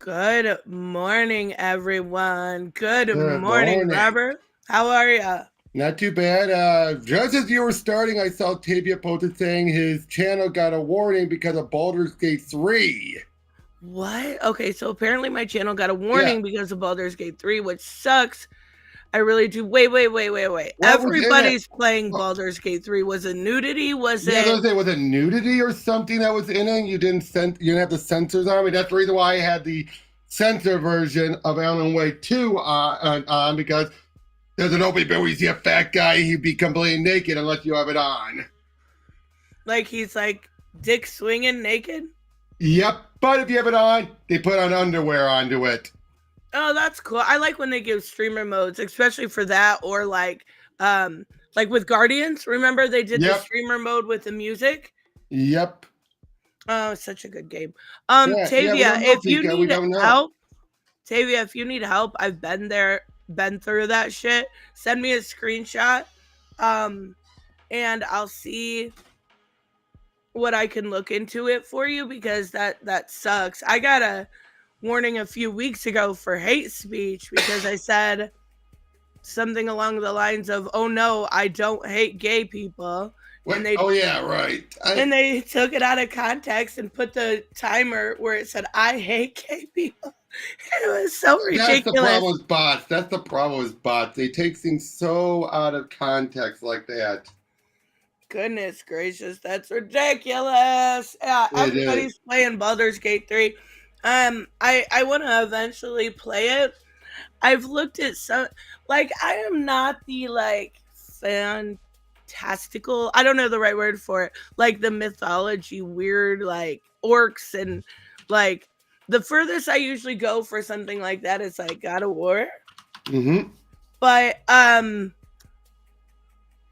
Good morning, everyone. Good Good morning, morning. Robert. How are ya? Not too bad. Just as you were starting, I saw Tavia posted saying his channel got a warning because of Baldur's Gate 3. What? Okay, so apparently my channel got a Yeah. warning because of Baldur's Gate 3, which sucks. I really do. Wait. What was in it? Everybody's playing Well, Baldur's Gate 3. Was it nudity? Was yeah, it those was it nudity or something that was in it? You didn't have the censors on. I mean, that's the reason why I had the censor version of Alan Wake 2 on because there's an open where you see a fat guy, he'd be completely naked unless you have it on. like he's like dick swinging naked? Yep, but if you have it on, they put on underwear onto it. Oh, that's cool. I like when they give streamer modes, especially for that, or like with Guardians. Remember they did the Yep, streamer mode with the music? yep. Oh, it's such a good game. Yeah, we Tavia, don't know, if you Pika. We need don't know. help, Tavia, if you need help, I've been there, been through that shit. Send me a screenshot, um, and I'll see what I can look into it for you because that sucks. I got a warning a few weeks ago for hate speech because I said something along the lines of, "Oh no, I don't hate gay people." What? And they Oh, yeah, right. and they took it out of context and put the timer where it said I hate gay people. It was so That's the ridiculous. problem with bots. That's the problem with bots. They take things so out of context like that. Goodness gracious, that's ridiculous. Yeah, It is. everybody's playing Baldur's Gate 3. I want to eventually play it. I've looked at some, like, I am not the like fantastical, I don't know the right word for it, like the mythology weird like orcs and like the furthest I usually go for something like that is like God of War. Mm-hmm. But Well,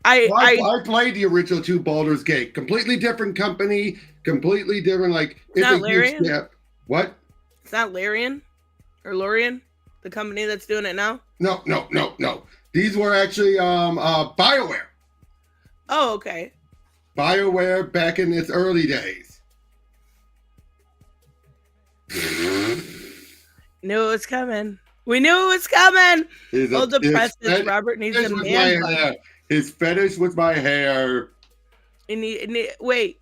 I I played the original two Baldur's Gate. Completely different company, completely different. Like, it's it's not a huge Larian. step. What? It's not Larian or Lorian, the company that's doing it now. No. These were actually BioWare. Oh, okay. BioWare back in its early days. Knew it was coming. We knew it was coming. Hold the presses. Robert needs a man bun. His fetish with my hair. Wait,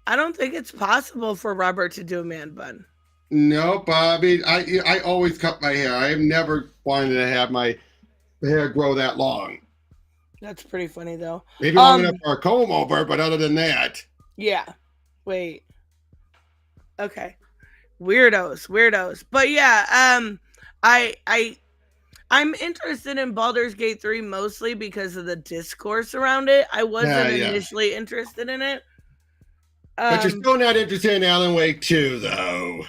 I don't think it's possible for Robert to do a man bun. No, Bobby. I always cut my hair. I have never wanted to have my hair grow that long. That's pretty funny though. Maybe long enough for a comb over, but other than that. Yeah. Wait. Okay. Weirdos. But yeah, I'm interested in Baldur's Gate 3 mostly because of the discourse around it. I wasn't initially interested in it. But you're still not interested in Alan Wake 2, though.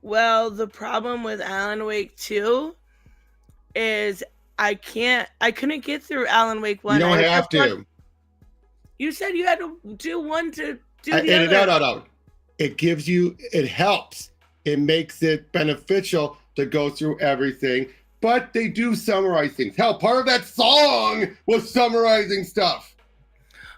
Well, the problem with Alan Wake 2 is I couldn't get through Alan Wake 1. You don't have to. You said you had to do one to do the other. No. It helps. It makes it beneficial to go through everything. But they do summarize things. Hell, part of that song was summarizing stuff.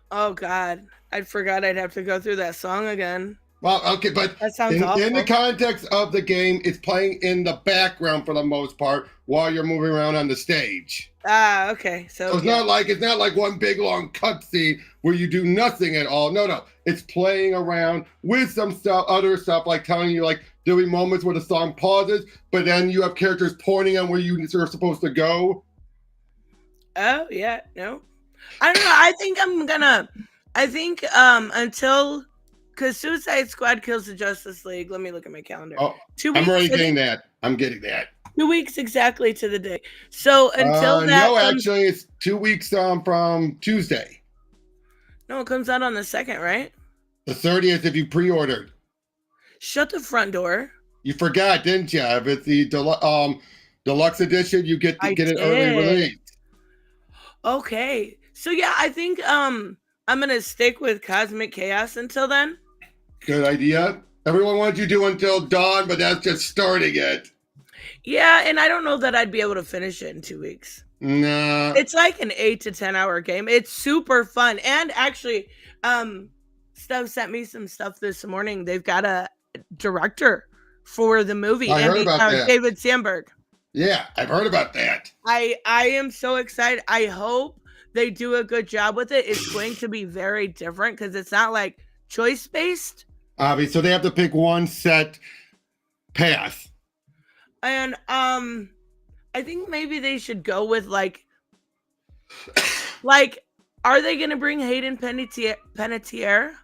Oh, God. I forgot I'd have to go through that song again. Well, okay, but that sounds awful. In the context of the game, it's playing in the background for the most part while you're moving around on the stage. Ah, okay. So it's not like one big long cutscene where you do nothing at all. No. It's playing around with some other stuff, like telling you, like, doing moments where the song pauses, but then you have characters pointing on where you're supposed to go. Oh, yeah. No. I don't know. I think until, because Suicide Squad kills the Justice League. Let me look at my calendar. Oh, I'm already getting that. I'm getting that. 2 weeks exactly to the day. So until that. No, actually, it's 2 weeks from Tuesday. No, it comes out on the 2nd, right? The 30th if you pre-ordered. Shut the front door. You forgot, didn't you? If it's the deluxe edition, you get an early release. Okay. So yeah, I think I'm gonna stick with Cosmic Chaos until then. Good idea. Everyone wants you to do until dawn, but that's just starting it. Yeah, and I don't know that I'd be able to finish it in 2 weeks. Nah. It's like an 8 to 10 hour game. It's super fun. And actually, Steph sent me some stuff this morning. They've got a director for the movie. I heard about that. David Sandberg. Yeah, I've heard about that. I am so excited. I hope they do a good job with it. It's going to be very different because it's not like choice based. Obviously, so they have to pick one set path. And I think maybe they should go with like are they gonna bring Hayden Panettiere?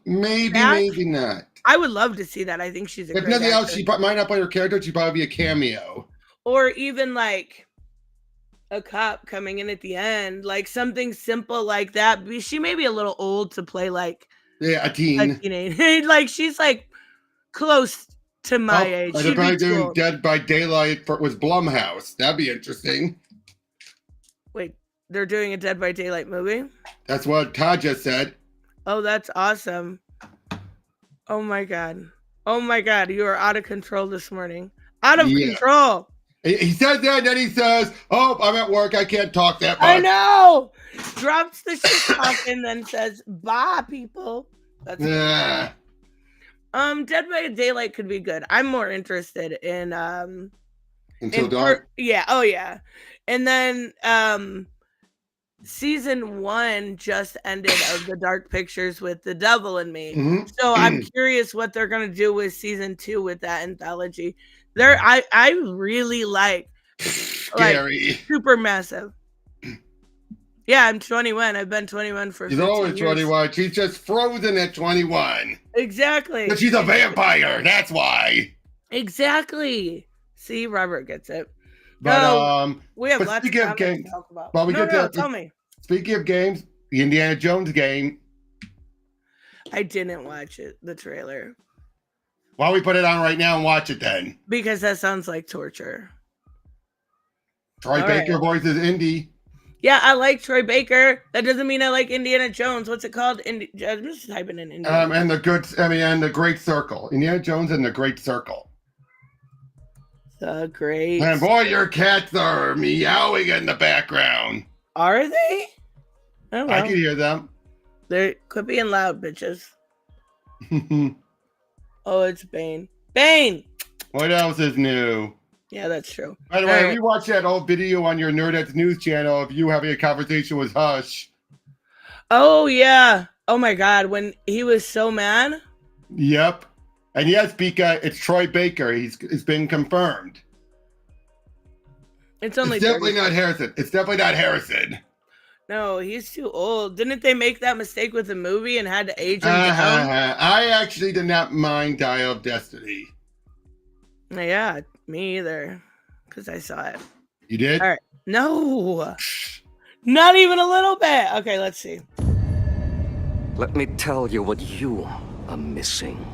Maybe not. I would love to see that. I think she's a if great nothing else, actor. she might not play her character. She'd probably be a cameo. Or even like a cop coming in at the end, like something simple like that. She may be a little old to play like a teenage. Like she's like close to my age. They're probably doing Dead by Daylight with Blumhouse. That'd be interesting. Wait, they're doing a Dead by Daylight movie? That's what Todd just said. Oh, that's awesome. Oh my god. Oh my god, you are out of control this morning. Out of control. He says that, and then he says, "Oh, I'm at work. I can't talk that much." I know. Drops the shit off and then says, "Bye, people." That's Dead by Daylight could be good. I'm more interested in Until Dawn. Yeah. Oh yeah. And then season 1 just ended of The Dark Pictures with The Devil in Me. Mm-hmm. So I'm curious what they're gonna do with season 2 with that anthology. I really like Scary. super massive. Yeah, I'm 21. I've been 21 for 15 years. She's always 21. She's just frozen at 21. Exactly. But she's a vampire. That's why. Exactly. See, Robert gets it. But we have lots of games to talk about. Well, tell me. Speaking of games, the Indiana Jones game. I didn't watch it, the trailer. Why don't we put it on right now and watch it then? Because that sounds like torture. Troy Baker voices Indy. Yeah, I like Troy Baker. That doesn't mean I like Indiana Jones. What's it called? I'm just typing in Indiana. And the Great Circle. Indiana Jones and the Great Circle. The Great. And boy, your cats are meowing in the background. Are they? Oh, well. I can hear them. They quit being loud, bitches. Oh, it's Bane. Bane! What else is new? Yeah, that's true. By the way, if you watch that old video on your Nerdettes news channel of you having a conversation with Hush. Oh, yeah. Oh, my God. When he was so mad? Yep. And yes, Pika, it's Troy Baker. It's been confirmed. It's definitely not Harrison. It's definitely not Harrison. No, he's too old. Didn't they make that mistake with the movie and had to age him down? I actually did not mind Dial of Destiny. Yeah, me either. Because I saw it. You did? All right. No. Not even a little bit. Okay, let's see. Let me tell you what you are missing,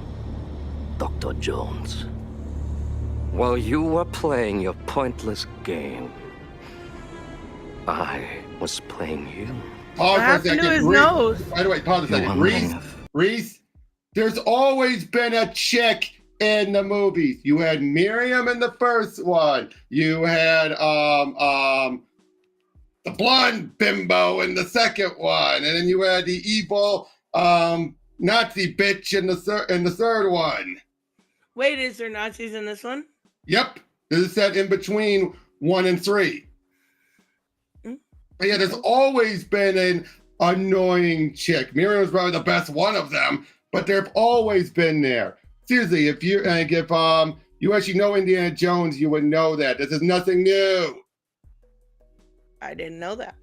Dr. Jones. While you were playing your pointless game, I was playing you. Pause for a second. To his nose? By the way, pause a second. Reese, there's always been a chick in the movies. You had Miriam in the first one. You had the blonde bimbo in the second one, and then you had the evil Nazi bitch in the third one. Wait, is there Nazis in this one? Yep, this is set in between 1 and 3. But yeah, there's always been an annoying chick. Miriam was probably the best one of them, but they've always been there. Seriously, if you actually know Indiana Jones, you would know that. This is nothing new. I didn't know that.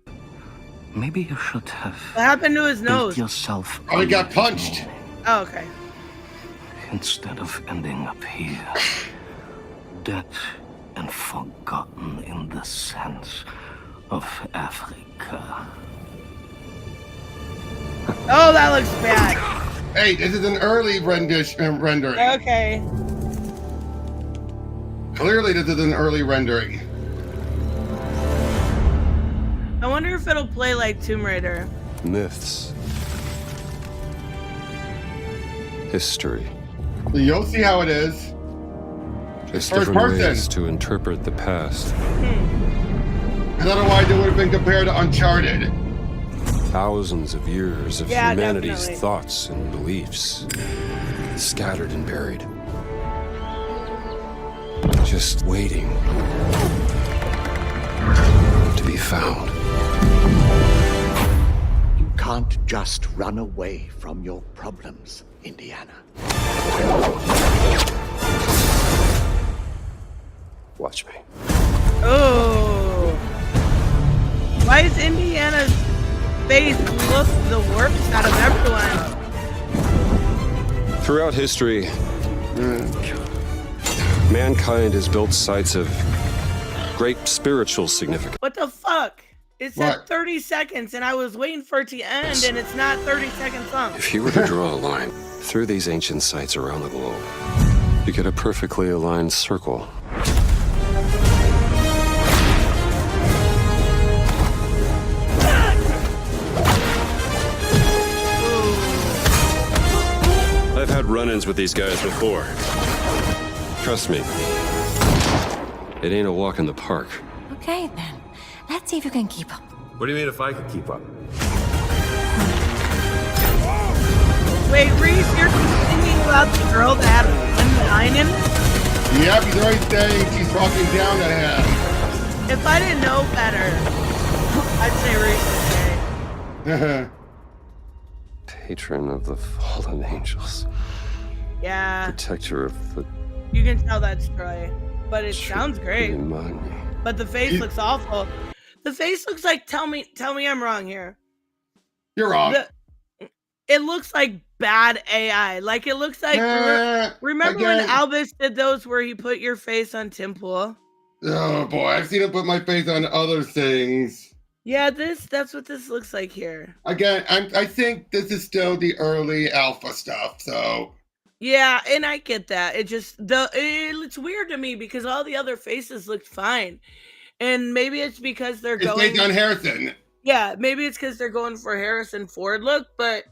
Maybe you should have. What happened to his nose? Yourself. Oh, he got punched. Oh, okay. Instead of ending up here, dead and forgotten in the sense of Africa. Oh, that looks bad. Hey, this is an early rendering. Okay. Clearly, this is an early rendering. I wonder if it'll play like Tomb Raider. Myths. History. You'll see how it is. There's First different person. ways to interpret the past. Because otherwise it would have been compared to Uncharted. Thousands of years of Yeah, humanity's definitely. thoughts and beliefs, scattered and buried. Just waiting to be found. You can't just run away from your problems, Indiana. Watch me. Oh. Why is Indiana's face look the worst out of everyone? Throughout history, mankind has built sites of great spiritual significance. What the fuck? It said What? 30 seconds and I was waiting for it to end and it's not 30 seconds long. If you were to draw a line through these ancient sites around the globe, you get a perfectly aligned circle. I've had run-ins with these guys before. Trust me, it ain't a walk in the park. Okay, then. Let's see if you can keep up. What do you mean if I could keep up? Wait, Reese, you're thinking about the girl that had one line in? Yep, he's already saying she's walking down to him. If I didn't know better, I'd say Reese is gay. Patron of the fallen angels. Yeah, Protector of the you can tell that's Troy. But it sounds great. Imani. But the face looks awful. The face looks like, tell me I'm wrong here. You're wrong. It looks like bad AI. Like it looks like, remember when again. Albus did those where he put your face on Tim Pool? Oh boy, I've seen him put my face on other things. Yeah, that's what this looks like here. Again, I think this is still the early alpha stuff, so Yeah, and I get that. It's weird to me because all the other faces looked fine. And maybe it's because they're it's going based on Harrison. Yeah, maybe it's because they're going for Harrison Ford look, but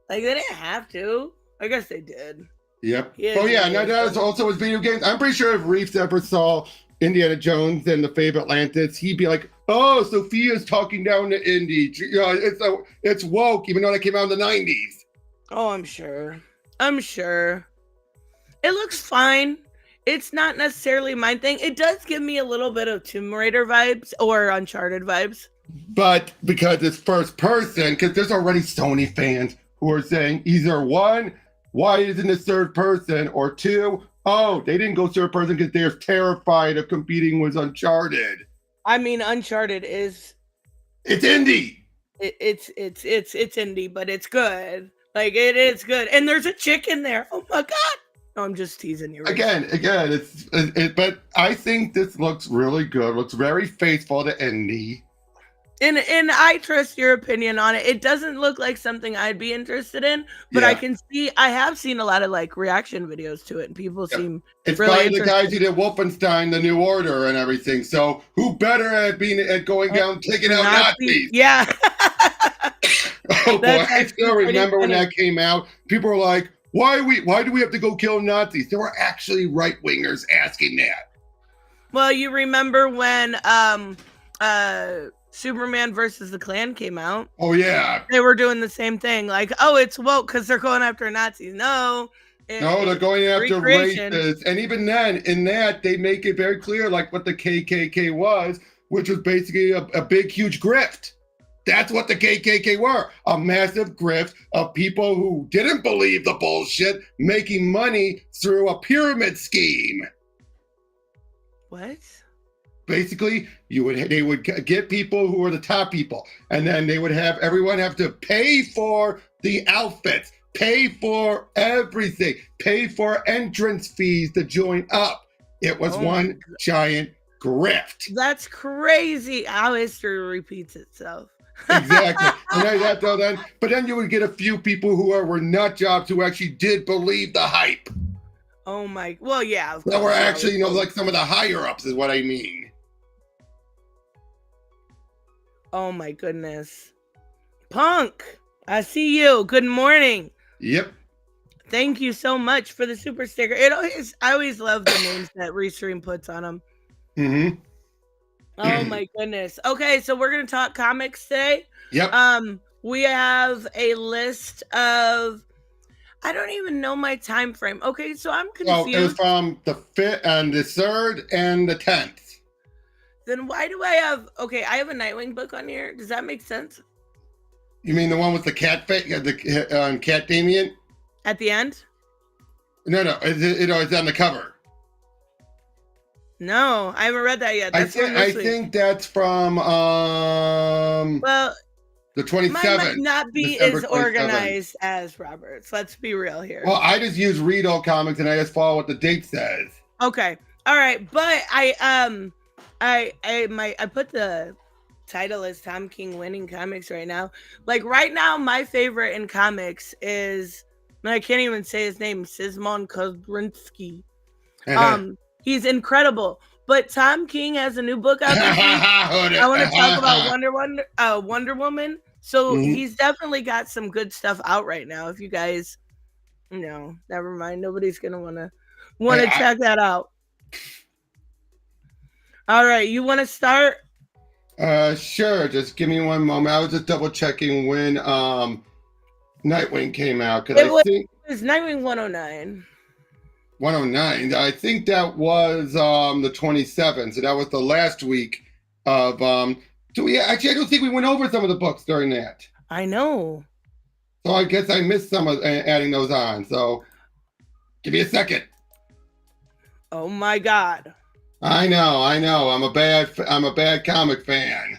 like they didn't have to. I guess they did. Yep. Yeah, Oh yeah, yeah, now that is also his video games. I'm pretty sure if Reeves ever saw Indiana Jones and the Fate of Atlantis, he'd be like, "Oh, Sophia's talking down to Indy. It's woke, even though that came out in the '90s." Oh, I'm sure. It looks fine. It's not necessarily my thing. It does give me a little bit of Tomb Raider vibes or Uncharted vibes. But because it's first person, because there's already Sony fans who are saying either one, why isn't it third person, or two, oh, they didn't go third person because they're terrified of competing with Uncharted. I mean, Uncharted is It's indie. it's indie, but it's good. Like it is good, and there's a chick in there. Oh my god! No, I'm just teasing you. Reese. Again, but I think this looks really good. Looks very faithful to indie. And I trust your opinion on it. It doesn't look like something I'd be interested in, but I have seen a lot of like reaction videos to it, and people seem It's really by the interested. guys who did Wolfenstein: The New Order and everything. So who better at going down taking out Nazis? Yeah. Oh boy, That's I actually still pretty remember when funny. that came out. People were like, why do we have to go kill Nazis? There were actually right wingers asking that. Well, you remember when Superman versus the Klan came out? Oh yeah. They were doing the same thing, like, oh, it's woke because they're going after Nazis. No, No, they're going after recreation. racists. And even then, in that, they make it very clear, like what the KKK was, which was basically a big, huge grift. That's what the KKK were, a massive grift of people who didn't believe the bullshit, making money through a pyramid scheme. What? Basically, they would get people who were the top people, and then they would have everyone have to pay for the outfits, pay for everything, pay for entrance fees to join up. It was one giant grift. That's crazy how history repeats itself. Exactly. But then you would get a few people who were nut jobs who actually did believe the hype. Oh my, well, yeah. Of That course, were that actually, was- like some of the higher ups is what I mean. Oh my goodness. Punk, I see you. Good morning. Yep. Thank you so much for the super sticker. I always love the names that Restream puts on them. Mm-hmm. Oh my goodness. Okay, so we're gonna talk comics today. Yep. we have a list of. I don't even know my time frame. Okay, so I'm Well, it was confused. from the 5th and the 3rd and the 10th. Then why do I have? Okay, I have a Nightwing book on here. Does that make sense? You mean the one with the cat cat Damien? At the end? No, it's on the cover. No, I haven't read that yet. That's from I this week. think that's from Well, the mine might 27th. not be December as 27th. organized as Robert's. Let's be real here. Well, I just use Read All Comics and I just follow what the date says. Okay. All right, but I put the title as Tom King winning comics right now. Like right now, my favorite in comics is, and I can't even say his name, Szymon Kudrinski. He's incredible. But Tom King has a new book out this week. I want to talk about Wonder Woman. So he's definitely got some good stuff out right now. If you guys, never mind. Nobody's gonna want to check that out. All right, you want to start? Sure. Just give me one moment. I was just double checking when Nightwing came out because I think it was Nightwing 109. 109. I think that was the 27th. So that was the last week of so we actually I don't think we went over some of the books during that. I know. So I guess I missed some of adding those on. So give me a second. Oh my God. I know. I'm a bad comic fan.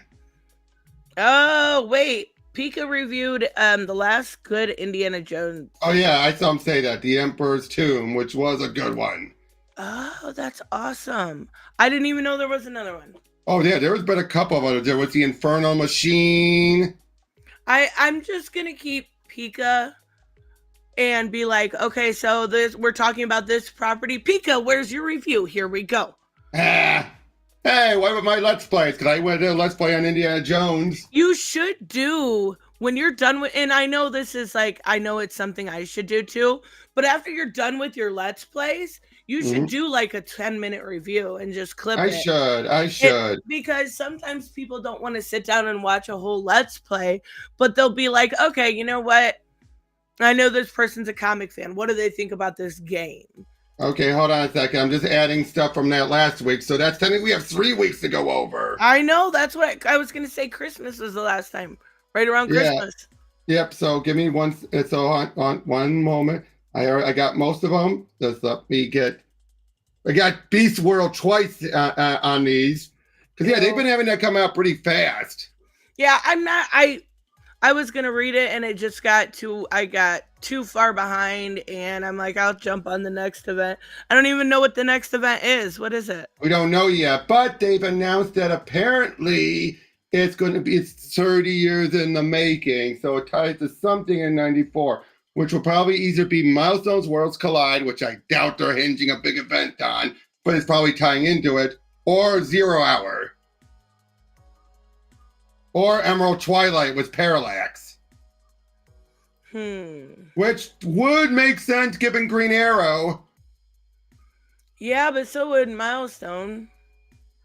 Oh wait, Pika reviewed the last good Indiana Jones. Oh yeah, I saw him say that, The Emperor's Tomb, which was a good one. Oh, that's awesome. I didn't even know there was another one. Oh yeah, there was been a couple of others. There was The Infernal Machine. I'm just gonna keep Pika and be like, okay, so we're talking about this property. Pika, where's your review? Here we go. Hey, what about my Let's Plays? Because I went to Let's Play on Indiana Jones. You should do when you're done with, and I know this is like, I know it's something I should do too, but after you're done with your Let's Plays, you should do like a 10-minute review and just clip it. I should. Because sometimes people don't want to sit down and watch a whole Let's Play, but they'll be like, okay, you know what? I know this person's a comic fan. What do they think about this game? Okay, hold on a second. I'm just adding stuff from that last week. So that's technically we have 3 weeks to go over. I know. That's what I was going to say. Christmas was the last time. Right around Christmas. Yep. So give me one. So on one moment. I got most of them. Just let me get. I got Beast World twice on these. Because they've been having that come out pretty fast. Yeah, I'm not. I was gonna read it and it just got I got too far behind and I'm like, I'll jump on the next event. I don't even know what the next event is. What is it? We don't know yet, but they've announced that apparently it's 30 years in the making. So it ties to something in 94, which will probably either be Milestones Worlds Collide, which I doubt they're hinging a big event on, but it's probably tying into it, or 0 Hour. Or Emerald Twilight with Parallax. Which would make sense given Green Arrow. Yeah, but so would Milestone.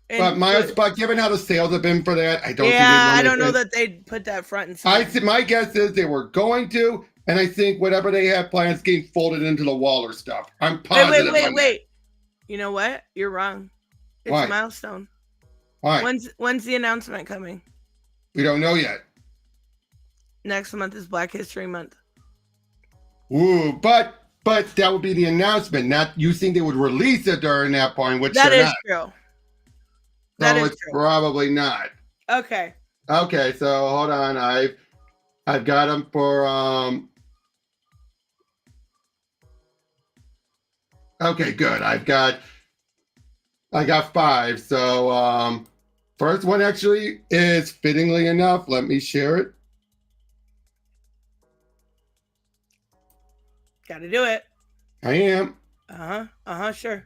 But given how the sales have been for that, I don't. Yeah, I don't know that they'd put that front and center. My guess is they were going to, and I think whatever they have plans getting folded into the Waller stuff. I'm positive. Wait. You know what? You're wrong. It's Why? Milestone. Why? When's the announcement coming? We don't know yet. Next month is Black History Month. Ooh, but that would be the announcement. Not you think they would release it during that point, which that is not. true. That is true. Probably not. Okay. Okay, so hold on. I've got them for Okay, good. I got 5. So first one actually is fittingly enough. Let me share it. Gotta do it. I am. Sure.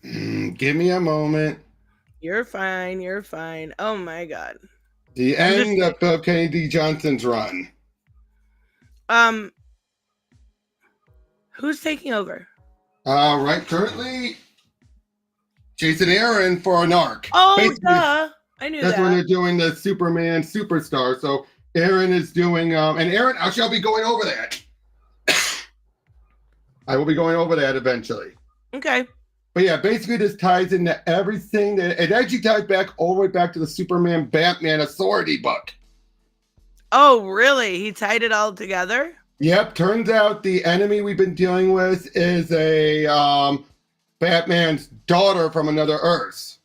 Give me a moment. You're fine. Oh my God. The end of Bill Kennedy Johnson's run. Who's taking over? Right, currently Jason Aaron for an arc. Oh, basically, duh. I knew that's that. when they're doing the Superman Superstar. So Aaron is doing, and Aaron, I shall be going over that. I will be going over that eventually. Okay. But yeah, basically this ties into everything. It actually ties back all the way back to the Superman Batman Authority book. Oh, really? He tied it all together? Yep, turns out the enemy we've been dealing with is a Batman's daughter from another Earth,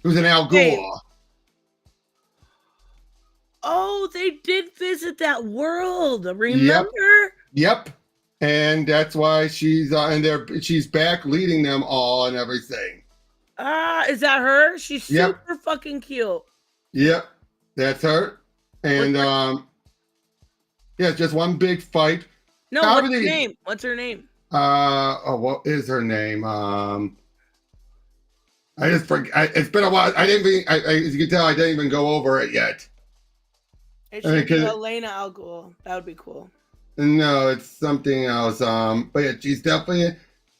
who's an Al Ghul. Wait. Oh, they did visit that world. Remember? Yep. And that's why she's she's back leading them all and everything. Is that her? She's Yep. super fucking cute. Yep, that's her. And yeah, it's just one big fight. No, what's her name? What's her name? What is her name? I just forget. It's been a while. I didn't even. As you can tell, I didn't even go over it yet. It should be Elena Al Ghul. That would be cool. No, it's something else. But yeah, she's definitely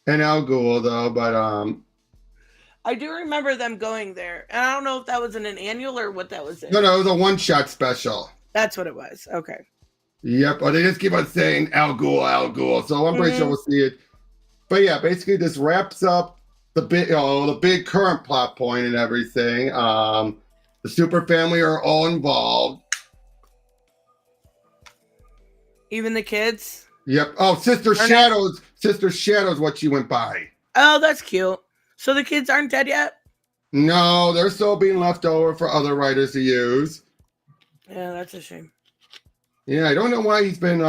an Al Ghul though. But I do remember them going there, and I don't know if that was in an annual or what that was in. No, it was a one-shot special. That's what it was. Okay. Yep. But they just keep on saying Al Ghul, Al Ghul. So I'm pretty sure we'll see it. But yeah, basically this wraps up the big current plot point and everything. The super family are all involved. Even the kids? Yep. Oh, Sister Shadows. Sister Shadows, what she went by. Oh, that's cute. So the kids aren't dead yet? No, they're still being left over for other writers to use. Yeah, that's a shame. Yeah, I don't know why he's been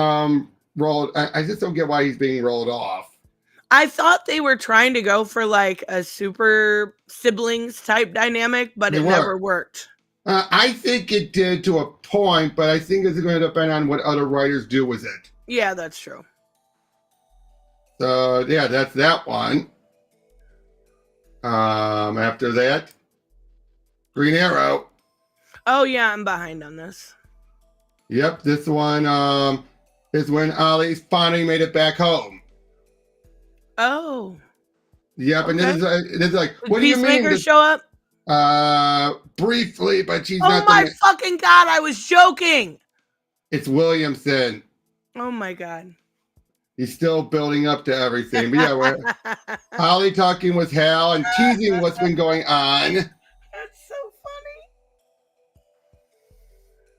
rolled. I just don't get why he's being rolled off. I thought they were trying to go for like a super siblings type dynamic, but it never worked. I think it did to a point, but I think it's going to depend on what other writers do with it. Yeah, that's true. So yeah, that's that one. After that, Green Arrow. Oh yeah, I'm behind on this. Yep, this one is when Ollie's finally made it back home. Oh. Yep, okay. And this is like, what do you mean? Peacemaker show up? Briefly, but she's not. Oh my fucking god! I was joking. It's Williamson. Oh my god. He's still building up to everything. But yeah, we're Holly talking with Hal and teasing what's been going on. That's so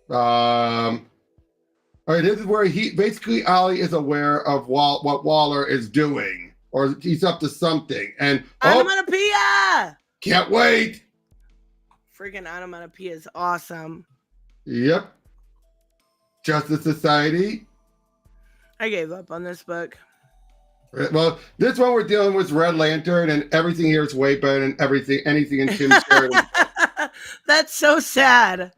funny. All right, this is where Ollie is aware of what Waller is doing, or he's up to something. And onomatopoeia! Can't wait. Freaking onomatopoeia is awesome. Yep. Justice Society. I gave up on this book. Well, this one we're dealing with Red Lantern, and everything here is way better than anything in Tim Sheridan. That's so sad.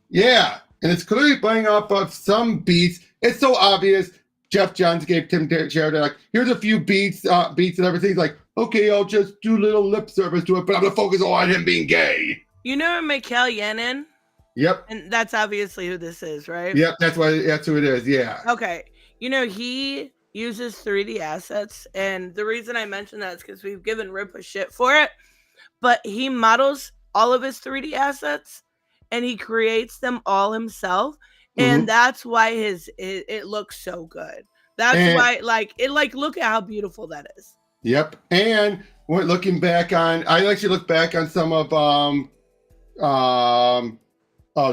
Yeah, and it's clearly playing off of some beats. It's so obvious. Jeff Johns gave Tim Sheridan like, here's a few beats and everything. He's like, okay, I'll just do little lip service to it, but I'm gonna focus on him being gay. You know Mikhail Yanin? Yep. And that's obviously who this is, right? Yep, that's who it is. Yeah. Okay. You know, he uses 3D assets, and the reason I mention that is because we've given Rip a shit for it, but he models all of his 3D assets, and he creates them all himself, and that's why it looks so good. That's why, look at how beautiful that is. Yep, and when looking back on, I actually looked back on some of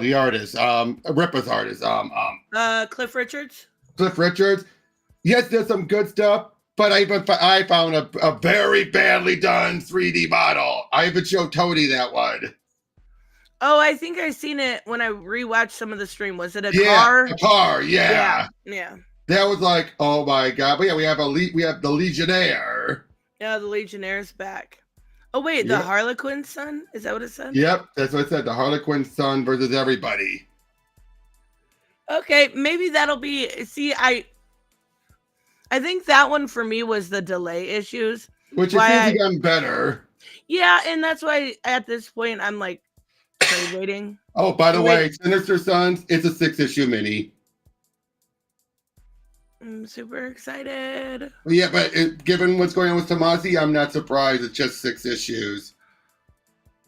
the artists, Ripper's artists, Cliff Richards. Cliff Richards. Yes, there's some good stuff, but I found a very badly done 3D model. I even showed Tony that one. Oh, I think I seen it when I rewatched some of the stream. Was it a car? Yeah, a car. Yeah. Yeah. That was like, oh my god! But yeah, we have the Legionnaire. Yeah, the Legionnaire's back. Oh wait, the Harlequin son? Is that what it said? Yep, that's what it said. The Harlequin son versus everybody. Okay, maybe that'll be. See, I think that one for me was the delay issues, which it seems gotten better. Yeah, and that's why at this point I'm like waiting. Oh, by the way, Sinister Sons, it's a 6-issue mini. I'm super excited. Yeah, but given what's going on with Tomasi, I'm not surprised. It's just 6 issues.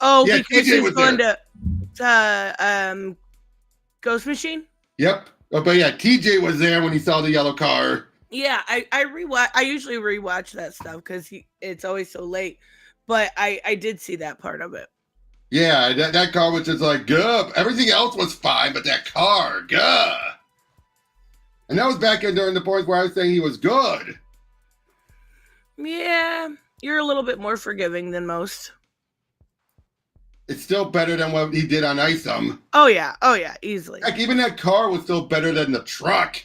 Oh, yeah, because he's going to Ghost Machine? Yep. Oh, but yeah, TJ was there when he saw the yellow car. Yeah, I rewatch. I usually rewatch that stuff because it's always so late. But I did see that part of it. Yeah, that car was just like, guh. Everything else was fine, but that car, guh. And that was back in during the point where I was saying he was good. Yeah, you're a little bit more forgiving than most. It's still better than what he did on Isom. Oh yeah, easily. Heck, even that car was still better than the truck.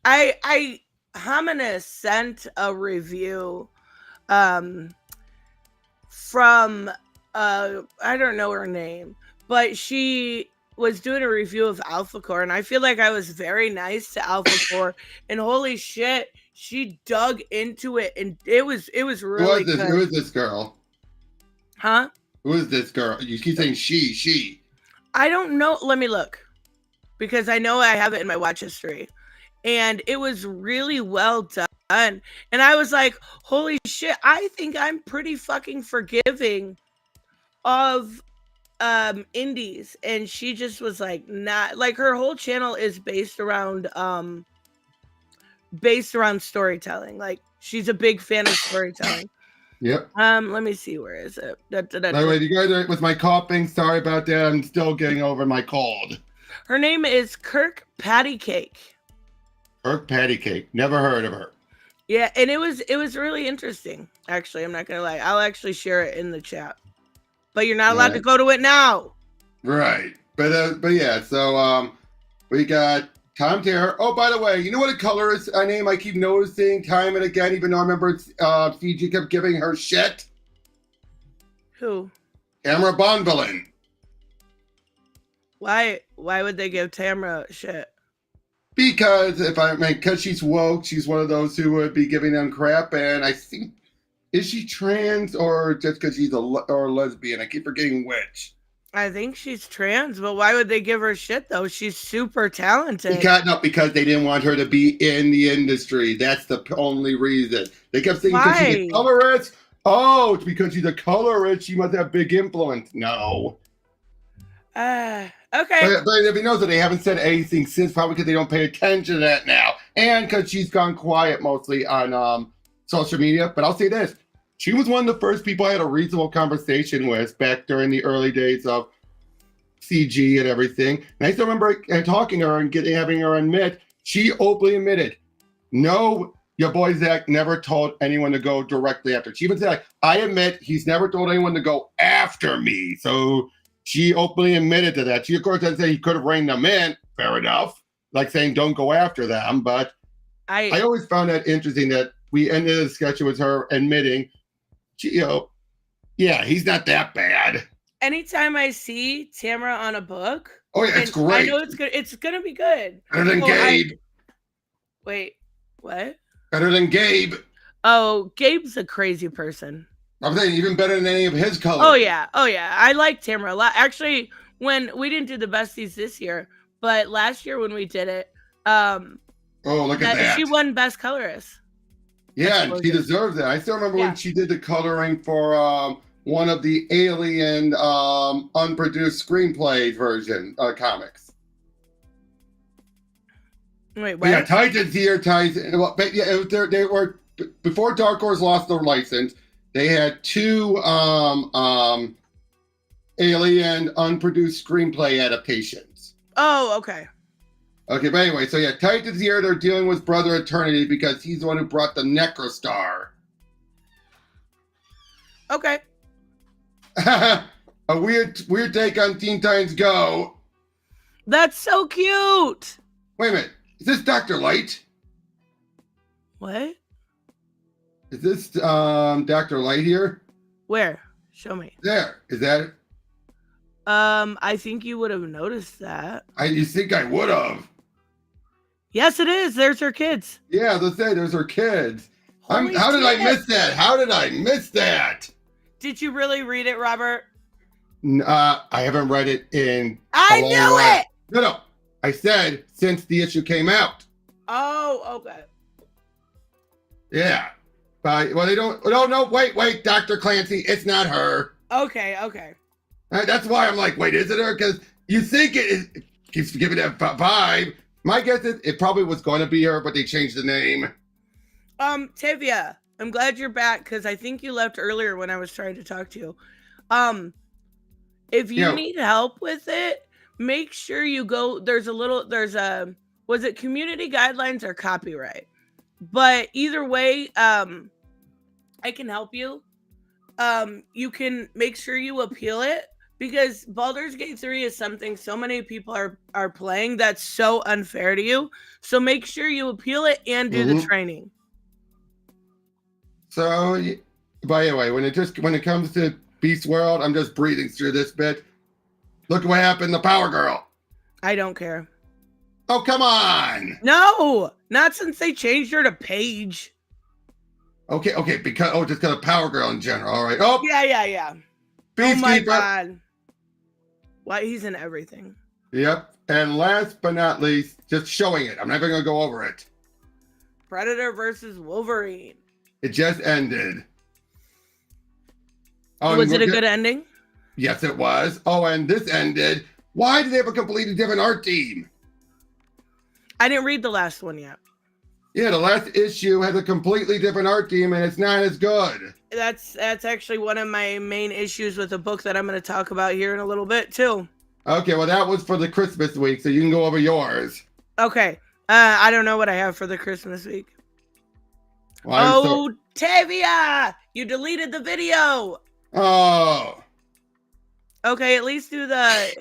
Hamina sent a review from I don't know her name, but she was doing a review of Alpha Core, and I feel like I was very nice to Alpha Core, and holy shit, she dug into it, and it was really good. Who is this girl? Huh? Who is this girl? You keep saying she. I don't know. Let me look, because I know I have it in my watch history, and it was really well done. And I was like, holy shit, I think I'm pretty fucking forgiving of indies. And she just was like, not like, her whole channel is based around storytelling. Like, she's a big fan of storytelling. Yep. Let me see, where is it? By the way, you guys are with my coughing. Sorry about that. I'm still getting over my cold. Her name is Kirk Patty Cake. Kirk Patty Cake. Never heard of her. Yeah, and it was really interesting. Actually, I'm not gonna lie. I'll actually share it in the chat. But you're not allowed to go to it now. Right. But yeah, so we got Tom Terror. Oh, by the way, you know what a colorist name I keep noticing time and again, even though I remember CG kept giving her shit? Who? Tamara Bonvillain. Why would they give Tamara shit? Because because she's woke, she's one of those who would be giving them crap, and I think, is she trans or just because she's a lesbian? I keep forgetting which. I think she's trans, but why would they give her shit though? She's super talented. Because they didn't want her to be in the industry. That's the only reason. They kept saying because she's a colorist. Oh, it's because she's a colorist. She must have big influence. No. Okay. But if you notice that they haven't said anything since, probably because they don't pay attention to that now, and because she's gone quiet mostly on social media. But I'll say this: she was one of the first people I had a reasonable conversation with back during the early days of CG and everything. And I still remember talking to her and having her admit, she openly admitted, no, your boy Zach never told anyone to go directly after. She even said, I admit he's never told anyone to go after me. So she openly admitted to that. She, of course, didn't say he could have reined them in. Fair enough. Like saying, don't go after them. But I always found that interesting that we ended the discussion with her admitting, yeah, he's not that bad. Anytime I see Tamara on a book, oh yeah, it's great. I know it's good. It's gonna be good. Better than Gabe. Wait, what? Better than Gabe. Oh, Gabe's a crazy person. I'm saying even better than any of his colors. Oh yeah. I like Tamara a lot. Actually, when we didn't do the besties this year, but last year when we did it, oh, look at that. She won best colorist. Yeah, she deserves it. I still remember when she did the coloring for one of the Alien unproduced screenplay version comics. Wait, what? But yeah, Titan's here. Well, yeah, they were before Dark Horse lost their license. They had two Alien unproduced screenplay adaptations. Oh, okay. Okay, but anyway, so yeah, Titan's here. They're dealing with Brother Eternity because he's the one who brought the Necrostar. Okay. A weird take on Teen Titans Go. That's so cute. Wait a minute. Is this Dr. Light? What? Is this Dr. Light here? Where? Show me. There. Is that? I think you would have noticed that. You think I would have? Yes, it is. There's her kids. Yeah, let's say there's her kids. How did I miss that? How did I miss that? Did you really read it, Robert? I haven't read it in. I knew it. No. I said since the issue came out. Oh, okay. Yeah. Well, they don't. No. Wait, Dr. Clancy. It's not her. Okay. That's why I'm like, wait, is it her? Because you think it is. keeps giving that vibe. My guess is it probably was going to be her, but they changed the name. Tavia, I'm glad you're back because I think you left earlier when I was trying to talk to you. If you need help with it, make sure you go. Was it community guidelines or copyright? But either way, I can help you. You can make sure you appeal it because Baldur's Gate 3 is something so many people are playing that's so unfair to you. So make sure you appeal it and do the training. So, by the way, when it comes to Beast World, I'm just breathing through this bit. Look at what happened to Power Girl. I don't care. Oh, come on. No, not since they changed her to Paige. Okay, just because of Power Girl in general. All right. Oh, yeah. Beastkeeper. Oh my God. Why he's in everything. Yep. And last but not least, just showing it. I'm never going to go over it. Predator versus Wolverine. It just ended. Oh, was it a good ending? Yes, it was. Oh, and this ended. Why did they have a completely different art team? I didn't read the last one yet. Yeah, the last issue has a completely different art team, and it's not as good. That's actually one of my main issues with the book that I'm going to talk about here in a little bit, too. Okay, well, that was for the Christmas week, so you can go over yours. Okay. I don't know what I have for the Christmas week. Well, Tavia! You deleted the video! Oh. Okay, at least do the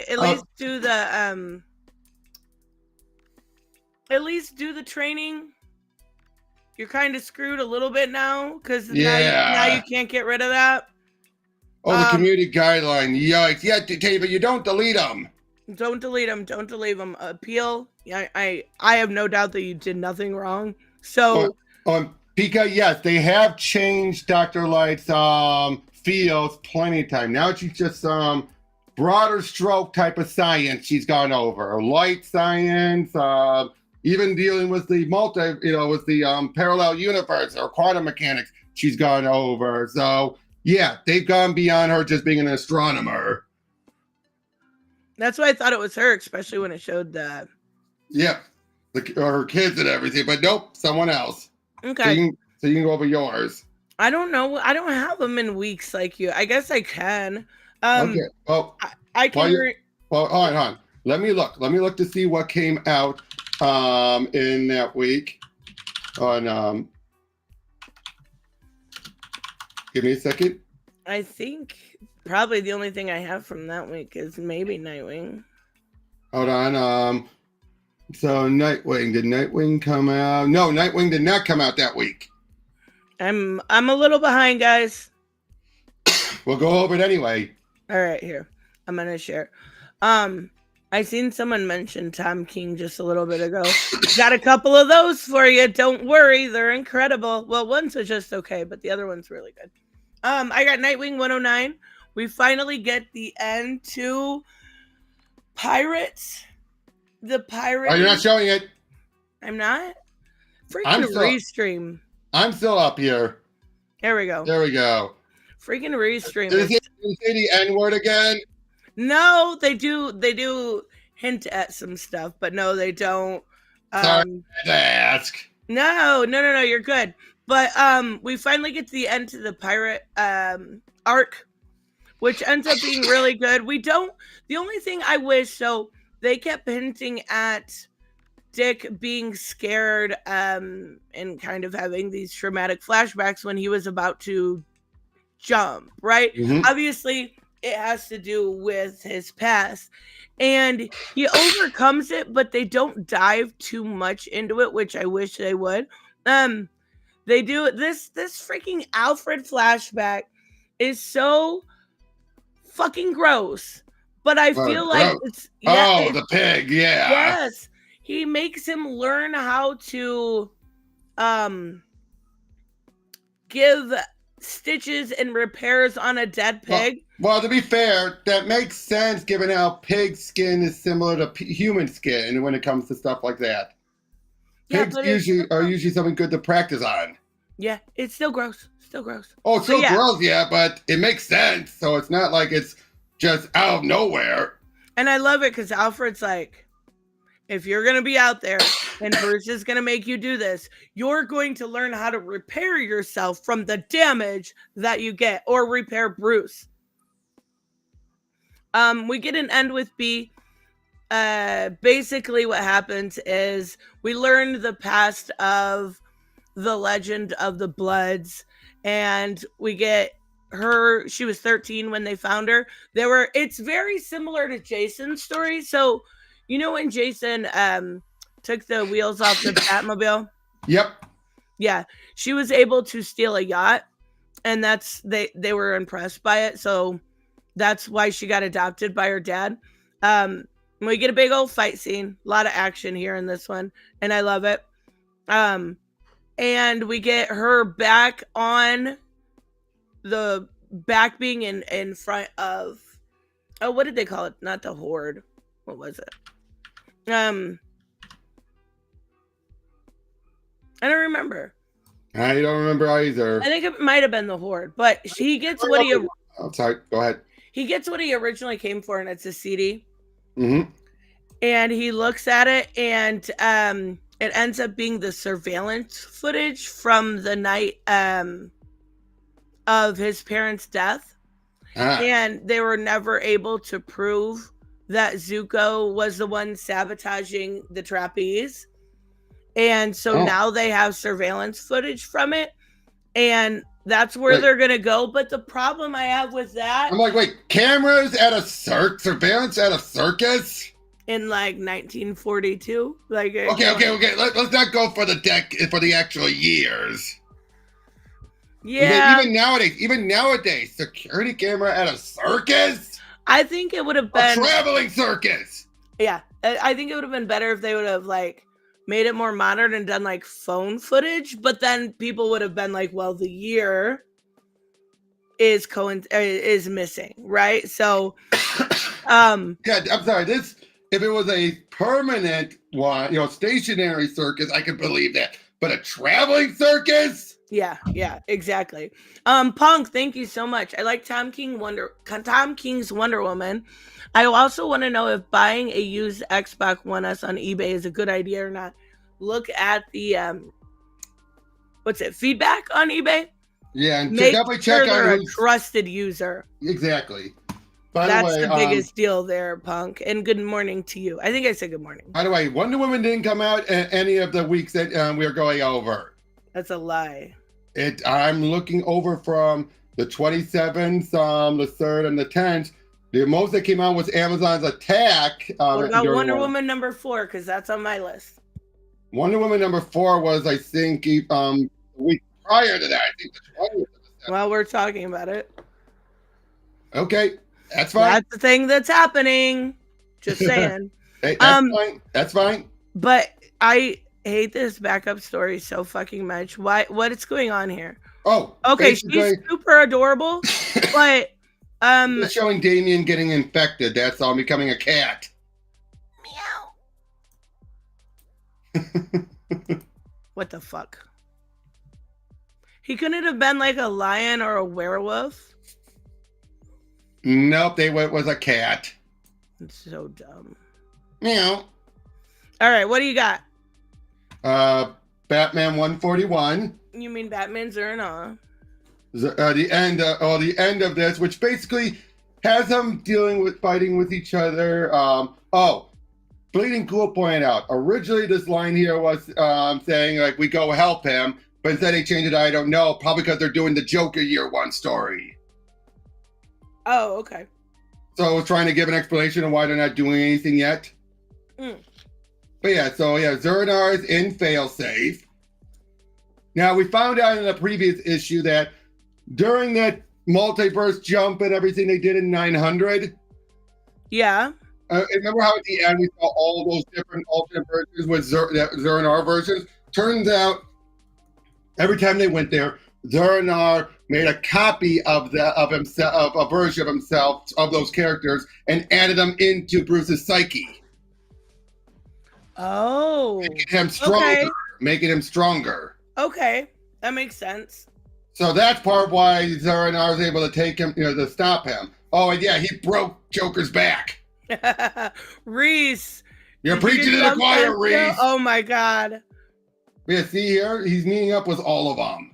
training. You're kind of screwed a little bit now because now you can't get rid of that. Oh, the community guideline. Yikes. Yeah, Tavia, you don't delete them. Don't delete them. Don't delete them. Appeal. Yeah, I have no doubt that you did nothing wrong. So, Pika, yes, they have changed Dr. Light's fields plenty of time. Now she's just broader stroke type of science she's gone over. Light science, even dealing with the parallel universe or quantum mechanics she's gone over. So, yeah, they've gone beyond her just being an astronomer. That's why I thought it was her, especially when it showed that. Yeah, her kids and everything, but nope, someone else. Okay. So you can go over yours. I don't know. I don't have them in weeks like you. I guess I can. Okay. Well, I can. Hold on. Let me look. Let me look to see what came out in that week. Give me a second. I think probably the only thing I have from that week is maybe Nightwing. Hold on. So Nightwing, did Nightwing come out? No, Nightwing did not come out that week. I'm a little behind, guys. We'll go over it anyway. All right, here. I'm gonna share. I seen someone mention Tom King just a little bit ago. Got a couple of those for you. Don't worry, they're incredible. Well, one's just okay, but the other one's really good. I got Nightwing 109. We finally get the end to Pirates. The Pirates. Oh, you're not showing it. I'm not? Freaking restream. I'm still up here. There we go. Freaking restream. Did you say the N-word again? No, they do hint at some stuff, but no, they don't. Sorry to ask. No, you're good. But we finally get to the end to the pirate arc, which ends up being really good. The only thing I wish, so they kept hinting at Dick being scared and kind of having these traumatic flashbacks when he was about to jump, right? Mm-hmm. Obviously, it has to do with his past. And he overcomes it, but they don't dive too much into it, which I wish they would. They do this freaking Alfred flashback is so fucking gross. But I feel like it's the pig, yeah. Yes. He makes him learn how to give stitches and repairs on a dead pig. Well, to be fair, that makes sense given how pig skin is similar to human skin when it comes to stuff like that. Pigs are usually something good to practice on. Yeah, it's still gross. Oh, it's still gross, yeah, but it makes sense. So it's not like it's just out of nowhere. And I love it because Alfred's like, if you're going to be out there and Bruce is going to make you do this, you're going to learn how to repair yourself from the damage that you get, or repair Bruce. We get an end with B. Basically what happens is we learn the past of the Legend of the Bloods, and we get her. She was 13 when they found her. It's very similar to Jason's story. So, you know, when Jason took the wheels off the Batmobile? Yep. Yeah. She was able to steal a yacht, and they were impressed by it. So that's why she got adopted by her dad. We get a big old fight scene, a lot of action here in this one, and I love it. And we get her back on the back, being in front of, oh, what did they call it? Not the Horde. What was it? I don't remember. I don't remember either. I think it might have been the Horde, but he gets what he. Oh, sorry. Go ahead. He gets what he originally came for, and it's a CD. Mm-hmm. And he looks at it, and it ends up being the surveillance footage from the night of his parents' death. And they were never able to prove that Zuko was the one sabotaging the trapeze. And so now they have surveillance footage from it. And that's where they're going to go. But the problem I have with that... I'm like, wait, cameras at a surveillance at a circus? In like 1942? Like Okay. Let's not go for the actual years. Yeah. Even nowadays, security camera at a circus? I think it would have been... A traveling circus! Yeah. I think it would have been better if they would have like made it more modern and done like phone footage, but then people would have been like, well, the year is missing, right? So yeah, I'm sorry, if it was a permanent one, stationary circus, I could believe that. But a traveling circus? Yeah, exactly. Punk, thank you so much. I like Tom King's Wonder Woman. I also want to know if buying a used Xbox One S on eBay is a good idea or not. Look at the feedback on eBay. Yeah, and definitely check out a trusted user. Exactly. That's the biggest deal there, Punk. And good morning to you. I think I said good morning. By the way, Wonder Woman didn't come out any of the weeks that we're going over. That's a lie. I'm looking over from the 27th, the 3rd, and the 10th. The most that came out was Amazon's Attack. What about Wonder Woman number 4? Because that's on my list. Wonder Woman number 4 was, I think, a week prior to that. I think the 20th. Well, we're talking about it. Okay, that's fine. That's the thing that's happening. Just saying. Hey, that's fine. That's fine. But I hate this backup story so fucking much. What is going on here? Oh, okay, she's super adorable, but it's showing Damien getting infected. That's all, becoming a cat. Meow. What the fuck? He couldn't have been like a lion or a werewolf. Nope, was a cat. It's so dumb. Meow. All right, what do you got? Batman 141. You mean Batman Zerna? The end of this, which basically has them fighting with each other. Bleeding Cool pointed out, originally this line here was saying, like, we go help him, but instead they changed it, I don't know, probably because they're doing the Joker Year 1 story. Oh, okay. So I was trying to give an explanation of why they're not doing anything yet. But Zernar's in failsafe. Now, we found out in the previous issue that during that multiverse jump and everything they did in 900. Yeah. Remember how at the end we saw all those different alternate versions with Zernar versions? Turns out, every time they went there, Zernar made a copy of himself, a version of himself, of those characters, and added them into Bruce's psyche. Oh. Making him stronger. Okay. That makes sense. So that's part of why Zernar was able to take him, to stop him. Oh, and yeah, he broke Joker's back. Reese, You're Did you preaching get to the jump choir, scared still? Reese. Oh my god. Yeah, see here, he's meeting up with all of them.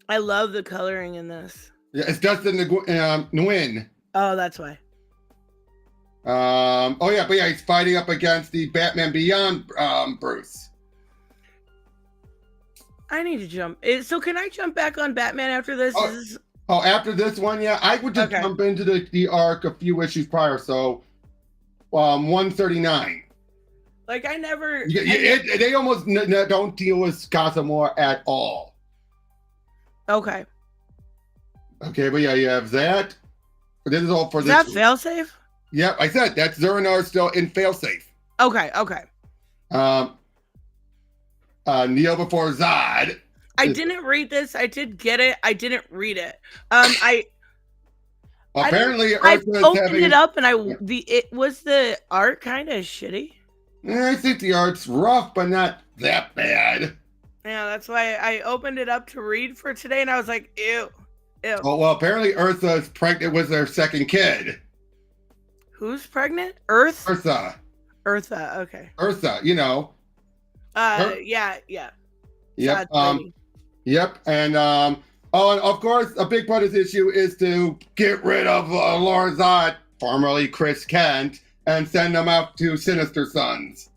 I love the coloring in this. Yeah, it's Dustin Nguyen. Oh, that's why. Oh yeah, but yeah, he's fighting up against the Batman Beyond Bruce. I need to jump. So can I jump back on Batman after this? Oh. Is this- Oh, after this one, yeah, I would just Okay. jump into the arc a few issues prior. So, 139. Like I never. They almost don't deal with Gotham War at all. Okay. Okay, but yeah, you have that. But this is all for Is this. that week. failsafe? Yep, I said that's Zernar still in failsafe. Okay. Okay. Kneel before Zod. I didn't read this. I did get it. I didn't read it. Apparently, I Ursula's opened having. it up and it was the art kind of shitty. I think the art's rough, but not that bad. Yeah, that's why I opened it up to read for today, and I was like, ew. Oh well, apparently Ursa is pregnant with their second kid. Who's pregnant? Eartha. Ursa, Okay. Ursa, you know. Yeah. Yep. Sad lady. Yep. And and of course, a big part of this issue is to get rid of Lord Zod, formerly Chris Kent, and send them out to Sinister Sons.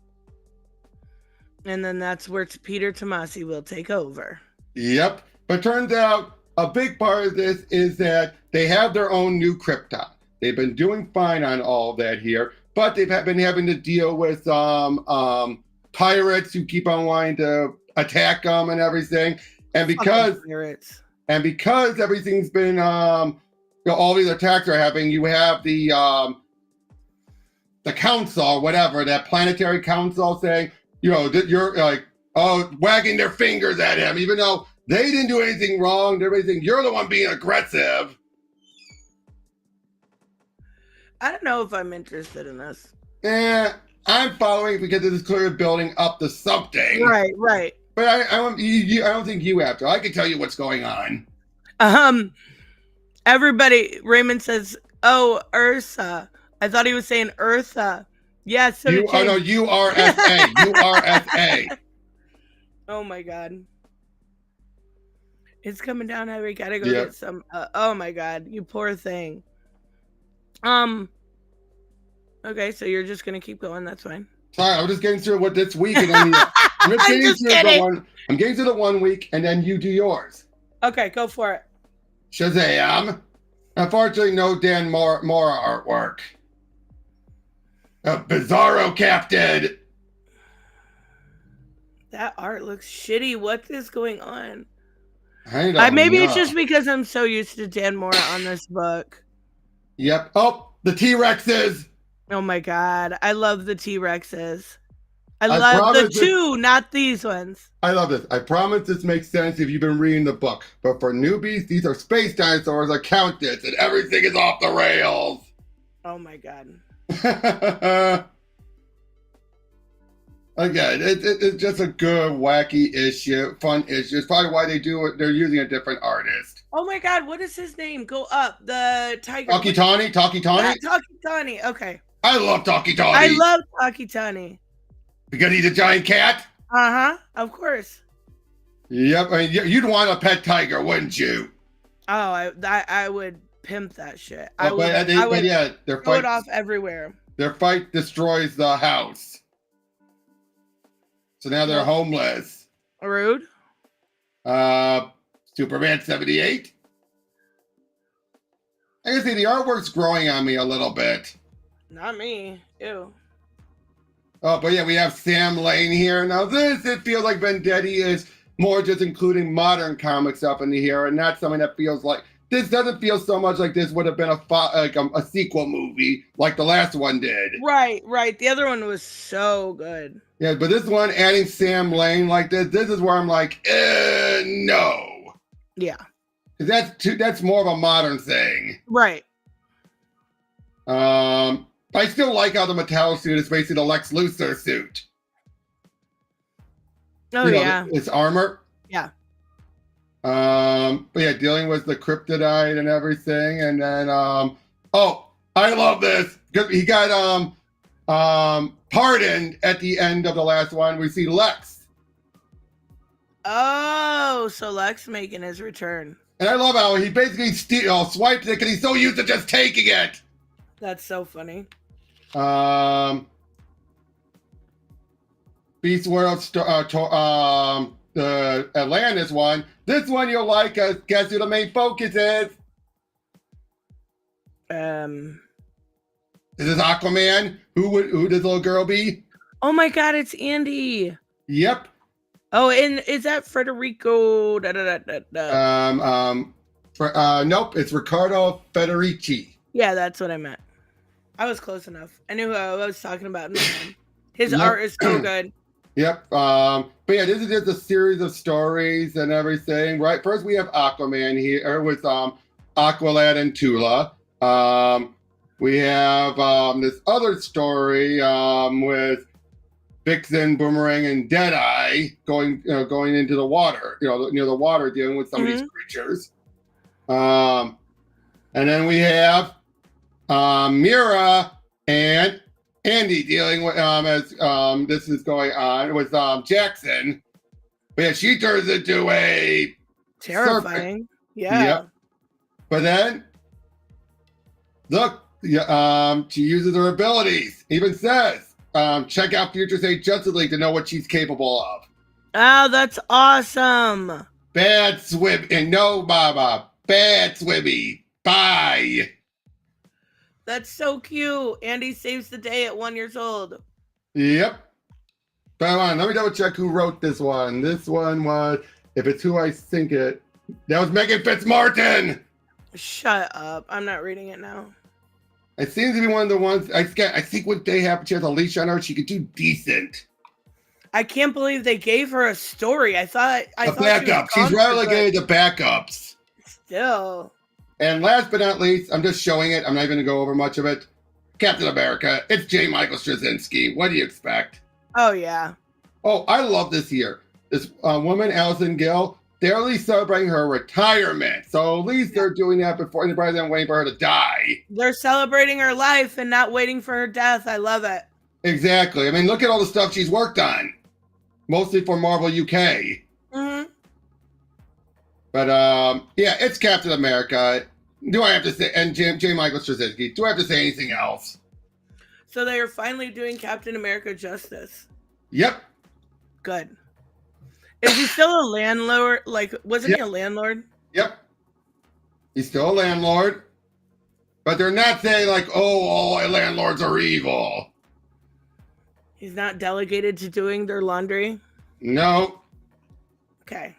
And then that's where Peter Tomasi will take over. Yep. But turns out a big part of this is that they have their own new Krypton. They've been doing fine on all of that here, but they've been having to deal with pirates who keep on wanting to attack them and everything. And because everything's been all these attacks are happening, you have the council, whatever, that planetary council saying, you're like, wagging their fingers at him, even though they didn't do anything wrong. Everything, you're the one being aggressive. I don't know if I'm interested in this. I'm following because it is clearly building up to something. Right. But I don't think you have to. I can tell you what's going on. Everybody, Raymond says, "Oh, Ursa." I thought he was saying Eartha. Yeah, so did James. No, URSA. URSA. Oh my god. It's coming down, Harry. Gotta go Yep. get some. Oh my god, you poor thing. Okay, so you're just gonna keep going. That's fine. Sorry, I'm just getting through what this week, and then I'm just getting through the 1 week, and then you do yours. Okay, go for it. Shazam! Unfortunately, no Dan Mora artwork. Bizarro Captain. That art looks shitty. What is going on? I don't Maybe know. it's just because I'm so used to Dan Mora on this book. Yep. Oh, the T-Rexes. Oh my god, I love the T-Rexes. I love the two, not these ones. I love this. I promise this makes sense if you've been reading the book. But for newbies, these are space dinosaurs that count this, and everything is off the rails. Oh my god. Again, it's just a good, wacky issue, fun issue. It's probably why they do it. They're using a different artist. Oh my god, what is his name? Go up. The tiger. Takitani? Yeah, Takitani. Okay. I love Takitani. I love Takitani. Because he's a giant cat? Of course. Yep. I mean, you'd want a pet tiger, wouldn't you? Oh, I would pimp that shit. But yeah, their throw fight, it off everywhere. their fight destroys the house. So now they're homeless. Rude. Superman 78. I can see the artwork's growing on me a little bit. Not me. Ew. Oh, but yeah, we have Sam Lane here. Now it feels like Vendetti is more just including modern comic stuff in here, and not something that feels like, this doesn't feel so much like this would have been a sequel movie like the last one did. Right. The other one was so good. Yeah, but this one, adding Sam Lane like this is where I'm like, no. Yeah. That's more of a modern thing. Right. I still like how the Metallo suit is basically the Lex Luthor suit. Oh, yeah. It's armor. Yeah. But yeah, dealing with the kryptonite and everything. And then, I love this. He got pardoned at the end of the last one. We see Lex. Oh, so Lex making his return. And I love how he basically swiped it because he's so used to just taking it. That's so funny. Beast World, the Atlantis one. This one you'll like, guess who the main focus is? This is Aquaman. Who does little girl be? Oh my God, it's Andy. Yep. Oh, and is that Federico? Nope, it's Riccardo Federici. Yeah, that's what I meant. I was close enough. I knew who I was talking about. His art is so good. Yep. But yeah, this is just a series of stories and everything. Right. First, we have Aquaman here with Aqualad and Tula. We have this other story with Vixen, Boomerang, and Deadeye going into the water. Near the water, dealing with some of these creatures. And then we have Mira and Andy dealing with as this is going on with Jackson. But yeah, she turns into a terrifying. serpent. Yeah. Yep. But then look, she uses her abilities. Even says, check out Future State Justice League to know what she's capable of. Oh, that's awesome. Bad swim and no Baba. Bad swimmy. Bye. That's so cute. Andy saves the day at 1 year old. Yep. Come on, let me double check who wrote this one. This one was, if it's who I think it, that was Megan Fitzmartin. Shut up. I'm not reading it now. It seems to be one of the ones, I think when they have, she has a leash on her, she could do decent. I can't believe they gave her a story. I thought backup. She's relegated to backups. Still. And last but not least, I'm just showing it. I'm not even going to go over much of it. Captain America. It's J. Michael Straczynski. What do you expect? Oh, yeah. Oh, I love this year. This woman, Allison Gill, they're at least celebrating her retirement. So at least they're doing that before anybody then waiting for her to die. They're celebrating her life and not waiting for her death. I love it. Exactly. I mean, look at all the stuff she's worked on. Mostly for Marvel UK. Mm-hmm. But yeah, it's Captain America. Do I have to say, and J. Michael Straczynski, do I have to say anything else? So they are finally doing Captain America justice. Yep. Good. Is he still a landlord? Like, wasn't he a landlord? Yep. He's still a landlord. But they're not saying like, oh, all landlords are evil. He's not delegated to doing their laundry? No. Okay.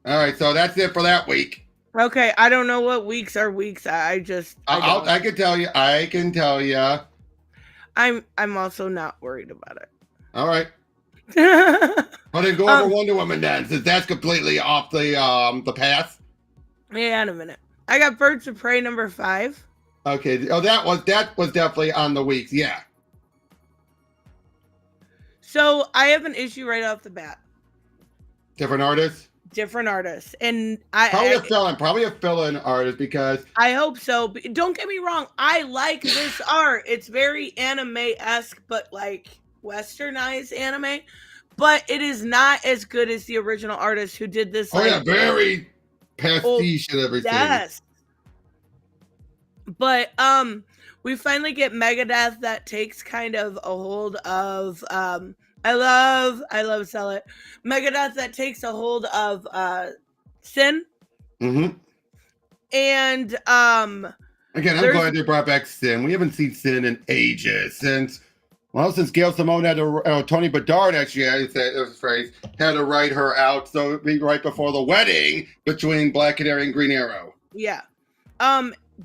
All right, so that's it for that week. Okay, I don't know what weeks are weeks. I can tell you. I can tell you. I'm also not worried about it. All right. Well, then go over Wonder Woman then, since that's completely off the path. Yeah, in a minute. I got Birds of Prey number 5. Okay. Oh, that was definitely on the weeks. Yeah. So I have an issue right off the bat. Different artists. And probably a fill-in artist because I hope so. Don't get me wrong, I like this art. It's very anime-esque, but like westernized anime. But it is not as good as the original artist who did this. Very pastiche and everything. Yes. But we finally get Megadeth that takes kind of a hold of I love Sell It. Megadeth that takes a hold of Sin. Mm-hmm. And again, I'm glad they brought back Sin. We haven't seen Sin in ages since Gail Simone had to Tony Bedard actually had to write her out, so it'd be right before the wedding between Black Canary and Green Arrow. Yeah.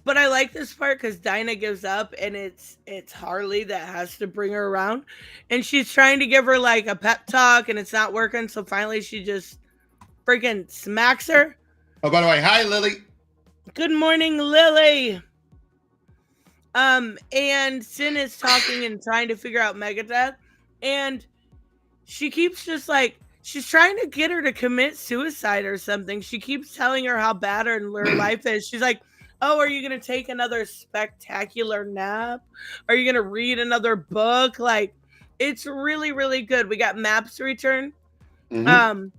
But I like this part because Dinah gives up and it's Harley that has to bring her around. And she's trying to give her like a pep talk and it's not working. So finally she just freaking smacks her. Oh, by the way, hi, Lily. Good morning, Lily. And Sin is talking and trying to figure out Megadeth. And she keeps just like, she's trying to get her to commit suicide or something. She keeps telling her how bad her life is. She's like, oh, are you gonna take another spectacular nap? Are you gonna read another book? Like, it's really, really good. We got Maps Return. Mhm.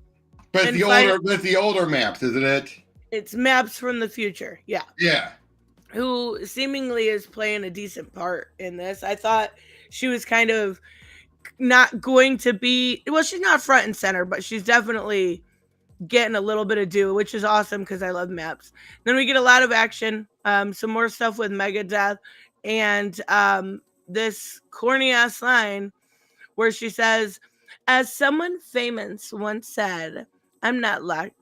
But and it's the older maps, isn't it? It's Maps from the Future. Yeah. Yeah. Who seemingly is playing a decent part in this. I thought she was kind of not going to be, well, she's not front and center, but she's definitely getting a little bit of due, which is awesome because I love Maps. Then we get a lot of action, some more stuff with Megadeth, and this corny ass line where she says, as someone famous once said, I'm not locked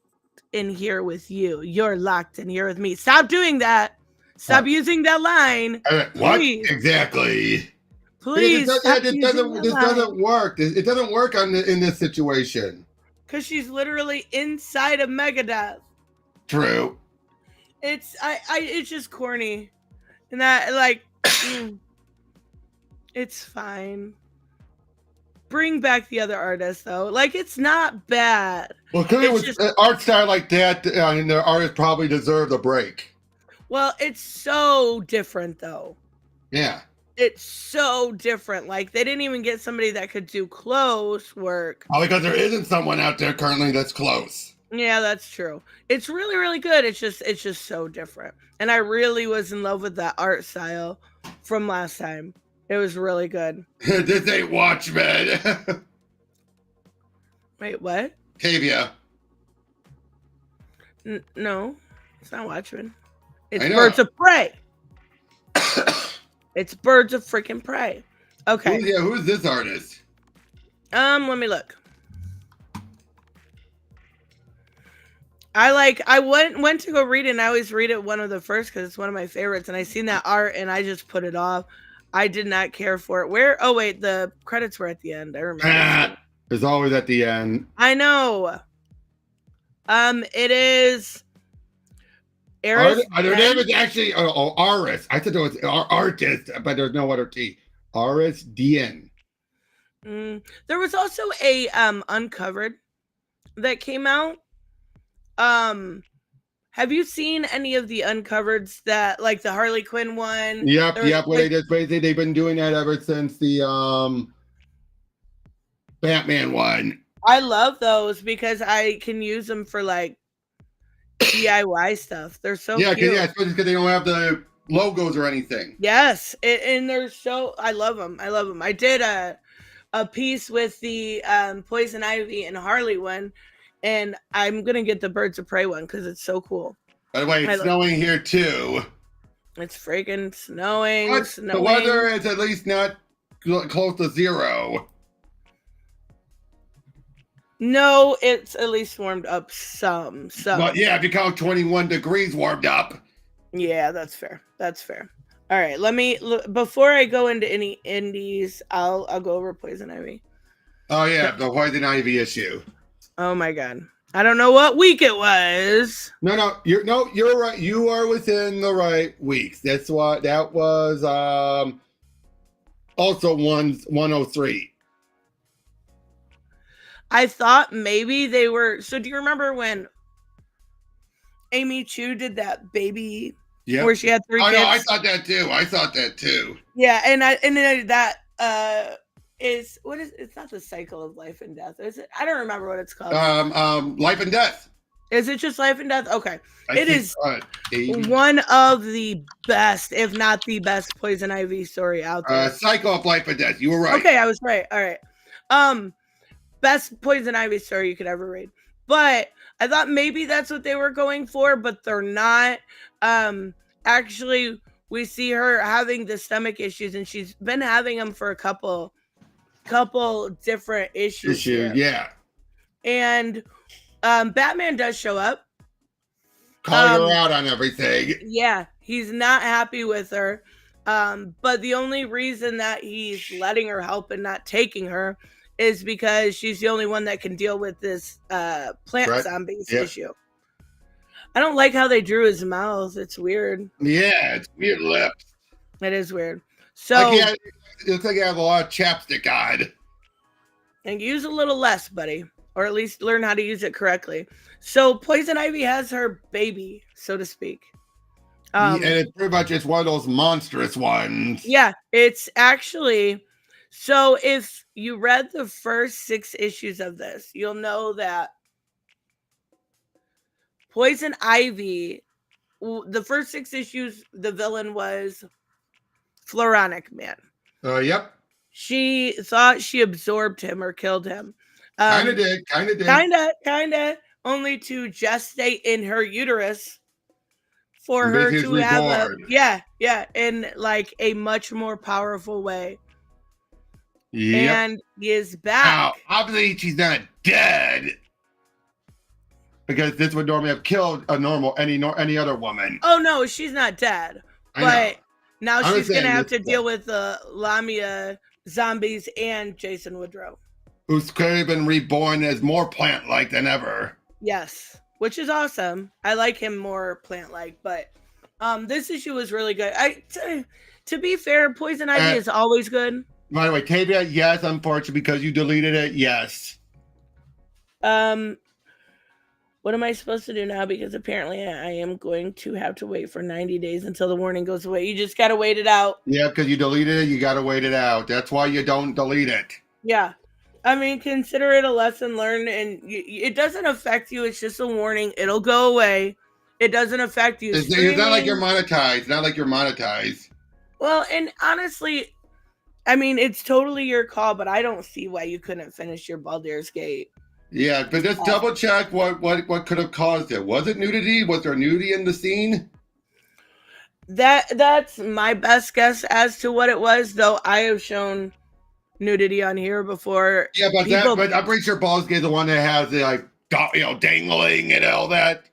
in here with you. You're locked in here with me. Stop doing that. Stop using that line. What? Please. Exactly. Please. This doesn't work. It doesn't work in this situation. Because she's literally inside of Megadeth. True. It's just corny. And that, like, it's fine. Bring back the other artists, though. Like, it's not bad. Well, clearly with just, art style like that, and the artists probably deserve a break. Well, it's so different, though. Yeah. It's so different. Like, they didn't even get somebody that could do close work. Oh, because there isn't someone out there currently that's close. Yeah, that's true. It's really, really good. It's just so different. And I really was in love with that art style from last time. It was really good. This ain't Watchmen. Wait, what? Tavia. No, it's not Watchmen. It's Birds of Prey. It's Birds of freaking Prey. Okay. Who's this artist? Let me look. I went to go read it, and I always read it one of the first because it's one of my favorites, and I seen that art and I just put it off. I did not care for it. Where? Oh wait, the credits were at the end. I remember. It's always at the end. I know. It is. Their name is actually Aris. I thought it was artist, but there's no other T. Aris DN. There was also a Uncovered that came out. Have you seen any of the Uncovers that, like the Harley Quinn one? Yep. Well, they've been doing that ever since the Batman one. I love those because I can use them for like DIY stuff. They're so cute. Especially because they don't have the logos or anything. Yes, and they're so. I love them. I did a piece with the Poison Ivy and Harley one. And I'm going to get the Birds of Prey one because it's so cool. By the way, it's snowing here too. It's freaking snowing. The weather is at least not close to 0. No, it's at least warmed up some. But yeah, if you count 21 degrees warmed up. Yeah, that's fair. All right, before I go into any indies, I'll go over Poison Ivy. Oh yeah, the Poison Ivy issue. Oh my god. I don't know what week it was. No, you're right. You are within the right weeks. That was also 103. I thought maybe they were. So do you remember when Amy Chu did that baby where she had 3 kids? I thought that too. Yeah, and that it's not the cycle of life and death, is it? I don't remember what it's called. Life and Death. Is it just Life and Death? Okay. It is one of the best, if not the best, Poison Ivy story out there. Cycle of Life and Death. You were right. Okay, I was right. All right. Best Poison Ivy story you could ever read. But I thought maybe that's what they were going for, but they're not. Actually, we see her having the stomach issues, and she's been having them for a couple different issues. Yeah. And Batman does show up. Calling her out on everything. Yeah, he's not happy with her. But the only reason that he's letting her help and not taking her is because she's the only one that can deal with this plant zombies issue. I don't like how they drew his mouth. It's weird. Yeah, it's weird lips. It is weird. So it looks like you have a lot of chapstick on. And use a little less, buddy. Or at least learn how to use it correctly. So Poison Ivy has her baby, so to speak. And it's pretty much it's one of those monstrous ones. Yeah, it's actually, so if you read the first 6 issues of this, you'll know that Poison Ivy, the first 6 issues, the villain was Floronic Man. Yep. She thought she absorbed him or killed him. Kind of did. Kind of, only to gestate in her uterus for And her make to his have reborn. in like a much more powerful way. Yep. And he is Now, back. obviously, she's not dead because this would normally have killed any other woman. Oh no, she's not dead. I know. But now I'm she's just gonna saying have to this- deal with the Lamia zombies and Jason Woodrow. Who's clearly been reborn as more plant-like than ever. Yes, which is awesome. I like him more plant-like, but this issue was really good. To be fair, Poison Ivy is always good. By the way, Tavia, yes, unfortunately, because you deleted it, yes. What am I supposed to do now? Because apparently I am going to have to wait for 90 days until the warning goes away. You just gotta wait it out. Yeah, because you deleted it, you gotta wait it out. That's why you don't delete it. Yeah. I mean, consider it a lesson learned, and it doesn't affect you. It's just a warning. It'll go away. It doesn't affect you. It's not like you're monetized. Not like you're monetized. Well, and honestly, I mean, it's totally your call, but I don't see why you couldn't finish your Baldur's Gate. Yeah, but just double check what could have caused it. Was it nudity? Was there nudity in the scene? That's my best guess as to what it was, though I have shown nudity on here before. Yeah, but I'm pretty sure Baldur's Gate is the one that has the like dangling and all that.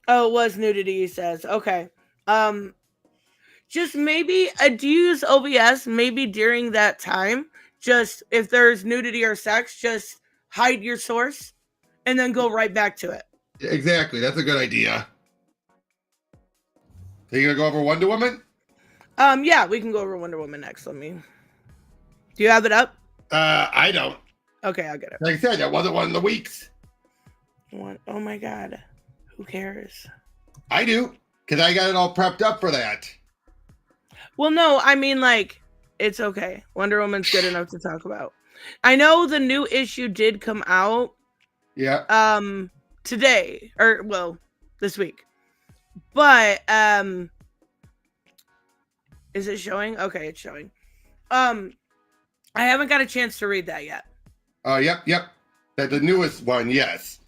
Oh, it was nudity, he says. Okay. Just maybe do you use OBS maybe during that time? Just if there's nudity or sex, just hide your source and then go right back to it. Exactly. That's a good idea. So you gonna go over Wonder Woman? Yeah, we can go over Wonder Woman next. Do you have it up? I don't. Okay, I'll get it. Like I said, that wasn't one of the weeks. Oh my god. Who cares? I do, because I got it all prepped up for that. Well, no, I mean, like, it's okay. Wonder Woman's good enough to talk about. I know the new issue did come out. Yeah. Today, or, well, this week. But, is it showing? Okay, it's showing. I haven't got a chance to read that yet. Yep. The newest one, yes.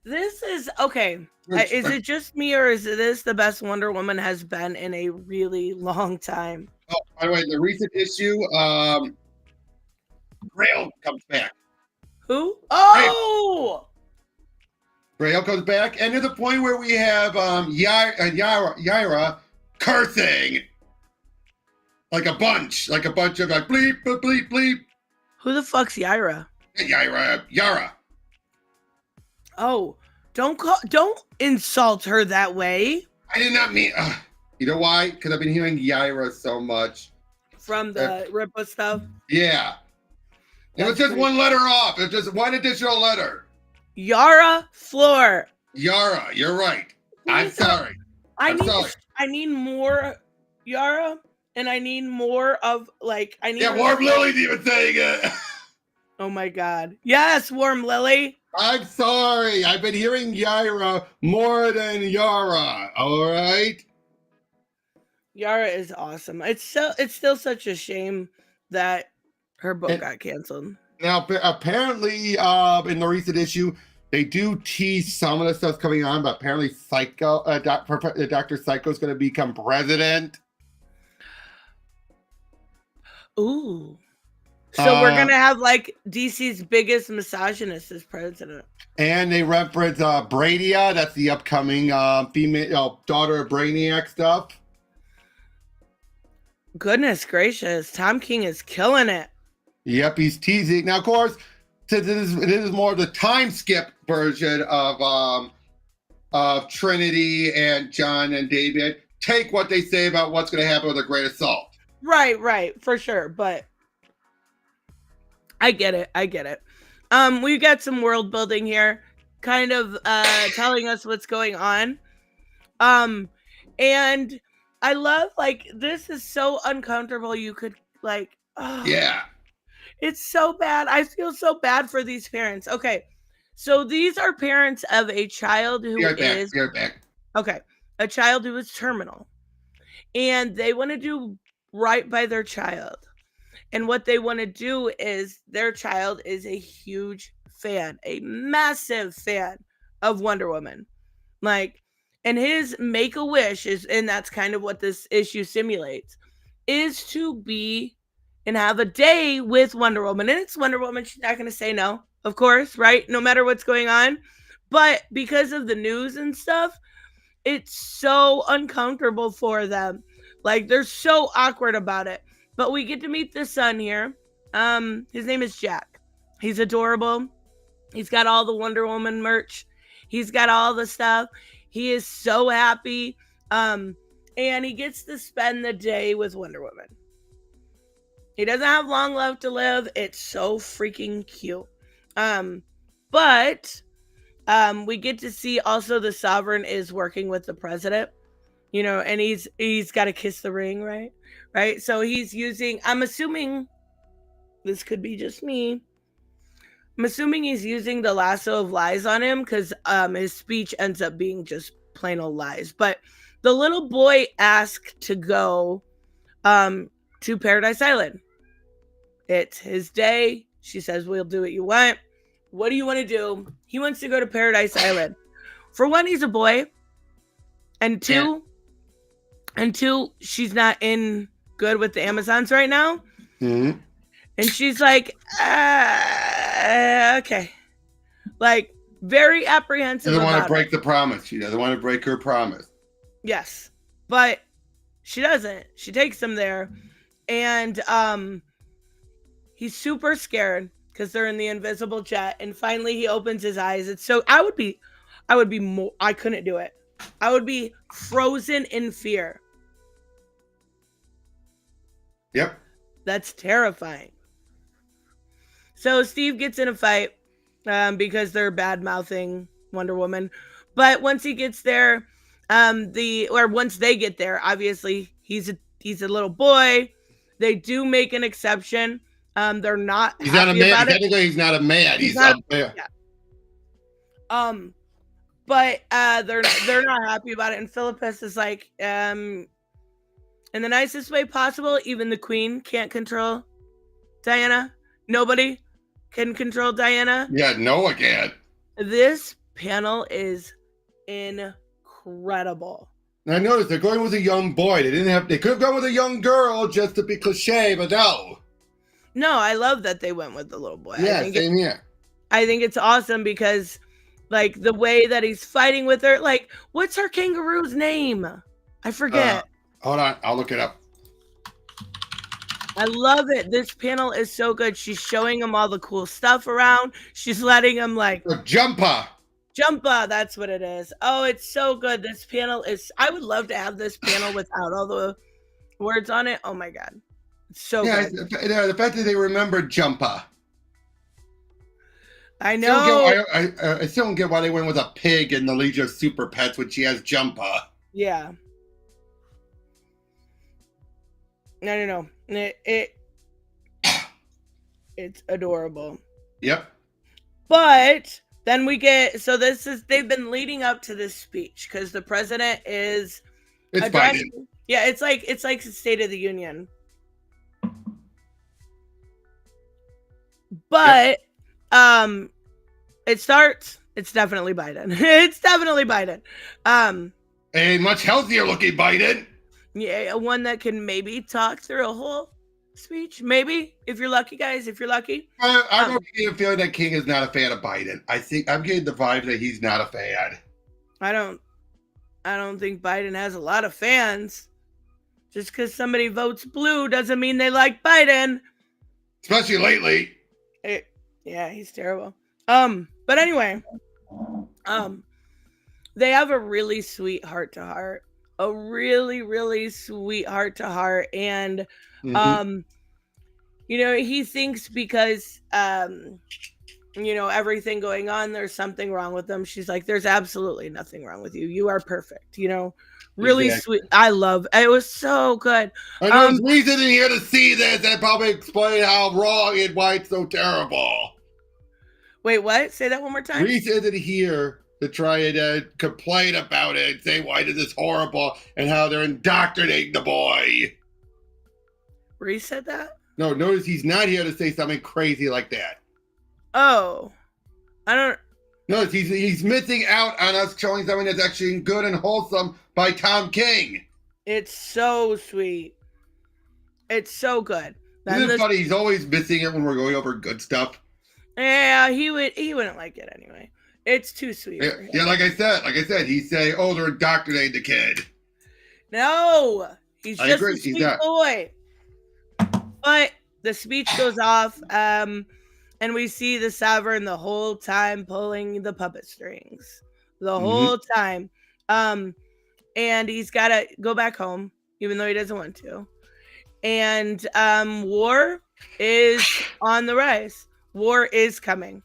This is, okay. Is it just me, or is this the best Wonder Woman has been in a really long time? Oh, by the way, the recent issue, Grail comes back. Who? Oh! Grail comes back, and there's a point where we have Yara cursing like a bunch of like bleep, bleep, bleep, bleep. Who the fuck's Yara? Yara. Oh, don't insult her that way. I did not mean. You know why? Because I've been hearing Yara so much From the Ripa stuff. Yeah, it was just one letter off. It's just one additional letter. Yara Floor. Yara, you're right. I'm sorry. I sorry. need more Yara, and I need more of like I need. Yeah, Warm Lily's even saying it. Oh my god! Yes, Warm Lily. I'm sorry. I've been hearing Yara more than Yara. All right. Yara is awesome. It's still such a shame that her book got canceled. Now, apparently, in the recent issue, they do tease some of the stuff coming on, but apparently, Dr. Psycho is going to become president. Ooh. So we're going to have, like, DC's biggest misogynist as president. And they reference Bradia. That's the upcoming female daughter of Brainiac stuff. Goodness gracious. Tom King is killing it. Yep, he's teasing. Now, of course, since this is more of the time skip version of Trinity and John and David, take what they say about what's going to happen with the Great Assault. Right, for sure. But I get it. We've got some world building here, kind of telling us what's going on. And I love, like, this is so uncomfortable. You could, like, oh, Yeah. it's so bad. I feel so bad for these parents. Okay. So these are parents of a child who Be right back. is, Be right back. okay, a child who is terminal. And they want to do right by their child. And what they want to do is their child is a huge fan, a massive fan of Wonder Woman. Like, and his make a wish is, and that's kind of what this issue simulates, is to be and have a day with Wonder Woman. And it's Wonder Woman. She's not going to say no, of course, right? No matter what's going on. But because of the news and stuff, it's so uncomfortable for them. Like, they're so awkward about it. But we get to meet the son here. His name is Jack. He's adorable. He's got all the Wonder Woman merch. He's got all the stuff. He is so happy. And he gets to spend the day with Wonder Woman. He doesn't have long left to live. It's so freaking cute. But we get to see also the Sovereign is working with the president, you know, and he's got to kiss the ring, right? Right. So he's using, I'm assuming this could be just me. I'm assuming he's using the lasso of lies on him because his speech ends up being just plain old lies. But the little boy asked to go to Paradise Island. It's his day. She says, we'll do what you want. What do you want to do? He wants to go to Paradise Island. For one, he's a boy. And two, she's not in good with the Amazons right now. Mm-hmm. And she's like, okay. Like, very apprehensive. She doesn't want to about break it. the promise. She doesn't want to break her promise. Yes. But she doesn't. She takes him there. And he's super scared because they're in the invisible jet. And finally he opens his eyes. It's so, I would be more, I couldn't do it. I would be frozen in fear. Yep. That's terrifying. So Steve gets in a fight because they're bad-mouthing Wonder Woman. But once he gets there, once they get there, obviously he's a little boy. They do make an exception. They're not He's not a happy man. about it. Technically, he's not a man. He's not- up there. Yeah. But they're not happy about it. And Philippus is like, in the nicest way possible, even the Queen can't control Diana. Nobody can control Diana. Yeah, Noah can't. This panel is incredible. And I noticed they're going with a young boy. They could have gone with a young girl just to be cliche, but no. No, I love that they went with the little boy. Yeah, same here. I think it's awesome because, like, the way that he's fighting with her, like, what's her kangaroo's name? I forget. Hold on, I'll look it up. I love it. This panel is so good. She's showing him all the cool stuff around. She's letting him, like, Jumpa. Jumpa, that's what it is. Oh, it's so good. This panel is, I would love to have this panel without all the words on it. Oh my God. It's so Yeah, good. the fact that they remember Jumpa. I know. I still don't get why they went with a pig in the Legion of Super Pets when she has Jumpa. Yeah. No. It's adorable. Yep. But then we get, so they've been leading up to this speech because the president is It's addressing. Biden. Yeah, it's like the State of the Union. But it starts, it's definitely Biden. It's definitely Biden. A much healthier looking Biden. Yeah, one that can maybe talk through a whole speech. Maybe, if you're lucky, guys, if you're lucky. I'm getting a feeling that King is not a fan of Biden. I think I'm getting the vibe that he's not a fan. I don't think Biden has a lot of fans. Just because somebody votes blue doesn't mean they like Biden. Especially lately. Yeah, he's terrible. But anyway, they have a really sweet heart to heart. A really, really sweet heart to heart. And you know, he thinks because you know, everything going on, there's something wrong with them. She's like, there's absolutely nothing wrong with you. You are perfect. You know, Really Exactly. sweet. I love it. Was so good. I know there's reason in here to see this and probably explain how wrong and why it's so terrible. Wait, what? Say that one more time. Reese isn't here to try and complain about it and say why this is horrible and how they're indoctrinating the boy. Reese said that? No, notice he's not here to say something crazy like that. Oh. I don't. Notice he's missing out on us showing something that's actually good and wholesome by Tom King. It's so sweet. It's so good. Isn't it funny? He's always missing it when we're going over good stuff. Yeah, he wouldn't like it anyway. It's too sweet. Yeah, for him. yeah, like I said, he's saying, "Oh, they're indoctrinating the kid." No, he's I just agree, a he's sweet not. boy. But the speech goes off, and we see the Sovereign the whole time pulling the puppet strings, the whole time. And he's got to go back home, even though he doesn't want to. And war is on the rise. War is coming.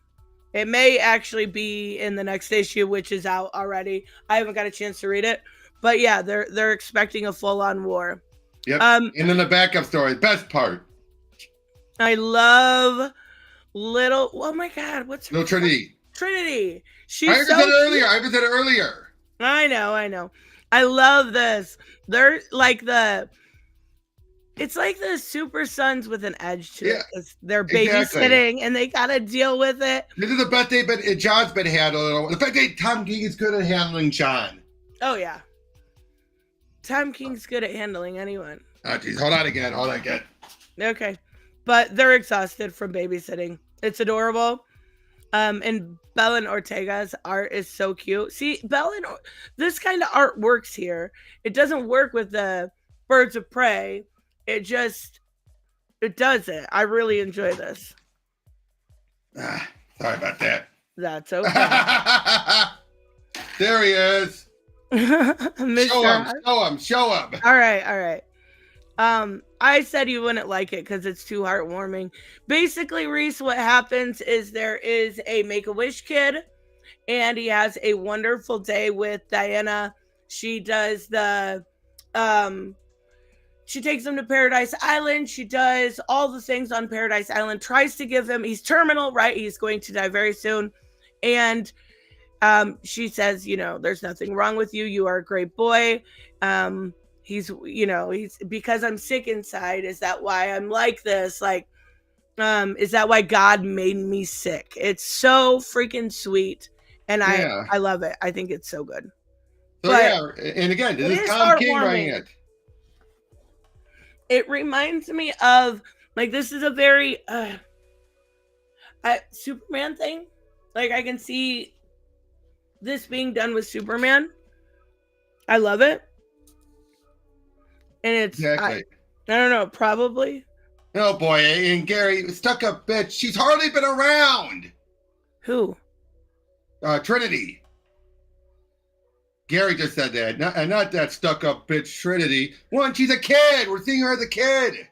It may actually be in the next issue, which is out already. I haven't got a chance to read it, but yeah, they're expecting a full-on war. Yep. And then the backup story, best part. I love little. Oh my God, what's her No, Trinity. Trinity. She's I even so said it earlier. cute. I even said it earlier. I know. I love this. They're like it's like the Super Sons with an edge to it. 'Cause they're babysitting and they gotta deal with it. This is the best John's been handling. The fact that Tom King is good at handling John. Oh yeah. Tom King's good at handling anyone. Oh, geez. Hold on again. Okay. But they're exhausted from babysitting. It's adorable. And Belen Ortega's art is so cute. See, this kind of art works here. It doesn't work with the Birds of Prey. It does it. I really enjoy this. Sorry about that. That's okay. There he is. Show him. All right. I said you wouldn't like it because it's too heartwarming. Basically, Reese, what happens is there is a Make-A-Wish kid, and he has a wonderful day with Diana. She does she takes him to Paradise Island. She does all the things on Paradise Island, tries to give him, he's terminal, right? He's going to die very soon. And she says, there's nothing wrong with you. You are a great boy. He's because I'm sick inside. Is that why I'm like this? Like, is that why God made me sick? It's so freaking sweet. And I love it. I think it's so good. So and again, this is Tom King writing it. It reminds me of, like, this is a very Superman thing. Like, I can see this being done with Superman. I love it. And it's, exactly. I don't know, probably. Oh boy, and Gary, stuck up bitch. She's hardly been around. Who? Trinity. Gary just said that. Not that stuck up bitch Trinity. One, she's a kid. We're seeing her as a kid.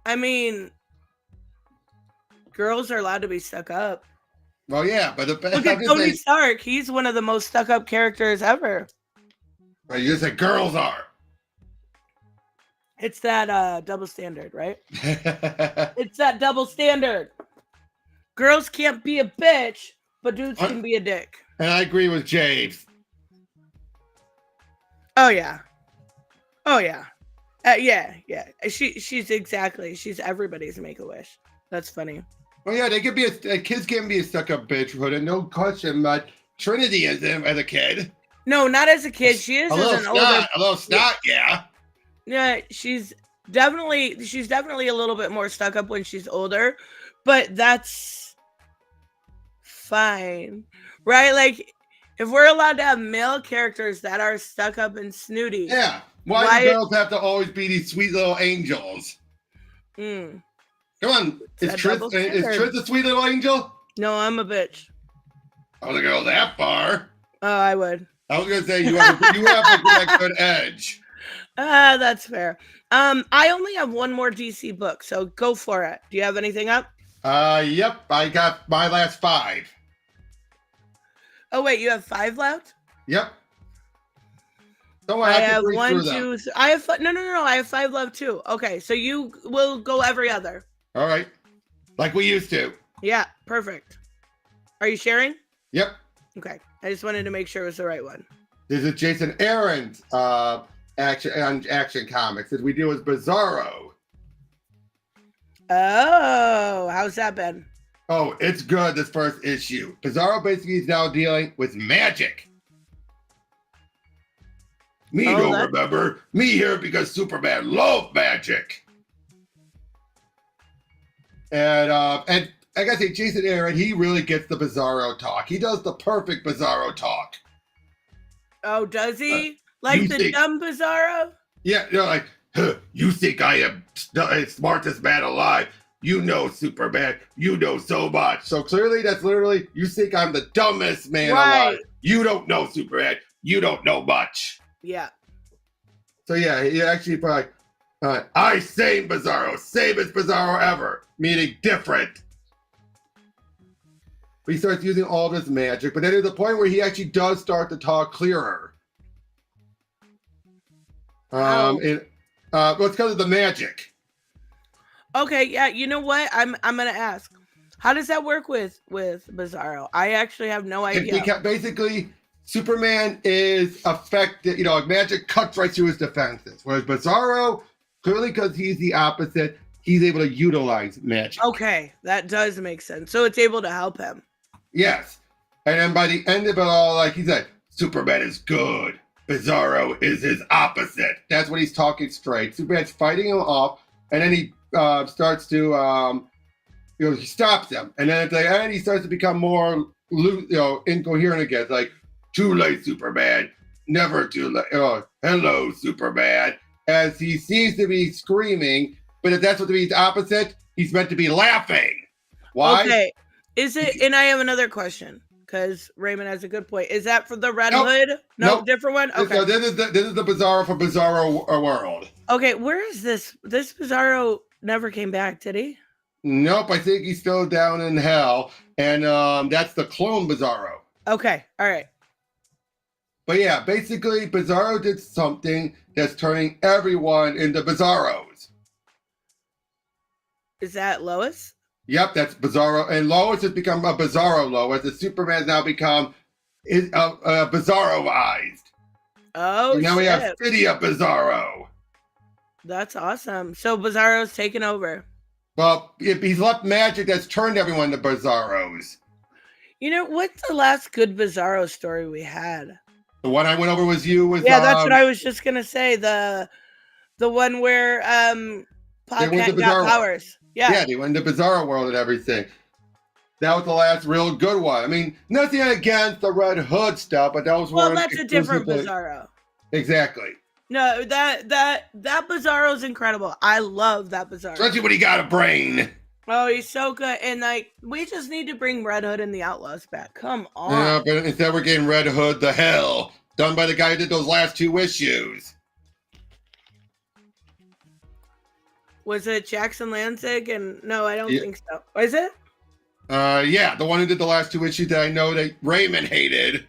I mean, girls are allowed to be stuck up. Well, yeah, but look at Tony Stark. He's one of the most stuck up characters ever. Well, you said girls are. It's that double standard, right? It's that double standard. Girls can't be a bitch, but dudes can be a dick. And I agree with James. Oh yeah. Yeah. She's everybody's Make-A-Wish. That's funny. Well, yeah, they could be kids can be a stuck-up bitch, but no question. But Trinity is as a kid. No, not as a kid. She is a little snot, yeah. Yeah, she's definitely a little bit more stuck up when she's older, but that's fine, right? Like, if we're allowed to have male characters that are stuck up and snooty, yeah. Why do girls have to always be these sweet little angels? Come on, is Trish a sweet little angel? No, I'm a bitch. I wouldn't go that far. Oh, I would. I was gonna say you have a good edge. That's fair. I only have one more DC book, so go for it. Do you have anything up? Yep. I got my last 5. Oh wait, you have 5 left? Yep. Don't I worry, can have breeze one, through them. two. I have no. I have 5 left too. Okay, so you will go every other. All right. Like we used to. Yeah, perfect. Are you sharing? Yep. Okay, I just wanted to make sure it was the right one. This is Jason Aaron's action comics that we do as Bizarro. Oh, how's that been? Oh, it's good, this first issue. Bizarro basically is now dealing with magic. Me Oh, don't that- remember. Me here because Superman loved magic. And I gotta say, Jason Aaron, he really gets the Bizarro talk. He does the perfect Bizarro talk. Oh, does he? Like you the think- dumb Bizarro? Yeah, you know, like, huh, you think I am the smartest man alive? You know, Superman, you know so much. So clearly, that's literally, you think I'm the dumbest man alive. You don't know, Superman. You don't know much. Yeah. So yeah, he actually probably, I same Bizarro, same as Bizarro ever, meaning different. But he starts using all this magic, but then there's a point where he actually does start to talk clearer. How? Well, it's because of the magic. Okay, yeah, you know what? I'm gonna ask. How does that work with Bizarro? I actually have no idea. Basically, Superman is affected, you know, magic cuts right through his defenses. Whereas Bizarro, clearly because he's the opposite, he's able to utilize magic. Okay, that does make sense. So it's able to help him. Yes. And then by the end of it all, like he said, Superman is good. Bizarro is his opposite. That's when he's talking straight. Superman's fighting him off, and then he starts to, he stops him. And then at the end, he starts to become more, incoherent again. It's like, too late, Superman. Never too late. Hello, Superman. As he seems to be screaming, but if that's what means opposite, he's meant to be laughing. Why? Okay. Is it, and I have another question, because Raymond has a good point. Is that for the Red Nope. Hood? No, Nope. different one? Okay. So this is the Bizarro for Bizarro World. Okay, where is this? This Bizarro never came back, did he? Nope, I think he's still down in hell. And that's the clone Bizarro. Okay, all right. But yeah, basically, Bizarro did something that's turning everyone into Bizarros. Is that Lois? Yep, that's Bizarro. And Lois has become a Bizarro Lois. And Superman's now become Bizarroized. Oh, And now we have shit. City of Bizarro. That's awesome. So Bizarro's taken over. Well, he's left magic that's turned everyone to Bizarros. You know, what's the last good Bizarro story we had? The one I went over with you was Yeah, that's what I was just gonna say. The one where went to Podcat got Bizarro. powers. Yeah. they went into Bizarro World and everything. That was the last real good one. I mean, nothing against the Red Hood stuff, but that was Well, one. that's a different exclusively- Bizarro. Exactly. No, that Bizarro's incredible. I love that Bizarro. Especially when he got a brain. Oh, he's so good. And like, we just need to bring Red Hood and the Outlaws back. Come on. Yeah, but instead we're getting Red Hood the Hell, done by the guy who did those last 2 issues. Was it Jackson Lanzig? And no, I don't Yeah. think so. Was it? Yeah, the one who did the last 2 issues that I know that Raymond hated.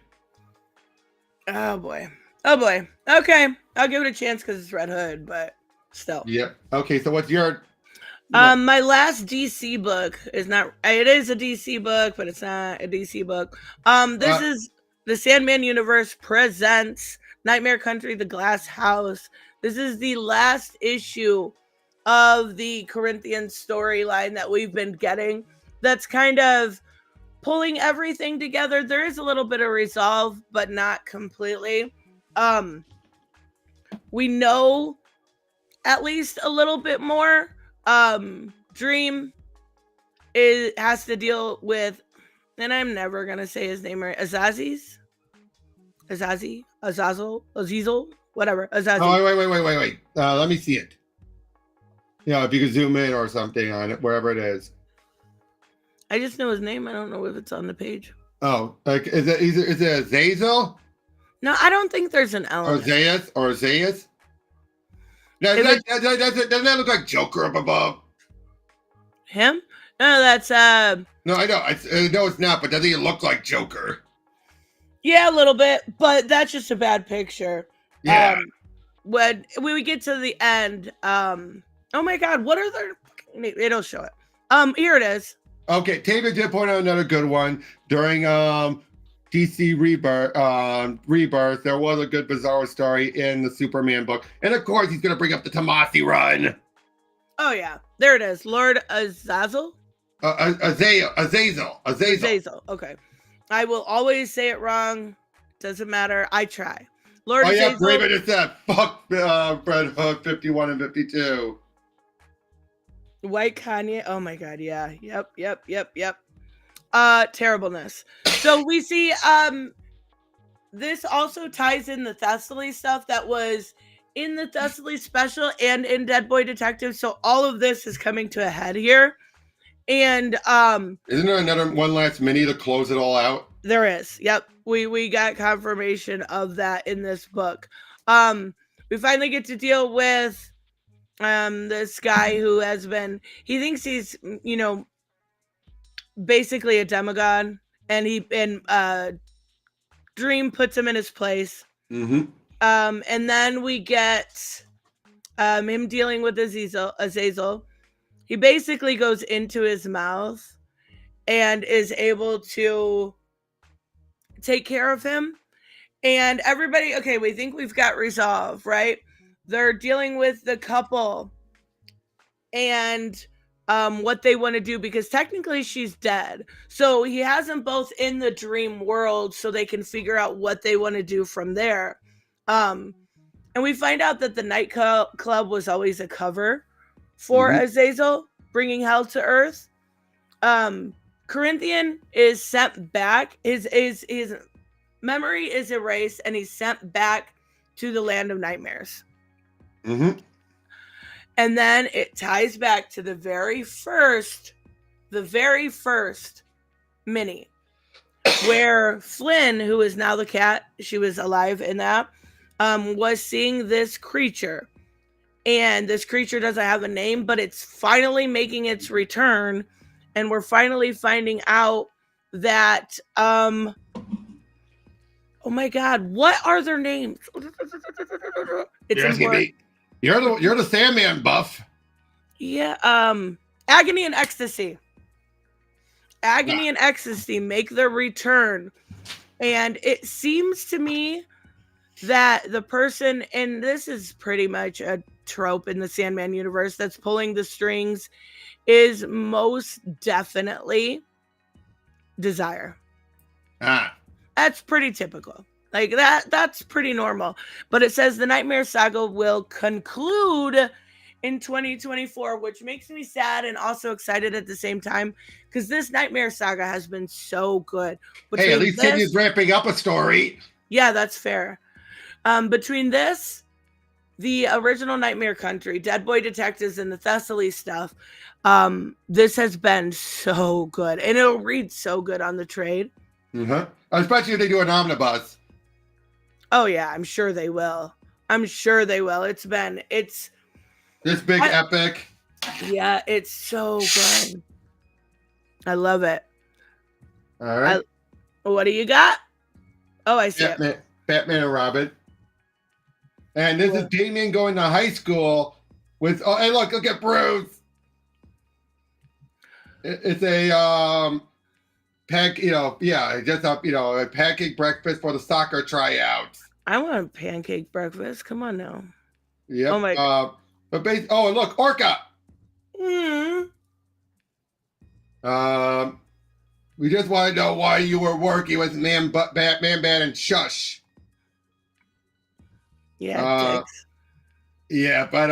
Oh boy. Oh boy. Okay. I'll give it a chance because it's Red Hood, but still. Yeah. Okay, so what's your... My last DC book is not. It is a DC book, but it's not a DC book. This is the Sandman Universe presents Nightmare Country: The Glass House. This is the last issue of the Corinthians storyline that we've been getting. That's kind of pulling everything together. There is a little bit of resolve, but not completely. We know at least a little bit more. Dream has to deal with, and I'm never gonna say his name right, Azazel, whatever, Azazel. Oh, wait. Let me see it. Yeah, if you could zoom in or something on it, wherever it is. I just know his name. I don't know if it's on the page. Oh, like is it Azazel No, I don't think there's an or element. Zayas or Zayas? No, Is doesn't that look like Joker up above? Him? No, that's No, I know. No, it's not. But doesn't he look like Joker? Yeah, a little bit, but that's just a bad picture. Yeah. When we get to the end, oh my god, what are their? It'll show it. Here it is. Okay, Taylor did point out another good one during DC Rebirth. There was a good Bizarro story in the Superman book, and of course he's gonna bring up the Tomasi run. Oh yeah, there it is. Lord Azazel. Azazel. Azazel. Okay, I will always say it wrong. Doesn't matter. I try. Lord Oh yeah, Azazel. Raven is that. Fuck Red Hook 51 and 52. White Kanye. Oh my god, yeah. Yep. Terribleness. So we see this also ties in the Thessaly stuff that was in the Thessaly special and in Dead Boy Detective. So all of this is coming to a head here. And Isn't there another one last mini to close it all out? there is. Yep. We got confirmation of that in this book. We finally get to deal with this guy who has been, he thinks he's, you know, basically a demigod, and Dream puts him in his place. Mm-hmm. And then we get him dealing with Azazel. He basically goes into his mouth and is able to take care of him. And everybody, okay, we think we've got resolve, right? They're dealing with the couple and what they want to do, because technically she's dead. So he has them both in the dream world so they can figure out what they want to do from there. And we find out that the night club was always a cover for Azazel, bringing hell to earth. Corinthian is sent back. His memory is erased, and he's sent back to the land of nightmares. Mm-hmm. And then it ties back to the very first mini, where Flynn, who is now the cat, she was alive in that, was seeing this creature. And this creature doesn't have a name, but it's finally making its return. And we're finally finding out that, oh my God, what are their names? It's important. You're the Sandman buff. Yeah, Agony and Ecstasy. Agony and Ecstasy make their return. And it seems to me that the person, and this is pretty much a trope in the Sandman universe, that's pulling the strings is most definitely Desire. That's pretty typical. Like that's pretty normal. But it says the Nightmare Saga will conclude in 2024, which makes me sad and also excited at the same time, because this Nightmare Saga has been so good. Hey, at least Sidney's ramping up a story. Yeah, that's fair. Between this, the original Nightmare Country, Dead Boy Detectives, and the Thessaly stuff, this has been so good. And it'll read so good on the trade. Mm-hmm. Especially if they do an omnibus. Oh yeah, I'm sure they will. It's this big epic. Yeah, it's so good. I love it. All right. What do you got? Oh, I see it. Batman and Robin. And this is Damian going to high school with. Oh, hey, look at Bruce. It's a a pancake breakfast for the soccer tryouts. I want a pancake breakfast. Come on now. Yep. Oh my. And look, Orca. We just want to know why you were working with Batman, and Shush. Yeah. Yeah, but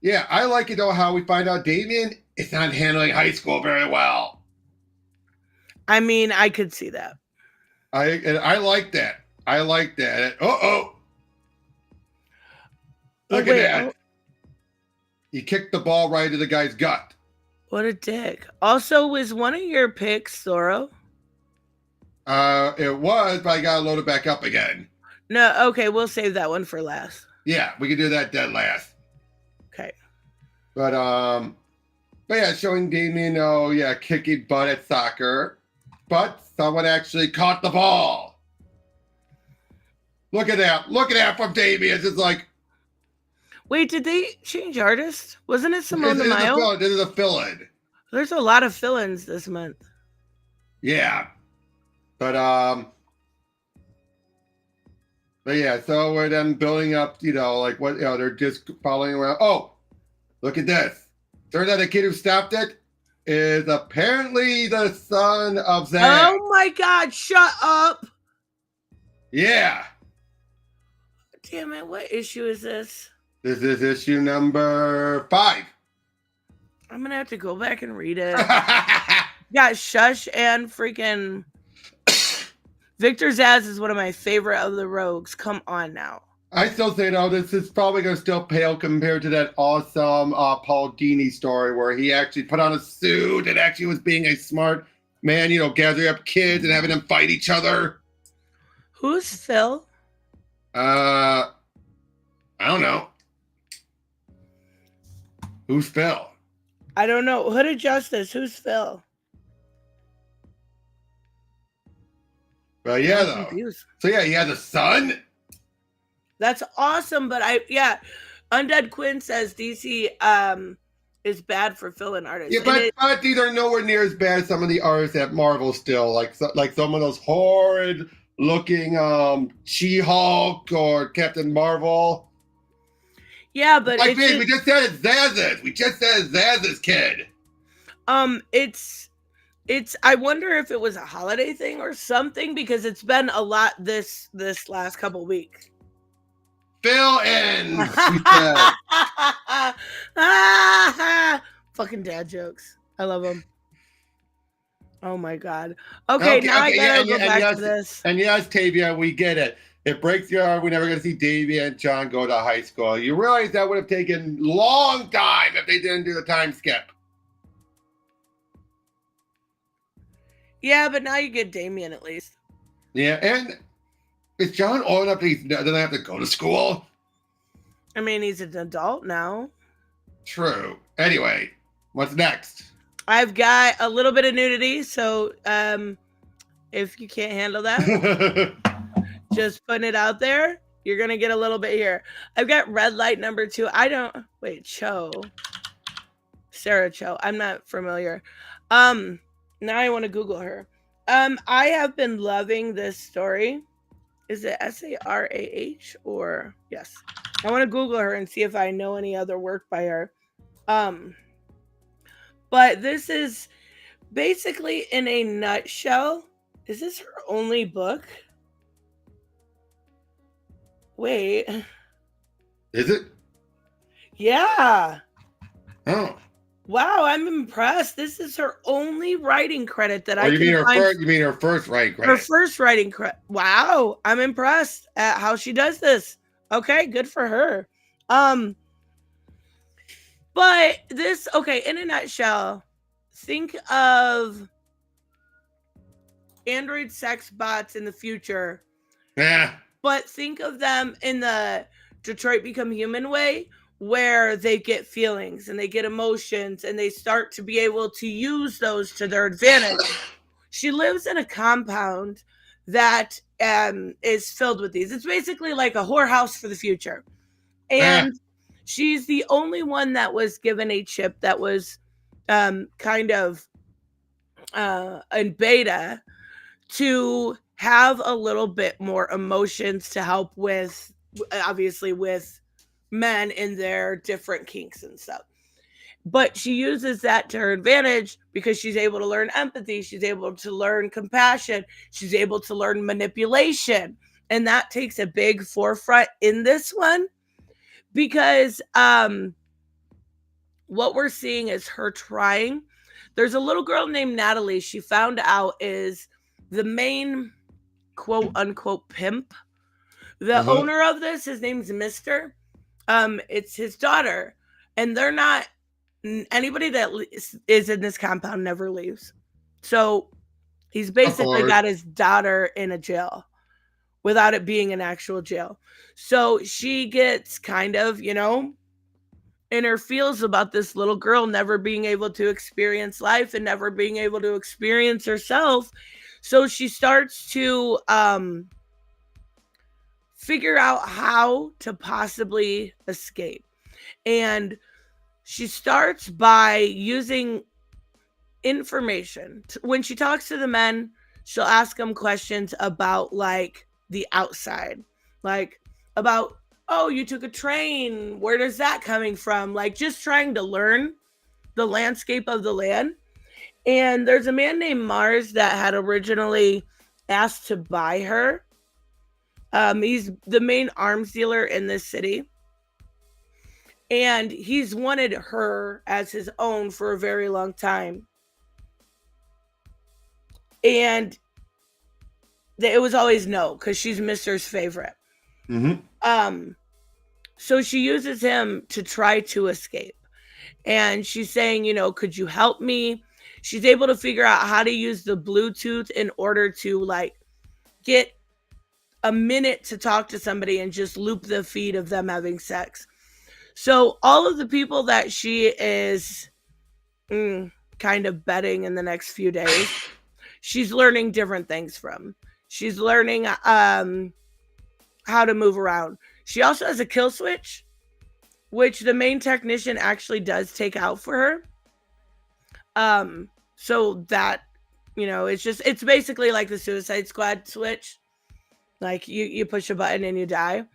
yeah, I like it though how we find out Damian is not handling high school very well. I mean, I could see that. I like that. Look at that. He kicked the ball right into the guy's gut. What a dick. Also, was one of your picks Zorro? It was, but I gotta load it back up again. No, okay, we'll save that one for last. Yeah, we can do that dead last. Okay. But yeah, showing Damian, kicking butt at soccer. but someone actually caught the ball. Look at that. Look at that from Damien. It's just like, Wait, did they change artists? Wasn't it Simone this Mayo? is a fill-in. There's a lot of fill-ins this month. Yeah. But yeah, so we're then building up, like what, they're just following around. Oh, look at this. Turns out the kid who stopped it is apparently the son of Zach. Oh my God, shut up. Yeah. Damn it, what issue is this? This is issue number 5. I'm gonna have to go back and read it. Yeah, Shush and freaking Victor Zsasz is one of my favorite of the rogues. Come on now. I still say, though, this is probably going to still pale compared to that awesome Paul Dini story where he actually put on a suit and actually was being a smart man, gathering up kids and having them fight each other. Who's Phil? I don't know. Who's Phil? I don't know. Hooded Justice. Who's Phil? Well, yeah, I'm though. confused. So, yeah, he has a son? That's awesome, but Undead Quinn says DC is bad for fill-in artists. Yeah, but these are nowhere near as bad as some of the artists at Marvel still, like some of those horrid looking She-Hulk or Captain Marvel. Yeah, but we just said it's Zaz's. We just said it's Zaz's kid. It's I wonder if it was a holiday thing or something, because it's been a lot this last couple weeks. Fill in. Fucking dad jokes. I love them. Oh my God. Okay, I gotta go back to this. And yes, Tavia, we get it. It breaks your heart. We're never going to see Davia and John go to high school. You realize that would have taken a long time if they didn't do the time skip. Yeah, but now you get Damien at least. Yeah, and is John old enough that he doesn't have to go to school? I mean, he's an adult now. True. Anyway, what's next? I've got a little bit of nudity, so if you can't handle that, just putting it out there, you're going to get a little bit here. I've got Red Light number 2. Cho. Sarah Cho. I'm not familiar. Now I want to Google her. I have been loving this story. Is it Sarah or yes? I want to Google her and see if I know any other work by her. But this is basically, in a nutshell, is this her only book? Wait. Is it? Yeah. Oh. Wow, I'm impressed. This is her only writing credit that you mean her first writing credit? Her first writing credit. Wow, I'm impressed at how she does this. Okay, good for her. But this, okay, in a nutshell, think of android sex bots in the future. Yeah. But think of them in the Detroit Become Human way, where they get feelings and they get emotions and they start to be able to use those to their advantage. She lives in a compound that is filled with these. It's basically like a whorehouse for the future. And she's the only one that was given a chip that was kind of in beta to have a little bit more emotions to help with, obviously, with men in their different kinks and stuff. But she uses that to her advantage because she's able to learn empathy. She's able to learn compassion. She's able to learn manipulation. And that takes a big forefront in this one because what we're seeing is her trying. There's a little girl named Natalie. She found out is the main quote unquote pimp. The owner of this, his name's Mr. It's his daughter, and they're not, anybody that is in this compound never leaves. So he's basically got his daughter in a jail without it being an actual jail. So she gets kind of, inner feels about this little girl never being able to experience life and never being able to experience herself. So she starts to figure out how to possibly escape. And she starts by using information. When she talks to the men, she'll ask them questions about like the outside, like about, oh, you took a train, where does that coming from? Like just trying to learn the landscape of the land. And there's a man named Mars that had originally asked to buy her. He's the main arms dealer in this city. And he's wanted her as his own for a very long time. And it was always no, because she's Mr.'s favorite. So she uses him to try to escape. And she's saying, you know, could you help me? She's able to figure out how to use the Bluetooth in order to like get a minute to talk to somebody and just loop the feed of them having sex. So all of the people that she is kind of betting in the next few days, she's learning different things from. She's learning how to move around. She also has a kill switch, which the main technician actually does take out for her. So that, you know, it's basically like the Suicide Squad switch. Like you push a button and you die.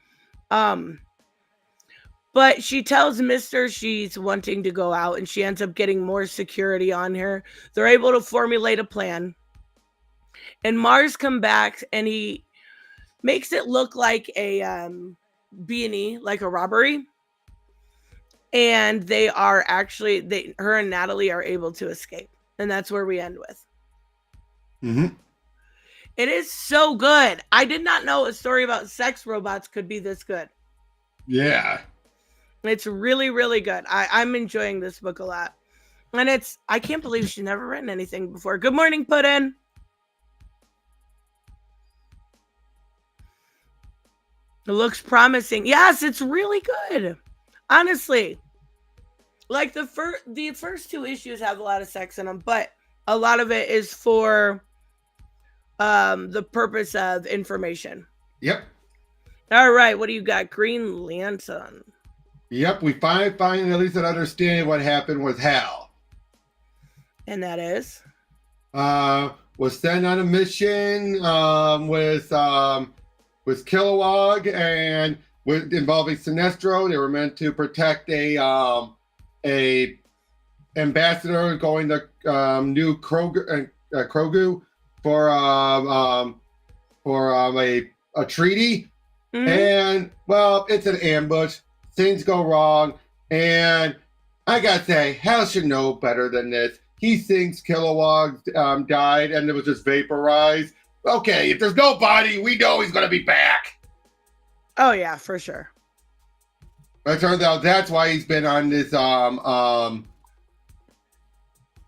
But she tells Mr. she's wanting to go out, and she ends up getting more security on her. They're able to formulate a plan. And Mars comes back and he makes it look like a B&E, like a robbery. And they are actually, her and Natalie are able to escape. And that's where we end with. It is so good. I did not know a story about sex robots could be this good. Yeah. It's really, really good. I'm enjoying this book a lot. And I can't believe she's never written anything before. Good morning, Puddin'. It looks promising. Yes, it's really good. Honestly. Like the first two issues have a lot of sex in them, but a lot of it is for the purpose of information. Yep. All right, what do you got? Green Lantern. Yep, we finally at least understand what happened with Hal. And that is? Was sent on a mission with Kilowog and involving Sinestro. They were meant to protect a ambassador going to New Krogu for a treaty. And well, it's an ambush. Things go wrong, and I gotta say, Hal should know better than this. He thinks Kilowog died and it was just vaporized. Okay, if there's no body, we know he's gonna be back. Oh yeah, for sure. But it turns out that's why he's been on this exile.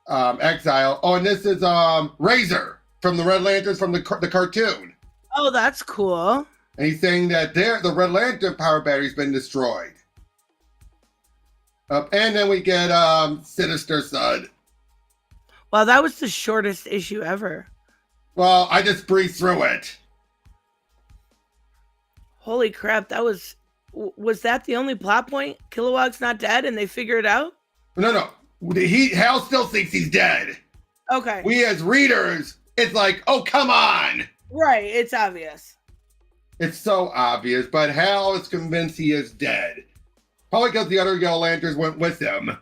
Oh, and this is Razor from the Red Lanterns from the cartoon. Oh, that's cool. And he's saying that the Red Lantern power battery's been destroyed. And then we get Sinister Sun. Well, that was the shortest issue ever. Well, I just breezed through it. Holy crap, was that the only plot point? Kilowog's not dead and they figure it out? No. Hal still thinks he's dead. Okay. We as readers, it's like, oh, come on. Right, it's obvious. It's so obvious, but Hal is convinced he is dead. Probably because the other Yellow Lanterns went with him.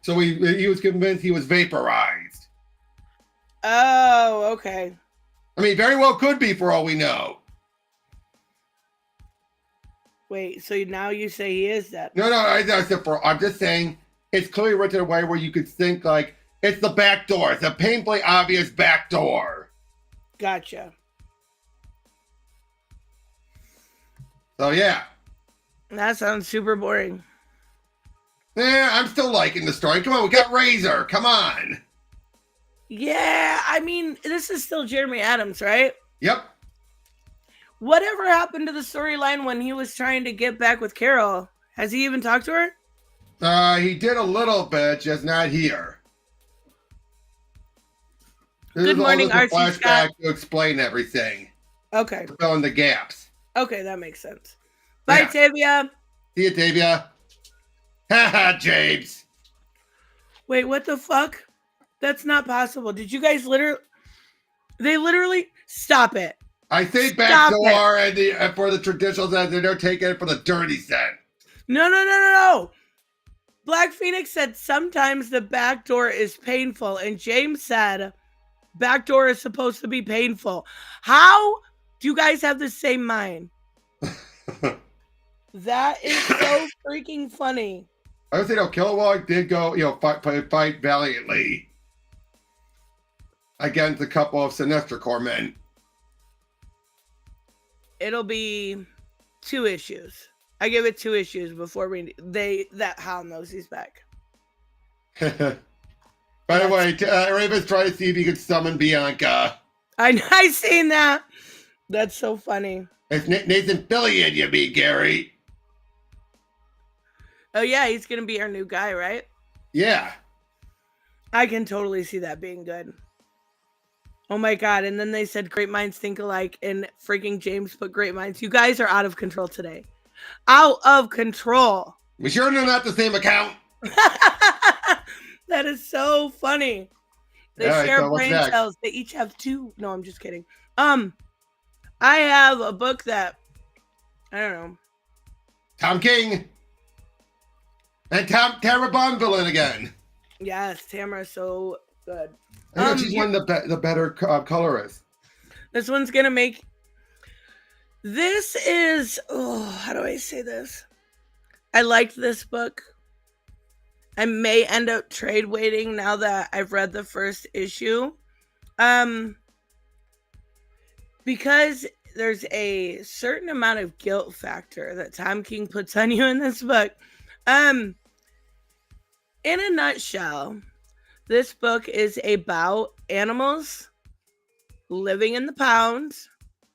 So he was convinced he was vaporized. Oh, okay. I mean, very well could be for all we know. Wait, so now you say he is dead? No, I'm just saying it's clearly written in a way where you could think like it's the back door. It's a painfully obvious back door. Gotcha. So yeah. That sounds super boring. Yeah, I'm still liking the story. Come on, we got Razor. Come on. Yeah, I mean, this is still Jeremy Adams, right? Yep. Whatever happened to the storyline when he was trying to get back with Carol? Has he even talked to her? He did a little bit, just not here. This Good is all morning, just a Archie flashback Scott. to explain everything. Okay. Fill in the gaps. Okay, that makes sense. Bye, Yeah. Tavia. See you, Tavia. Haha, James. Wait, what the fuck? That's not possible. Did you guys literally... They literally... Stop it. I say Stop backdoor and for the traditional sense, and they're taking it for the dirty sense. No. Black Phoenix said sometimes the back door is painful, and James said back door is supposed to be painful. How do you guys have the same mind? That is so freaking funny. I would say no. Kilowog did go, fight valiantly against a couple of Sinestro Corps men. It'll be 2 issues. I give it 2 issues before that Hal knows he's back. By the way, Raven's trying to see if he could summon Bianca. I seen that. That's so funny. It's Nathan Fillion, you mean, Gary? Oh yeah, he's gonna be our new guy, right? Yeah. I can totally see that being good. Oh my god, and then they said great minds think alike, and freaking James put great minds. You guys are out of control today. Out of control. We sure they're not the same account. That is so funny. They All right, share so what's brain next? cells. They each have 2. No, I'm just kidding. I have a book that I don't know. Tom King. And Tara Bonvillain again. Yes, Tamara's so good. I know she's one of the better colorists. This one's gonna make. This is. Oh, how do I say this? I liked this book. I may end up trade waiting now that I've read the first issue. Because there's a certain amount of guilt factor that Tom King puts on you in this book. In a nutshell, this book is about animals living in the pounds,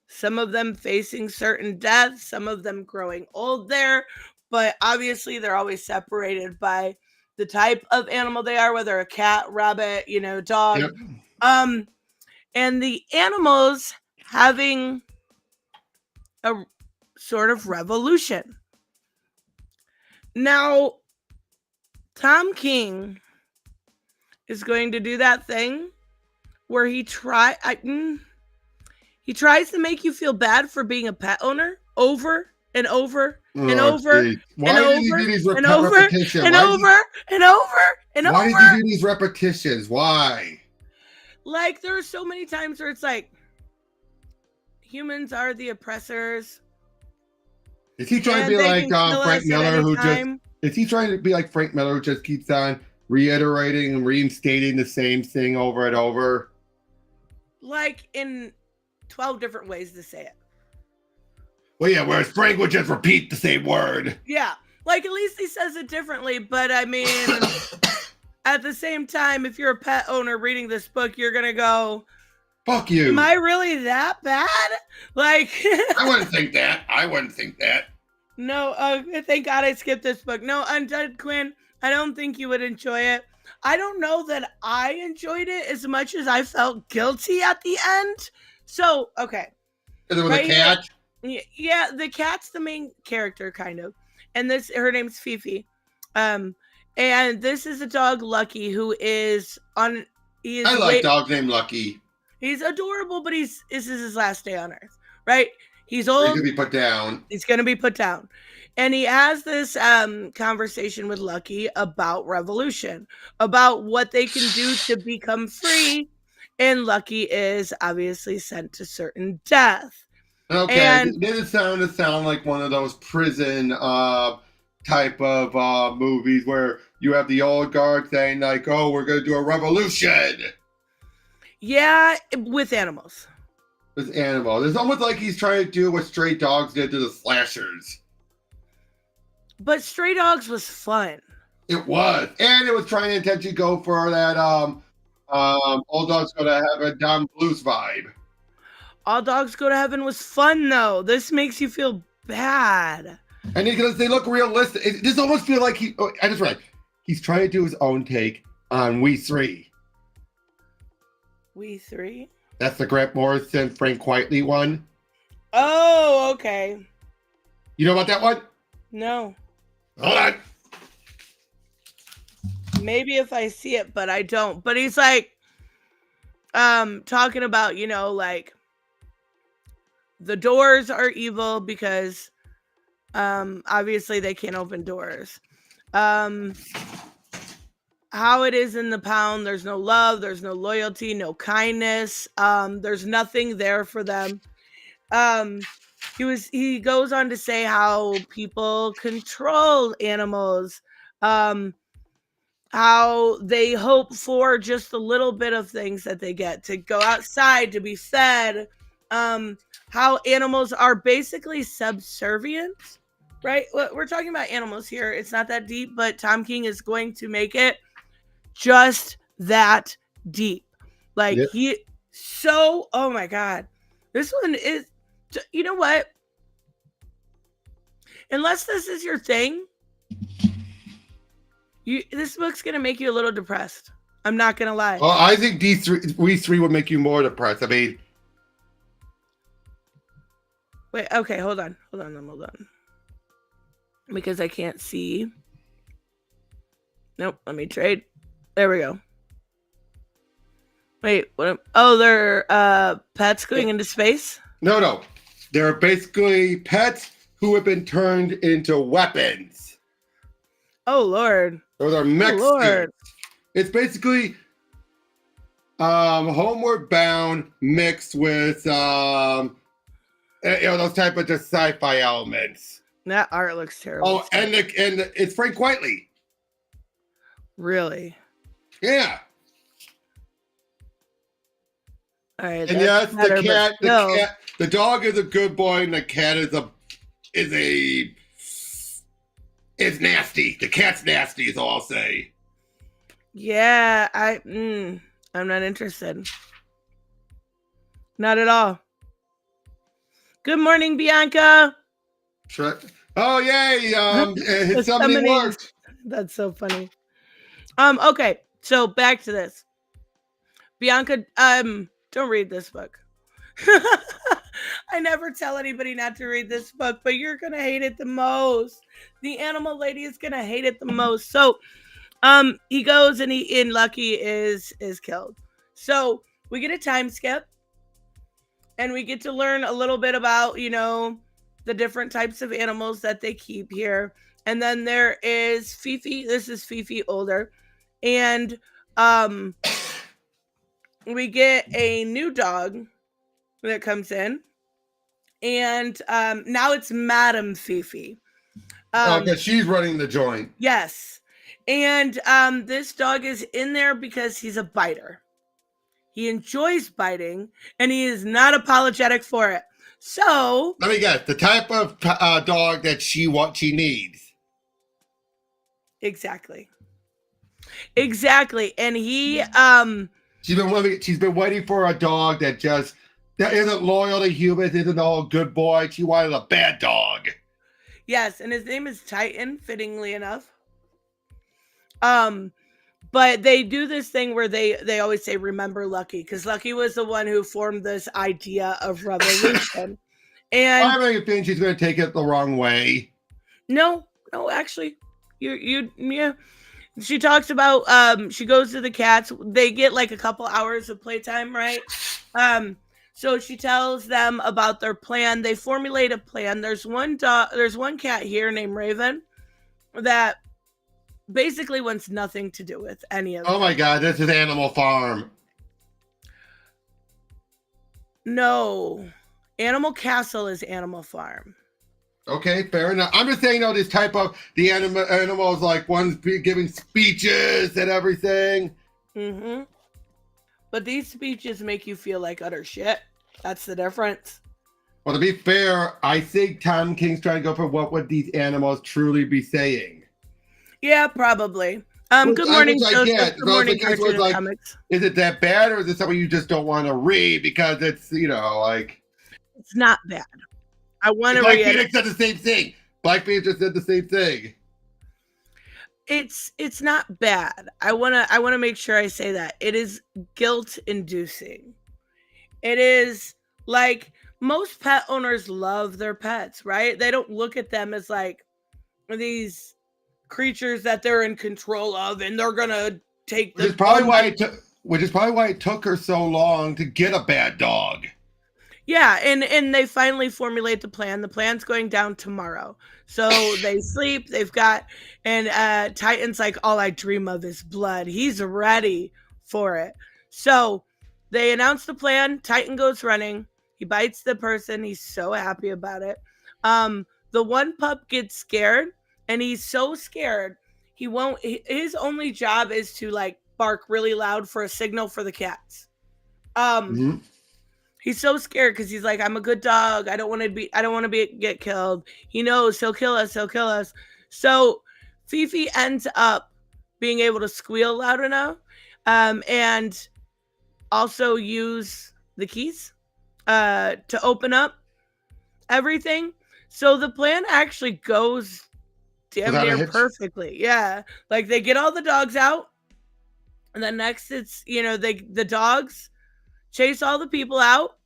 some of them facing certain deaths, some of them growing old there, but obviously they're always separated by the type of animal they are, whether a cat, rabbit, dog. Yep. And the animals having a sort of revolution. Now, Tom King is going to do that thing where he tries to make you feel bad for being a pet owner over and over and over geez. Why and did you over do these and over repetitions? and Why over and over and Why did over. you do these repetitions? Why? Like, there are so many times where it's like, humans are the oppressors. Is he trying to and be they like can kill Frank us at Miller, any who time. is he trying to be like Frank Miller, who just keeps on reiterating and reinstating the same thing over and over? Like, in 12 different ways to say it. Well, yeah, whereas Frank would just repeat the same word. Yeah. Like, at least he says it differently, but I mean, at the same time, if you're a pet owner reading this book, you're gonna go, Fuck you. am I really that bad? Like, I wouldn't think that. I wouldn't think that. no, thank God I skipped this book. No, Undead Quinn, I don't think you would enjoy it. I don't know that I enjoyed it as much as I felt guilty at the end. So, okay. Is it with Right a cat? Yeah, the cat's the main character, kind of. And her name's Fifi. And this is a dog, Lucky, who is on... I like dogs named Lucky. He's adorable, but this is his last day on Earth, right? He's He old. could be put down. He's going to be put down. And he has this conversation with Lucky about revolution, about what they can do to become free. And Lucky is obviously sent to certain death. Okay, And- did it sound like one of those prison type of movies where you have the old guard saying like, "Oh, we're gonna do a revolution." Yeah, with animals. With animals, it's almost like he's trying to do what Stray Dogs did to the slashers. But Stray Dogs was fun. It was, and it was trying to intentionally go for that Old Dogs Go to Heaven, Don Blues vibe. All Dogs Go to Heaven was fun, though. This makes you feel bad. And because they look realistic, it just almost feel like I just read, he's trying to do his own take on We 3. We 3? That's the Grant Morrison, Frank Quitely one. Oh, okay. You know about that one? No. Hold on. Maybe if I see it, but I don't. But he's like, talking about, you know, like the doors are evil because, obviously they can't open doors. How it is in the pound, there's no love, there's no loyalty, no kindness. There's nothing there for them. He goes on to say how people control animals, how they hope for just a little bit of things that they get, to go outside, to be fed, how animals are basically subservient, right? We're talking about animals here. It's not that deep, but Tom King is going to make it just that deep. Like, yep. Oh my God. This one is, you know what? Unless this is your thing, this book's going to make you a little depressed. I'm not going to lie. Well, I think We 3 would make you more depressed. I mean, wait, okay, hold on. Because I can't see. Nope, let me trade. There we go. Wait, what? Oh, they're pets going into space? No. They're basically pets who have been turned into weapons. Oh, Lord. Those are mech Lord. It's basically Homeward Bound mixed with those type of just sci-fi elements. That art looks terrible. Oh, and it's Frank Quitely. Really? Yeah. All right. And yes, the cat, the dog is a good boy, and the cat is nasty. The cat's nasty, is all I'll say. Yeah, I'm not interested. Not at all. Good morning, Bianca. Sure. Oh, yay. Somebody worked. That's so funny. Okay, so back to this. Bianca, don't read this book. I never tell anybody not to read this book, but you're gonna hate it the most. The animal lady is gonna hate it the most. So, he goes and Lucky is killed. So we get a time skip, and we get to learn a little bit about, you know, the different types of animals that they keep here. And then there is Fifi. This is Fifi older, and we get a new dog that comes in, and now it's Madam Fifi. Okay, she's running the joint. Yes, and this dog is in there because he's a biter. He enjoys biting, and he is not apologetic for it. So let me guess, the type of dog that she needs. Exactly, and he she's been waiting for a dog that isn't loyal to humans, isn't all good boy. She wanted a bad dog. Yes, and his name is Titan, fittingly enough. But they do this thing where they always say, remember Lucky, because Lucky was the one who formed this idea of revolution. And I really think she's going to take it the wrong way. No, actually, yeah. She talks about, she goes to the cats. They get like a couple hours of playtime, right? So she tells them about their plan. They formulate a plan. There's one cat here named Raven that basically wants nothing to do with any of them. Oh my God, this is Animal Farm. No, Animal Castle is Animal Farm. Okay, fair enough. I'm just saying, this type of the animals, like one's giving speeches and everything. Mm-hmm. But these speeches make you feel like utter shit. That's the difference. Well, to be fair, I think Tom King's trying to go for what would these animals truly be saying. Yeah, probably. Good morning, Joseph. Good morning, Cartoon and Comics. Is it that bad, or is it something you just don't want to read because it's, like... It's not bad. I want to read it. Phoenix said the same thing. Black Panther said the same thing. It's not bad. I wanna make sure I say that. It is guilt inducing. It is like most pet owners love their pets, right? They don't look at them as like these creatures that they're in control of and they're gonna take Which is probably why it took her so long to get a bad dog. Yeah, and they finally formulate the plan. The plan's going down tomorrow. So they sleep, they've got, and Titan's like, all I dream of is blood. He's ready for it. So they announce the plan. Titan goes running. He bites the person. He's so happy about it. The one pup gets scared, and he's so scared, he won't, his only job is to like bark really loud for a signal for the cats. He's so scared because he's like, I'm a good dog. I don't want to get killed. He knows he'll kill us. So Fifi ends up being able to squeal loud enough, and also use the keys to open up everything. So the plan actually goes damn near perfectly. Yeah. Like they get all the dogs out, and then next it's, the dogs chase all the people out.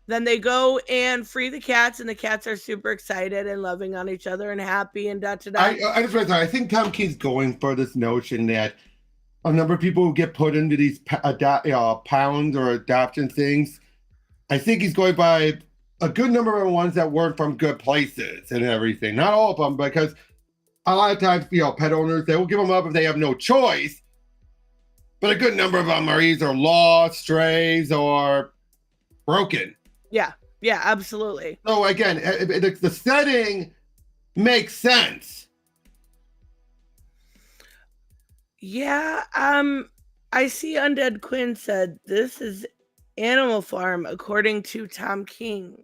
Then they go and free the cats, and the cats are super excited and loving on each other and happy and da-da-da. I think Tom King's going for this notion that a number of people who get put into these pounds or adoption things, I think he's going by a good number of ones that weren't from good places and everything. Not all of them, because a lot of times, pet owners, they will give them up if they have no choice. But a good number of them are either lost, strays, or broken. Yeah, absolutely. So again, the setting makes sense. Yeah, I see Undead Quinn said this is Animal Farm according to Tom King.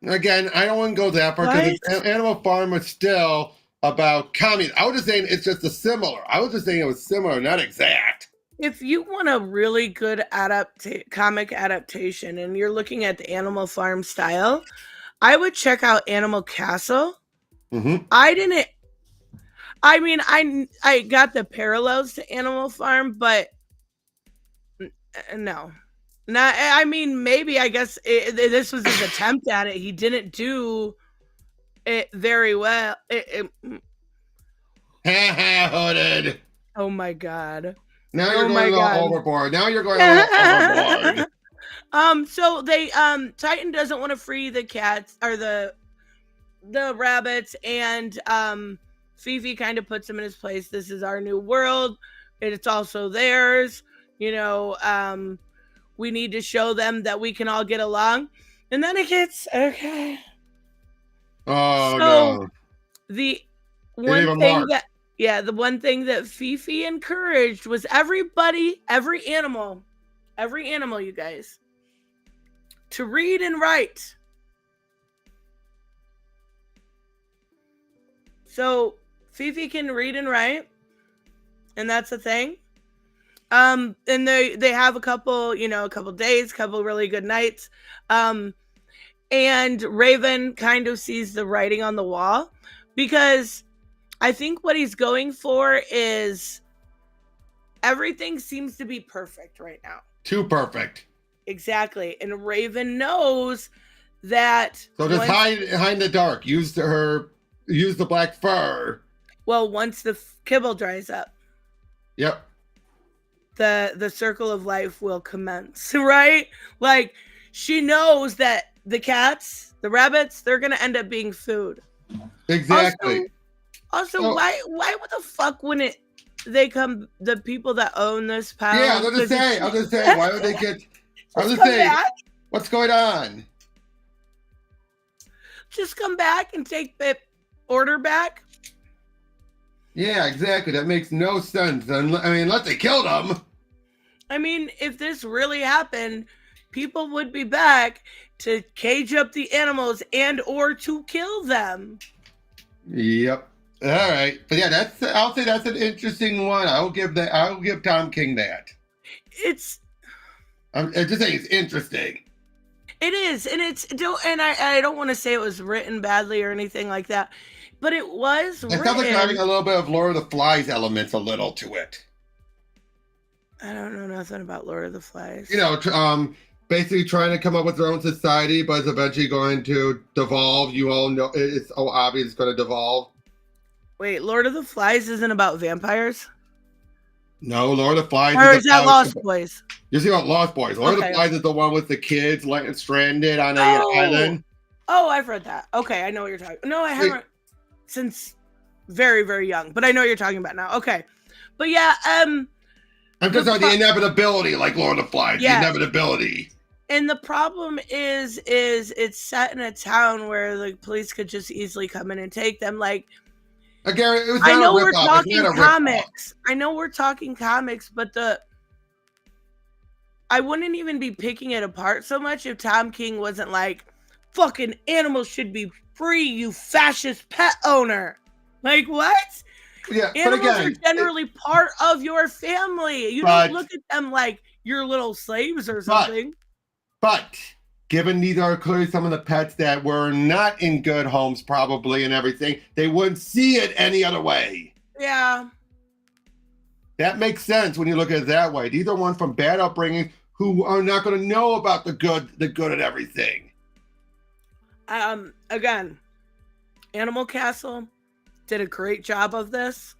Again, I don't want to go that far because Animal Farm was still about comedy. I was just saying it's just similar. I was just saying it was similar, not exact. If you want a really good comic adaptation and you're looking at the Animal Farm style, I would check out Animal Castle. Mm-hmm. I got the parallels to Animal Farm, but no. Maybe I guess this was his attempt at it. He didn't do it very well. Hooded. Oh my god. Now you're going overboard. So they Titan doesn't want to free the cats or the rabbits, and Fifi kind of puts him in his place. This is our new world. It's also theirs. We need to show them that we can all get along. And then it gets okay. Oh no. The one thing that Fifi encouraged was every animal, you guys, to read and write. So Fifi can read and write, and that's a thing. And they have a couple days, couple really good nights. And Raven kind of sees the writing on the wall, because I think what he's going for is everything seems to be perfect right now. Too perfect. Exactly. And Raven knows that. So just hide in the dark. Use the black fur. Well, once the kibble dries up. Yep. The circle of life will commence, right? Like, she knows that the cats, the rabbits, they're going to end up being food. Exactly. Also, why the fuck wouldn't they come, the people that own this pound? Yeah, I'll just say, why would they get, I'll just say, what's going on? Just come back and take the order back? Yeah, exactly. That makes no sense. Unless they killed them. If this really happened, people would be back to cage up the animals and or to kill them. Yep. All right. But yeah, I'll say that's an interesting one. I'll give Tom King that. I'm just saying it's interesting. It is, and I don't want to say it was written badly or anything like that, but it was It sounds like having written. a little bit of Lord of the Flies elements, a little to it. I don't know nothing about Lord of the Flies. You know, basically trying to come up with their own society, but it's eventually going to devolve. You all know it's so obvious it's going to devolve. Wait, Lord of the Flies isn't about vampires? No, Lord of the Flies Or is that about- Lost Boys? You see about Lost Boys. Lord of Okay. the Flies is the one with the kids stranded on a island. Oh, I've read that. Okay, I know what you're talking. No, I haven't since very, very young, but I know what you're talking about now. Okay, but yeah, I'm just on the inevitability, like Lord of the Flies. Yeah. The inevitability. and the problem is it's set in a town where the police could just easily come in and take them. Like, Again, it was I not know a we're rip-off. It's talking not a rip-off. comics. I know we're talking comics, but I wouldn't even be picking it apart so much if Tom King wasn't like, fucking animals should be free, you fascist pet owner. Like, what? Yeah, but Animals again, are generally part of your family. You But- don't look at them like your little slaves or something. But given these are clearly some of the pets that were not in good homes, probably, and everything, they wouldn't see it any other way. Yeah. That makes sense when you look at it that way. These are ones from bad upbringing who are not going to know about the good at everything. Again, Animal Castle did a great job of this.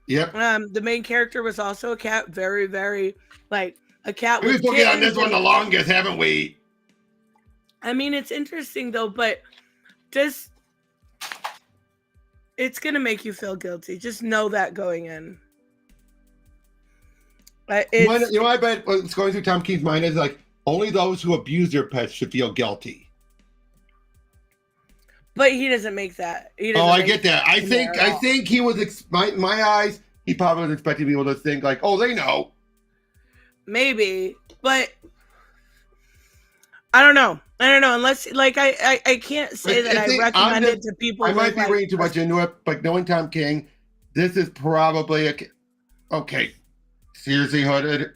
Yep. The main character was also a cat. Very, very like a cat. We've with been looking on this kittens one the and- longest, haven't we? I mean, it's interesting though, but it's gonna make you feel guilty. Just know that going in. You know, I bet what's going through Tom King's mind is like only those who abuse their pets should feel guilty. But he doesn't make that. I get that. I in there think at all. he was my eyes. He probably was expecting people to think like, oh, they know. Maybe, but I don't know. Unless, like, I can't say that I think recommend it to people. I might with, be like, reading too much into it, but knowing Tom King, this is probably okay. Seriously, Hooded.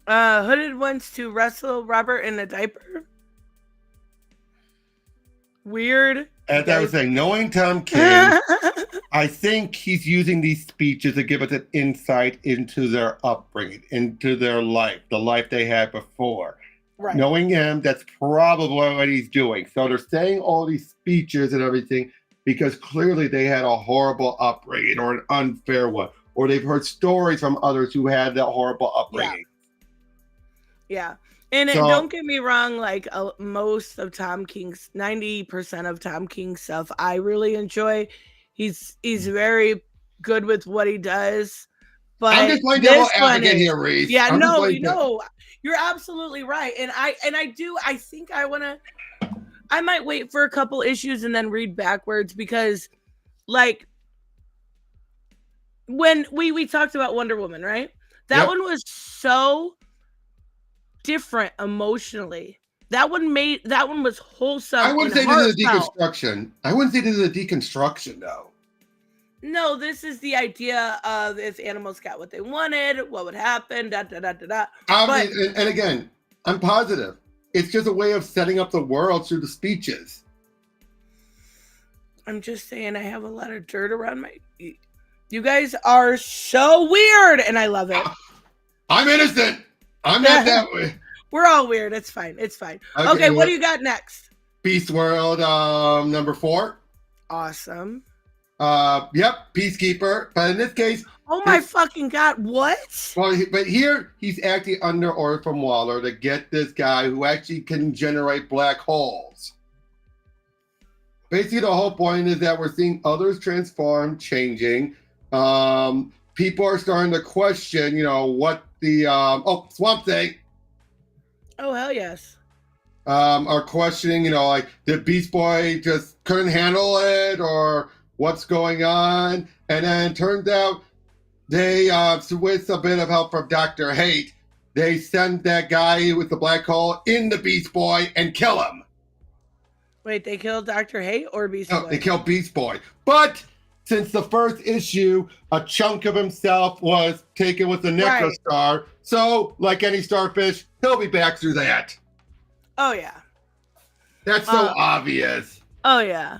Hooded wants to wrestle Robert in a diaper. Weird. As I was saying, knowing Tom King, I think he's using these speeches to give us an insight into their upbringing, into their life, the life they had before. Right. Knowing him, that's probably what he's doing. So they're saying all these speeches and everything because clearly they had a horrible upbringing or an unfair one, or they've heard stories from others who had that horrible upbringing. Yeah. And don't get me wrong, like most of Tom King's 90% of Tom King's stuff I really enjoy. He's very good with what he does. But I'm just playing devil advocate here, Reese. Yeah, I'm just no, playing you're absolutely right. And I think I might wait for a couple issues and then read backwards because like when we talked about Wonder Woman, right? That Yep. one was so different emotionally. That one was wholesome. I wouldn't say and this is a heartfelt. deconstruction. I wouldn't say this is a deconstruction, though. No, this is the idea of if animals got what they wanted, what would happen, da da da da da. Obviously, and again, I'm positive. It's just a way of setting up the world through the speeches. I'm just saying I have a lot of dirt around my feet. You guys are so weird, and I love it. I'm innocent. I'm not that way. We're all weird. It's fine. It's fine. Okay, what do you got next? Beast World, number 4. Awesome. Yep, Peacekeeper. But in this case, Oh my fucking god! What? well, but here he's acting under order from Waller to get this guy who actually can generate black holes. Basically, the whole point is that we're seeing others transform, changing. People are starting to question, what the Swamp Thing. Oh hell yes. Are questioning, like the Beast Boy just couldn't handle it or what's going on. And then it turns out they, with a bit of help from Dr. Hate, they send that guy with the black hole in the Beast Boy and kill him. Wait, they killed Dr. Hate or Beast No, Boy? they kill Beast Boy. But since the first issue, a chunk of himself was taken with the Necrostar. So, like any starfish, he'll be back through that. Oh yeah. That's so obvious. Oh yeah.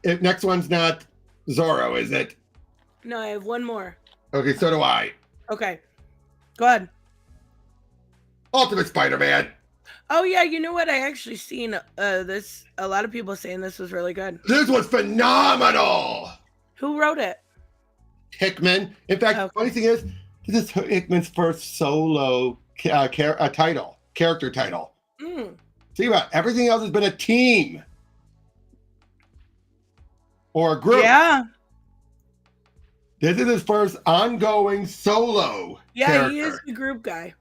Next one's not Zorro, is it? No, I have one more. Okay, so do I. Okay. Go ahead. Ultimate Spider-Man. Oh yeah, you know what? I actually seen this. A lot of people saying this was really good. This was phenomenal. Who wrote it? Hickman. In fact, the funny thing is, this is Hickman's first solo character title. See about everything else has been a team or a group. Yeah. This is his first ongoing solo. Yeah, character. he is the group guy.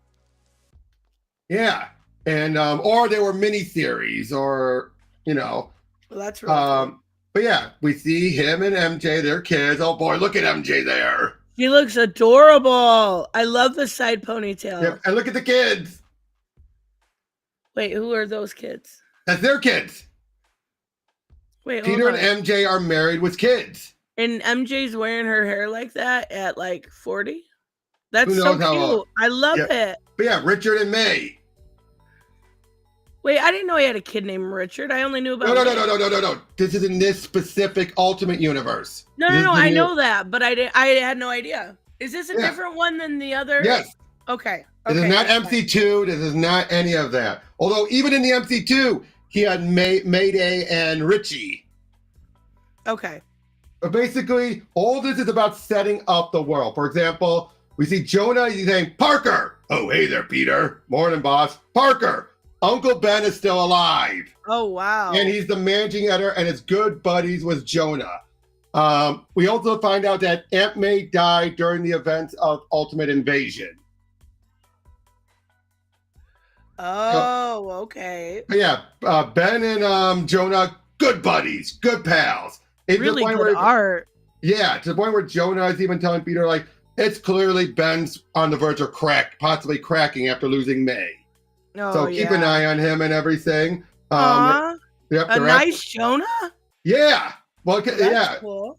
Yeah, and or they were mini series, or Well, that's really cool. But yeah, we see him and MJ, their kids. Oh boy, look at MJ there. He looks adorable. I love the side ponytail. Yep. And look at the kids. Wait, who are those kids? That's their kids. Wait, Peter hold on. and MJ are married with kids. And MJ's wearing her hair like that at like 40? That's Who so knows how cute. old? I love Yeah. it. But yeah, Richard and May. Wait, I didn't know he had a kid named Richard. I only knew about No. This is in this specific Ultimate Universe. No, This is the I new- know that, but I had no idea. Is this a Yeah. different one than the other? Yes. Okay. This is not that's fine. MC2. This is not any of that. Although even in the MC2, he had Mayday and Richie. Okay. But basically, all this is about setting up the world. For example, we see Jonah, he's saying, Parker. Oh, hey there, Peter. Morning, boss. Parker. Uncle Ben is still alive. Oh, wow. And he's the managing editor and is good buddies with Jonah. We also find out that Aunt May died during the events of Ultimate Invasion. Oh, okay. But yeah, Ben and Jonah, good buddies, good pals. It's Really good art. Yeah, to the point where Jonah is even telling Peter, like, it's clearly Ben's on the verge of possibly cracking after losing May. Oh, So keep an eye on him and everything. Aw, Yep, a they're nice Jonah? Yeah. Well, That's yeah. cool.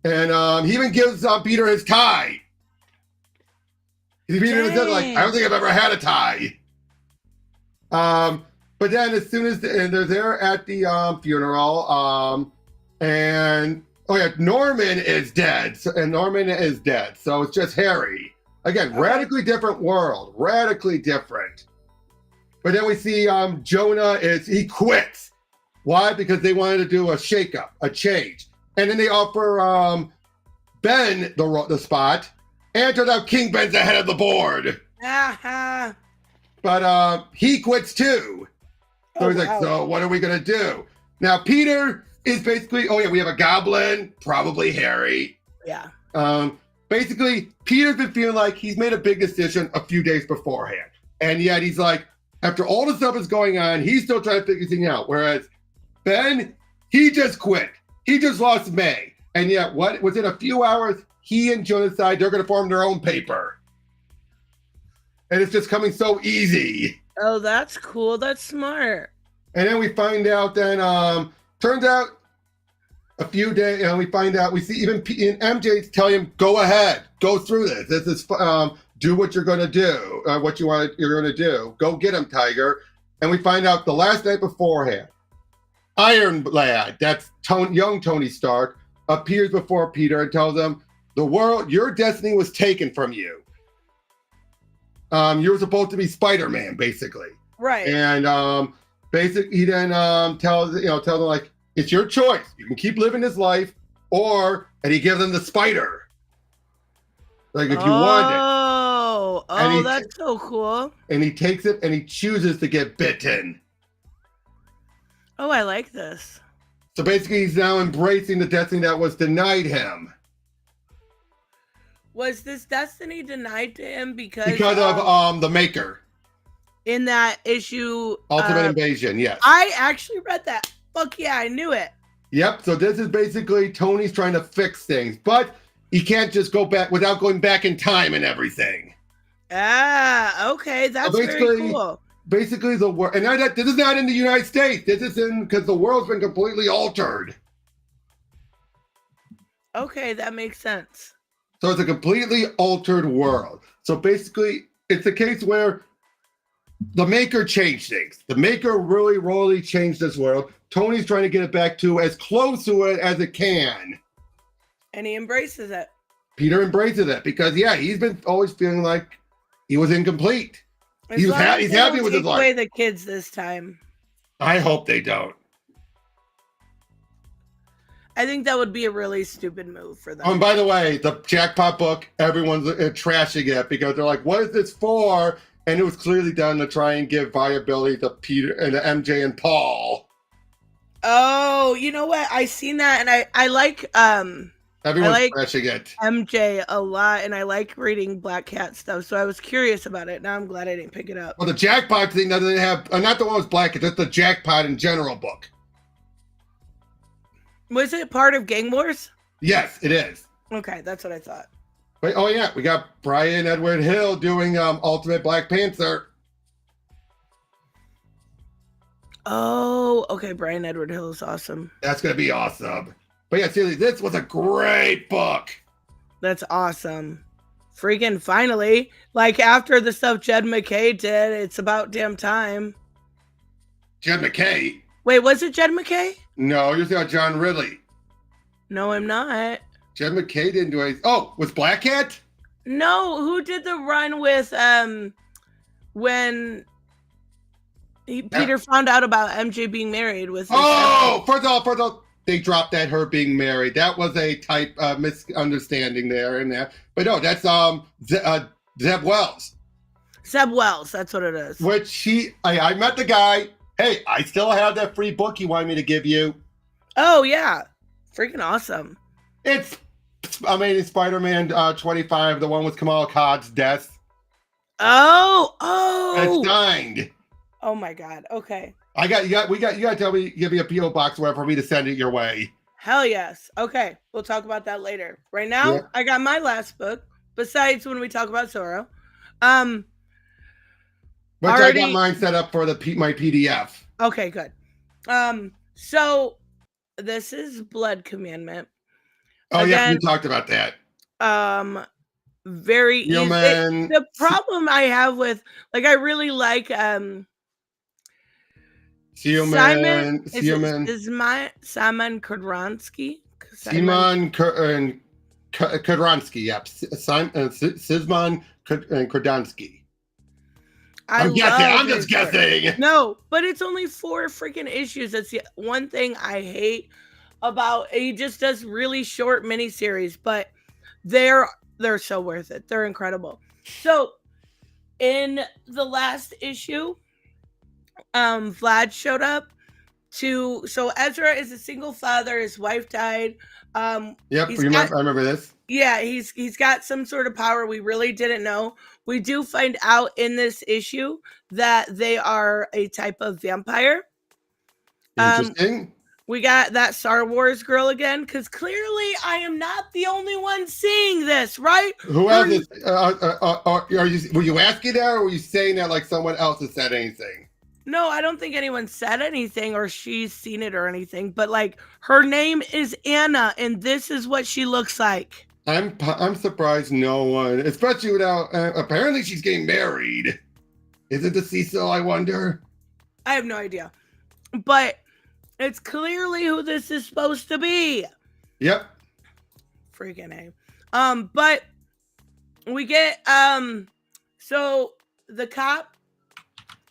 And he even gives Peter his tie. Peter even said, like, I don't think I've ever had a tie. But then as soon as they're there at the funeral, and oh yeah, Norman is dead. So it's just Harry. Again, radically different world, radically different. But then we see Jonah he quits. Why? Because they wanted to do a shakeup, a change. And then they offer Ben the spot. And it turns out King Ben's ahead of the board. Ah, But he quits too. So he's like, so what are we going to do? Now, Peter is basically, oh yeah, we have a goblin, probably Harry. yeah. Basically, Peter's been feeling like he's made a big decision a few days beforehand. And yet he's like, after all the stuff is going on, he's still trying to figure things out. Whereas Ben, he just quit. He just lost May. And yet, within a few hours, he and Jonah decide they're going to form their own paper. And it's just coming so easy. Oh, that's cool. That's smart. And then we find out then, turns out a few days, we find out, we see even MJ's telling him, go ahead, go through this. This is, do what you're going to do, you're going to do. Go get him, Tiger. And we find out the last night beforehand, Iron Lad, that's young Tony Stark, appears before Peter and tells him, your destiny was taken from you. You were supposed to be Spider-Man, basically. Right. And basically, he then tells them, like, it's your choice. You can keep living this life, and he gives them the spider. Like, if you want it. Oh, that's so cool. And he takes it and he chooses to get bitten. Oh, I like this. So basically, he's now embracing the destiny that was denied him. Was this destiny denied to him because of the Maker. In that issue, Ultimate Invasion, yes. I actually read that. Fuck yeah, I knew it. Yep, so this is basically Tony's trying to fix things, but he can't just go back without going back in time and everything. Ah, okay, that's very cool. Basically, the world, and this is not in the United States. This is because the world's been completely altered. Okay, that makes sense. So it's a completely altered world. So basically, it's a case where the Maker changed things. The Maker really changed this world. Tony's trying to get it back to as close to it as it can. And he embraces it. Peter embraces it because, yeah, he's been always feeling like he was incomplete. He's happy with his life. Take away the kids this time. I hope they don't. I think that would be a really stupid move for them. Oh, and by the way, the Jackpot book, everyone's trashing it because they're like, what is this for? And it was clearly done to try and give viability to Peter and to MJ and Paul. Oh, you know what? I seen that, and I like Everyone's trashing it. MJ a lot, and I like reading Black Cat stuff, so I was curious about it. Now I'm glad I didn't pick it up. Well, the Jackpot thing doesn't have, not the one with Black Cat, just the Jackpot in general book. Was it part of Gang Wars? Yes, it is. Okay, that's what I thought. Wait, oh yeah, we got Brian Edward Hill doing Ultimate Black Panther. Oh, okay. Brian Edward Hill is awesome. That's gonna be awesome. But yeah, seriously, this was a great book. That's awesome. Freaking finally. Like after the stuff Jed McKay did, it's about damn time. Jed McKay? Wait, was it Jed McKay? No, you're thinking about John Ridley. No, I'm not. Jed McKay didn't do anything. Oh, was Black Cat? No, who did the run with when Peter found out about MJ being married with his first of all, they dropped that her being married. That was a type misunderstanding there and there. But no, that's Zeb Wells. Zeb Wells, that's what it is. Which I met the guy. Hey, I still have that free book he wanted me to give you. Oh yeah. Freaking awesome. It's Amazing Spider-Man 25, the one with Kamala Khan's death. Oh. It's signed. Oh my god. Okay. You gotta tell me, give me a P.O. box where for me to send it your way. Hell yes. Okay. We'll talk about that later. Right now, I got my last book, besides when we talk about Zorro. Which I got mine set up for my PDF. Okay, good. So this is Blood Commandment. Oh, yeah, you talked about that. Very easy. The problem I have with, like, I really like Simon Kudranski. Simon Kudranski, yep. Simon Kudranski. I'm just guessing. No, but it's only 4 freaking issues. That's the one thing I hate about. He just does really short miniseries, but they're so worth it. They're incredible. So in the last issue, Vlad showed up so Ezra is a single father. His wife died. Yep, I remember this. Yeah, he's got some sort of power we really didn't know. We do find out in this issue that they are a type of vampire. Interesting. We got that Star Wars girl again, because clearly I am not the only one seeing this, right? Who has this? Were you asking that, or were you saying that like someone else has said anything? No, I don't think anyone said anything or she's seen it or anything, but like her name is Anna and this is what she looks like. I'm surprised no one, especially without, apparently she's getting married. Is it the Cecil, I wonder? I have no idea, but it's clearly who this is supposed to be. Yep. Freaking A. But we get, so the cop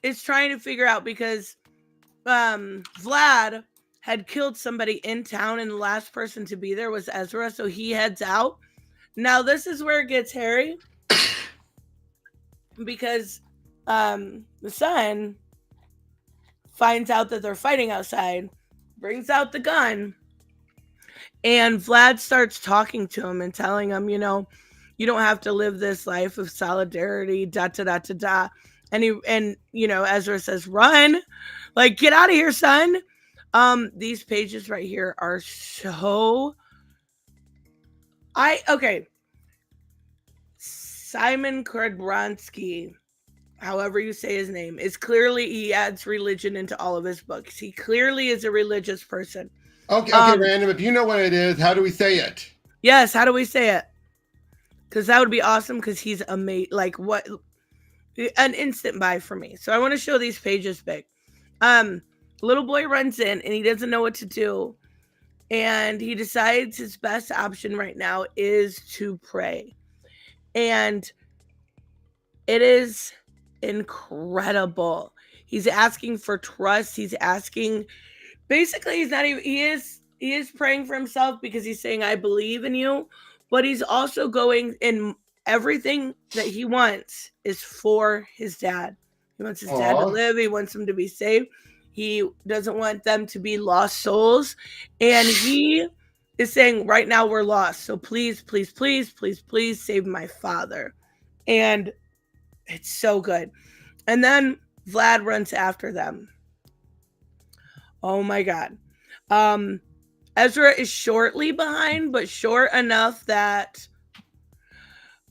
is trying to figure out because Vlad had killed somebody in town and the last person to be there was Ezra, so he heads out. Now this is where it gets hairy because the son finds out that they're fighting outside, brings out the gun, and Vlad starts talking to him and telling him, you know, you don't have to live this life of solidarity, And you know, Ezra says, run, like, get out of here, son. These pages right here are so, Simon Kudranski, however you say his name, is clearly, he adds religion into all of his books. He clearly is a religious person. Okay, random. If you know what it is, how do we say it? Yes, how do we say it? Because that would be awesome because he's amazing. Like, what? An instant buy for me. So I want to show these pages big. Little boy runs in and he doesn't know what to do. And he decides his best option right now is to pray. And it is incredible. He's asking for trust. He's asking, basically, he's not even, he is praying for himself because he's saying, I believe in you. But he's also going, in everything that he wants is for his dad. He wants his dad to live. He wants him to be safe. He doesn't want them to be lost souls. And he is saying, right now we're lost. So please, please, please, please, please save my father. And it's so good. And then Vlad runs after them. Oh my God. Ezra is shortly behind, but short enough that,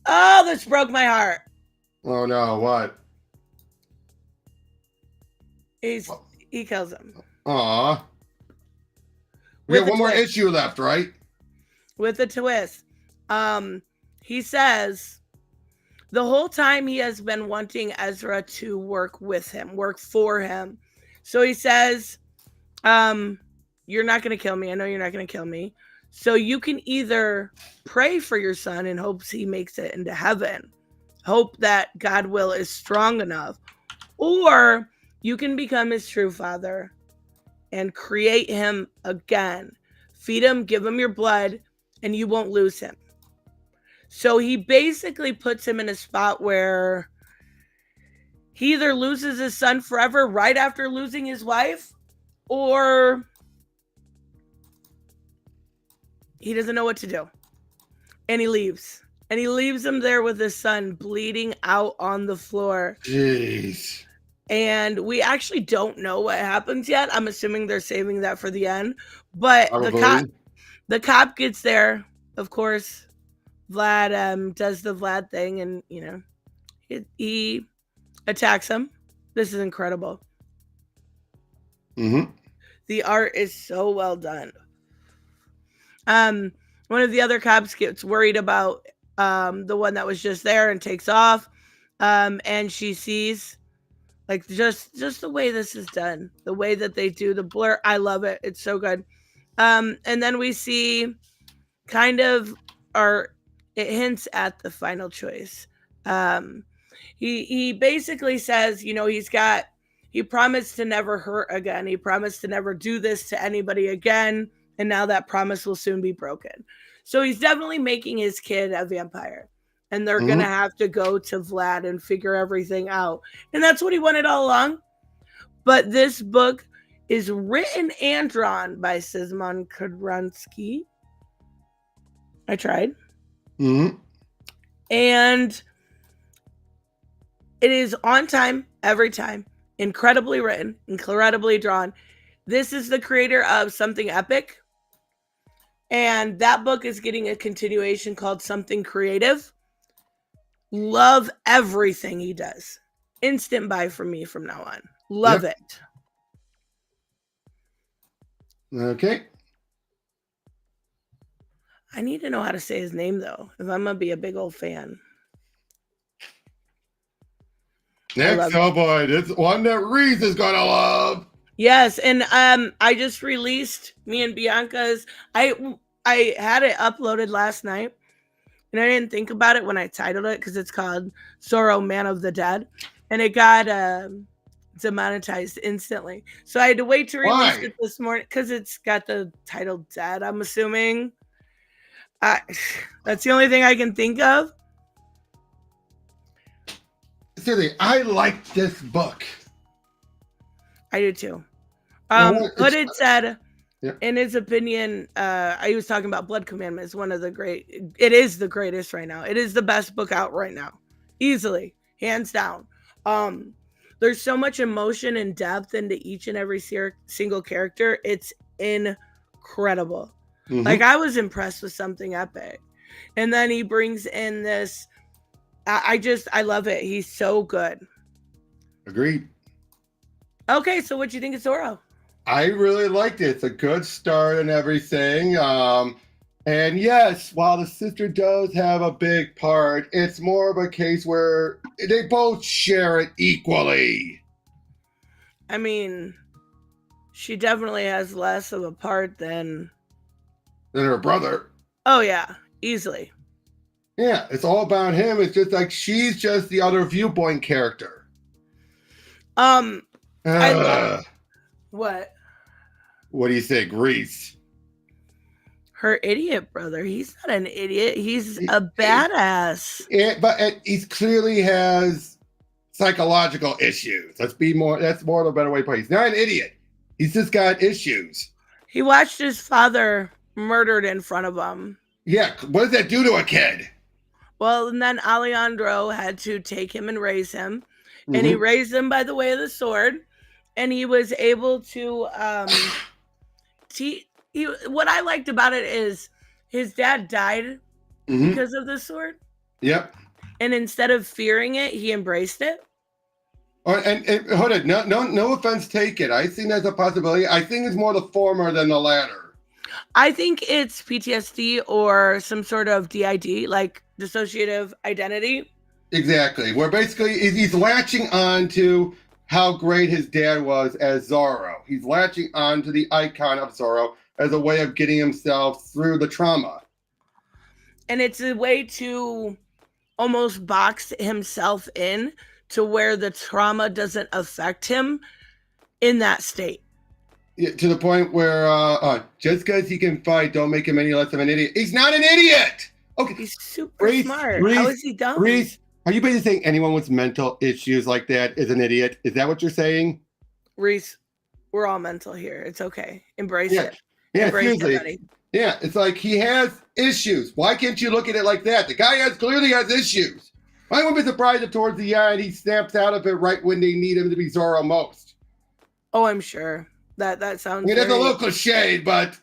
oh, this broke my heart. Oh no, what? He kills him. Aw. We have one more issue left, right? With a twist. He says the whole time he has been wanting Ezra to work with him, work for him. So he says, you're not going to kill me. I know you're not going to kill me. So you can either pray for your son in hopes he makes it into heaven, hope that God will is strong enough, or you can become his true father and create him again. Feed him, give him your blood, and you won't lose him. So he basically puts him in a spot where he either loses his son forever right after losing his wife, or he doesn't know what to do. And he leaves. And he leaves him there with his son bleeding out on the floor. Jeez. And we actually don't know what happens yet. I'm assuming they're saving that for the end. But the cop gets there. Of course, Vlad does the Vlad thing, and he attacks him. This is incredible. Mm-hmm. The art is so well done. One of the other cops gets worried about the one that was just there and takes off. And she sees, like, just the way this is done, the way that they do the blur. I love it. It's so good. And then we see it hints at the final choice. He basically says, he promised to never hurt again. He promised to never do this to anybody again. And now that promise will soon be broken. So he's definitely making his kid a vampire. And they're going to have to go to Vlad and figure everything out. And that's what he wanted all along. But this book is written and drawn by Szymon Kudranski. I tried. Mm-hmm. And it is on time, every time. Incredibly written, incredibly drawn. This is the creator of Something Epic. And that book is getting a continuation called Something Creative. Love everything he does. Instant buy for me from now on. Love it. Okay. I need to know how to say his name, though, if I'm going to be a big old fan. Next, oh boy, this one that Reese is going to love. Yes, and I just released me and Bianca's. I had it uploaded last night, and I didn't think about it when I titled it because it's called Zorro, Man of the Dead, and it got demonetized instantly. So I had to wait to release it this morning because it's got the title Dead, I'm assuming. That's the only thing I can think of. Seriously, I like this book. I do too. But it said, in his opinion, he was talking about Blood Commandment is it is the greatest right now. It is the best book out right now. Easily, hands down. There's so much emotion and depth into each and every single character. It's incredible. Mm-hmm. Like, I was impressed with Something Epic. And then he brings in this. I love it. He's so good. Agreed. Okay, so what do you think of Zorro? I really liked it. It's a good start and everything. And yes, while the sister does have a big part, it's more of a case where they both share it equally. I mean, she definitely has less of a part than. Than her brother. Oh yeah, easily. Yeah, it's all about him. It's just like she's just the other viewpoint character. I love what? What do you say, Grease? Her idiot brother. He's not an idiot. He's a badass. But he clearly has psychological issues. That's more the better way to put it. He's not an idiot. He's just got issues. He watched his father murdered in front of him. Yeah, what does that do to a kid? Well, and then Alejandro had to take him and raise him. And he raised him by the way of the sword. And he was able to what I liked about it is his dad died because of the sword. Yep. And instead of fearing it, he embraced it. And hold it, no offense taken. I think that's a possibility. I think it's more the former than the latter. I think it's PTSD or some sort of DID, like dissociative identity. Exactly. Where basically he's latching on to how great his dad was as Zorro. He's latching on to the icon of Zorro as a way of getting himself through the trauma. And it's a way to almost box himself in to where the trauma doesn't affect him in that state. Yeah, to the point where just because he can fight, don't make him any less of an idiot. He's not an idiot! Okay. He's super smart. How is he dumb? Reese, are you basically saying anyone with mental issues like that is an idiot? Is that what you're saying? Reese, we're all mental here. It's okay. Embrace it. Yeah, Embrace seriously. it, buddy. Yeah, it's like he has issues. Why can't you look at it like that? The guy clearly has issues. I wouldn't be surprised if towards the end he snaps out of it right when they need him to be Zorro most. Oh, I'm sure. That sounds. I mean, that's a little cliche, but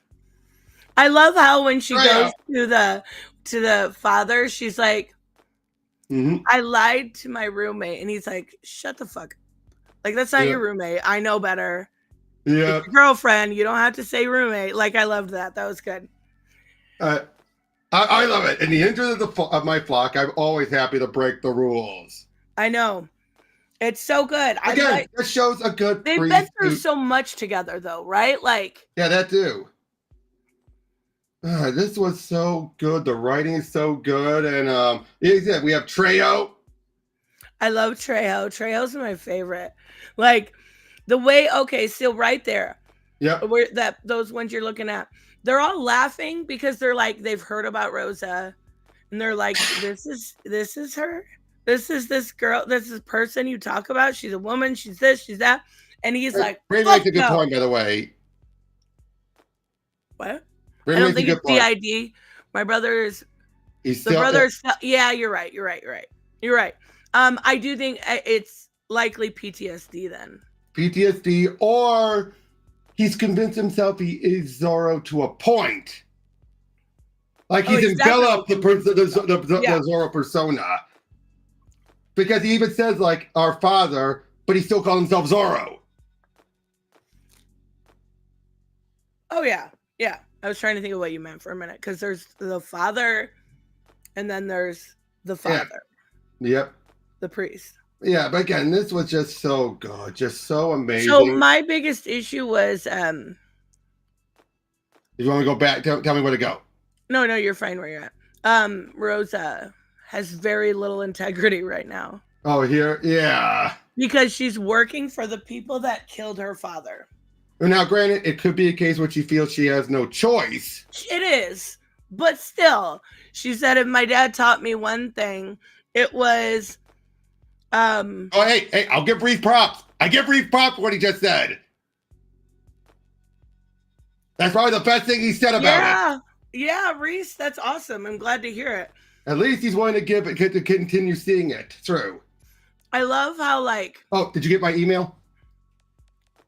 I love how when she goes to the father, she's like, I lied to my roommate, and he's like, shut the fuck up. Like, that's not your roommate. I know better. Yeah. It's your girlfriend. You don't have to say roommate. Like, I loved that. That was good. I love it. In the interest of my flock, I'm always happy to break the rules. I know. It's so good. Again, this shows a good. They've been through so much together, though, right? Like. Yeah, that too. This was so good. The writing is so good, and we have Trejo. I love Trejo. Trejo's my favorite. Like the way. Okay, so right there. Yeah. Where those ones you're looking at, they're all laughing because they're like they've heard about Rosa, and they're like, this is her. This is this girl. This is person you talk about. She's a woman. She's this. She's that. And he's like, Ray makes a good point, by the way. What? Ray I don't think it's DID. My brother's. He's the brother's. Yeah, you're right. You're right. I do think it's likely PTSD then. PTSD, or he's convinced himself he is Zorro to a point. Like he's enveloped the Zorro persona. Because he even says, like, our father, but he still calls himself Zorro. Oh, yeah. Yeah. I was trying to think of what you meant for a minute. Because there's the father, and then there's the father. Yeah. Yep. The priest. Yeah, but again, this was just so good. Just so amazing. So my biggest issue was... you want to go back? Tell me where to go. No, you're fine where you're at. Rosa has very little integrity right now. Oh, here? Yeah. Because she's working for the people that killed her father. Now, granted, it could be a case where she feels she has no choice. It is. But still, she said, if my dad taught me one thing, it was... Oh, hey, I'll give Reese props. I give Reese props for what he just said. That's probably the best thing he said about it. Yeah, Reese, that's awesome. I'm glad to hear it. At least he's willing to continue seeing it through. I love how, like... Oh, did you get my email?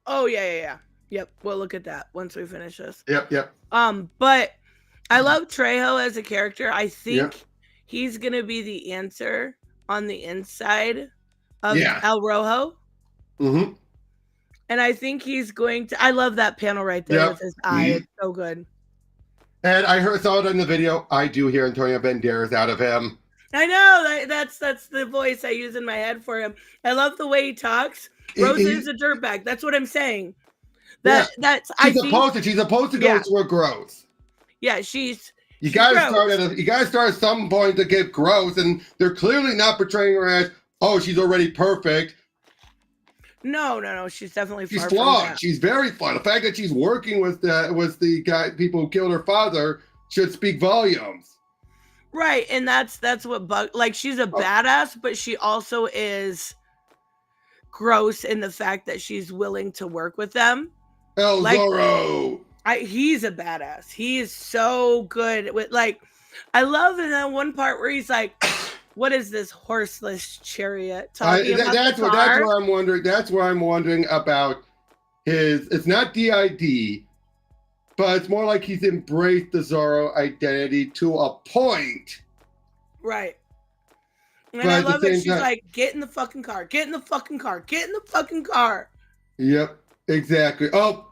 Oh, yeah. Yep, we'll look at that once we finish this. Yep. But I love Trejo as a character. I think he's going to be the answer on the inside of El Rojo. Mm-hmm. And I think he's going to... I love that panel right there with his eye. It's so good. And I saw it in the video. I do hear Antonio Banderas out of him. I know that's the voice I use in my head for him. I love the way he talks. Rosa is a dirtbag. That's what I'm saying. That's she's supposed to go to a gross. Yeah, you gotta start at some point to get gross, and they're clearly not portraying her as, oh, she's already perfect. No. She's definitely she's far flawed. From that. She's very flawed. The fact that she's working with the guy, people who killed her father, should speak volumes. Right, and that's what like she's a badass, but she also is gross in the fact that she's willing to work with them. El Zorro. He's a badass. He is so good with, like, I love in that one part where he's like, what is this horseless chariot? That's where I'm wondering. That's where I'm wondering about his. It's not DID, but it's more like he's embraced the Zorro identity to a point. Right. And I love it. She's like, get in the fucking car. Get in the fucking car. Get in the fucking car. Yep. Exactly. Oh.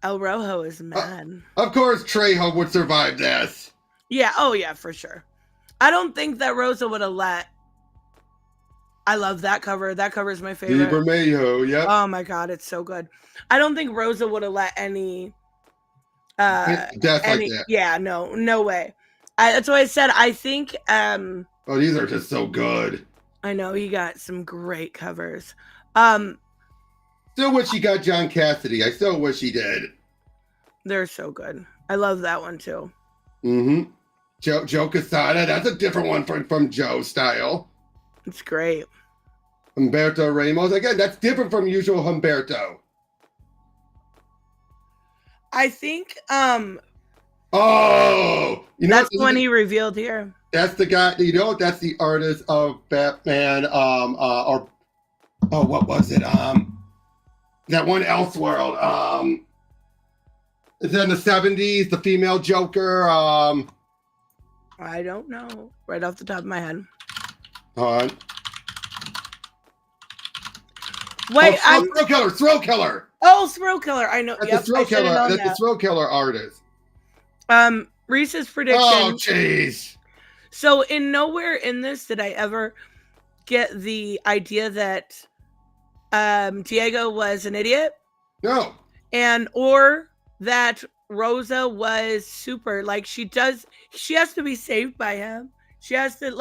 El Rojo is mad. Of course, Trejo would survive this. Yeah. Oh, yeah, for sure. I don't think that Rosa would have let. I love that cover. That cover is my favorite. Bermejo, yep. Oh my god, it's so good. I don't think Rosa would have let any. Death like that. Yeah, no way. That's why I said I think. Oh, these are just so good. I know he got some great covers. Still wish he got John Cassidy. I still wish he did. They're so good. I love that one too. Mm-hmm. Joe Quesada. That's a different one from Joe's style. It's great. Humberto Ramos. Again, that's different from usual Humberto. I think oh, that's the one he revealed here. That's the guy, that's the artist of Batman, or what was it? That one Elseworld. Is it in the 70s, the female Joker? I don't know. Right off the top of my head. Hold on. Wait, Thrill Killer. Oh, Thrill Killer. I know. That's the Thrill Killer. That's the Thrill Killer artist. Reese's prediction. Oh, jeez. So in nowhere in this did I ever get the idea that Diego was an idiot. No. Or that Rosa was super. Like she has to be saved by him. She has to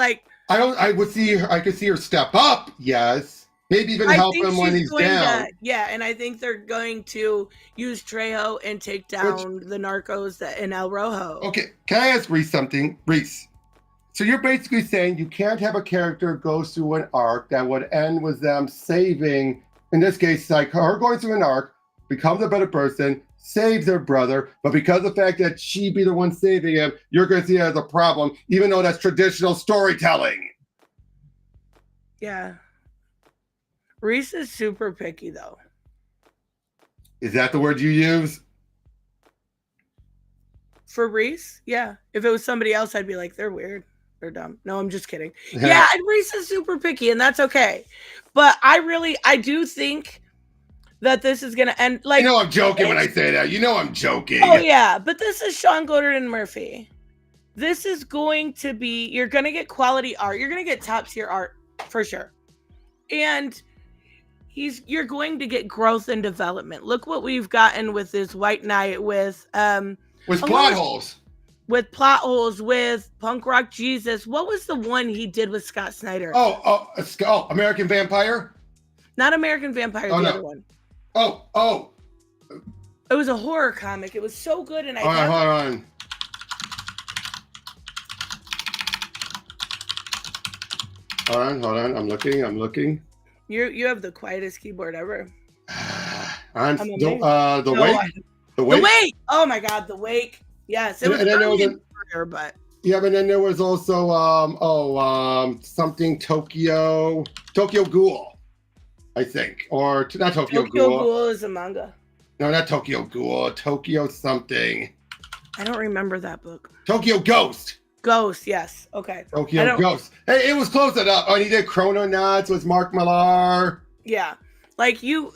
I could see her step up, yes. Maybe even help him when he's down. And I think they're going to use Trejo and take down the narcos in El Rojo. Okay, can I ask Reese something? Reese, so you're basically saying you can't have a character go through an arc that would end with them saving, in this case, like her going through an arc, becomes a better person, saves her brother, but because of the fact that she be the one saving him, you're going to see it as a problem, even though that's traditional storytelling. Yeah. Reese is super picky, though. Is that the word you use? For Reese? Yeah. If it was somebody else, I'd be like, they're weird. They're dumb. No, I'm just kidding. Yeah, and Reese is super picky, and that's okay. But I do think that this is going to end like... You know I'm joking when I say that. You know I'm joking. Oh, yeah. But this is Sean Goddard and Murphy. This is going to be... You're going to get quality art. You're going to get top-tier art, for sure. And... You're going to get growth and development. Look what we've gotten with this White Knight, with plot holes. With plot holes, with Punk Rock Jesus. What was the one he did with Scott Snyder? American Vampire? Not American Vampire, the other one. Oh. It was a horror comic. It was so good, and hold on. Hold on. I'm looking. You have the quietest keyboard ever. The Wake. Oh my god, The Wake. Yes, it was early in career, but yeah, but then there was also something Tokyo Ghoul, I think, or not Tokyo Ghoul. Tokyo Ghoul is a manga. No, not Tokyo Ghoul. Tokyo something. I don't remember that book. Tokyo Ghost. Ghost, yes. Okay. Tokyo Ghost. Hey, it was close enough. Oh, and he did Chrononauts with Mark Millar. Yeah. Like you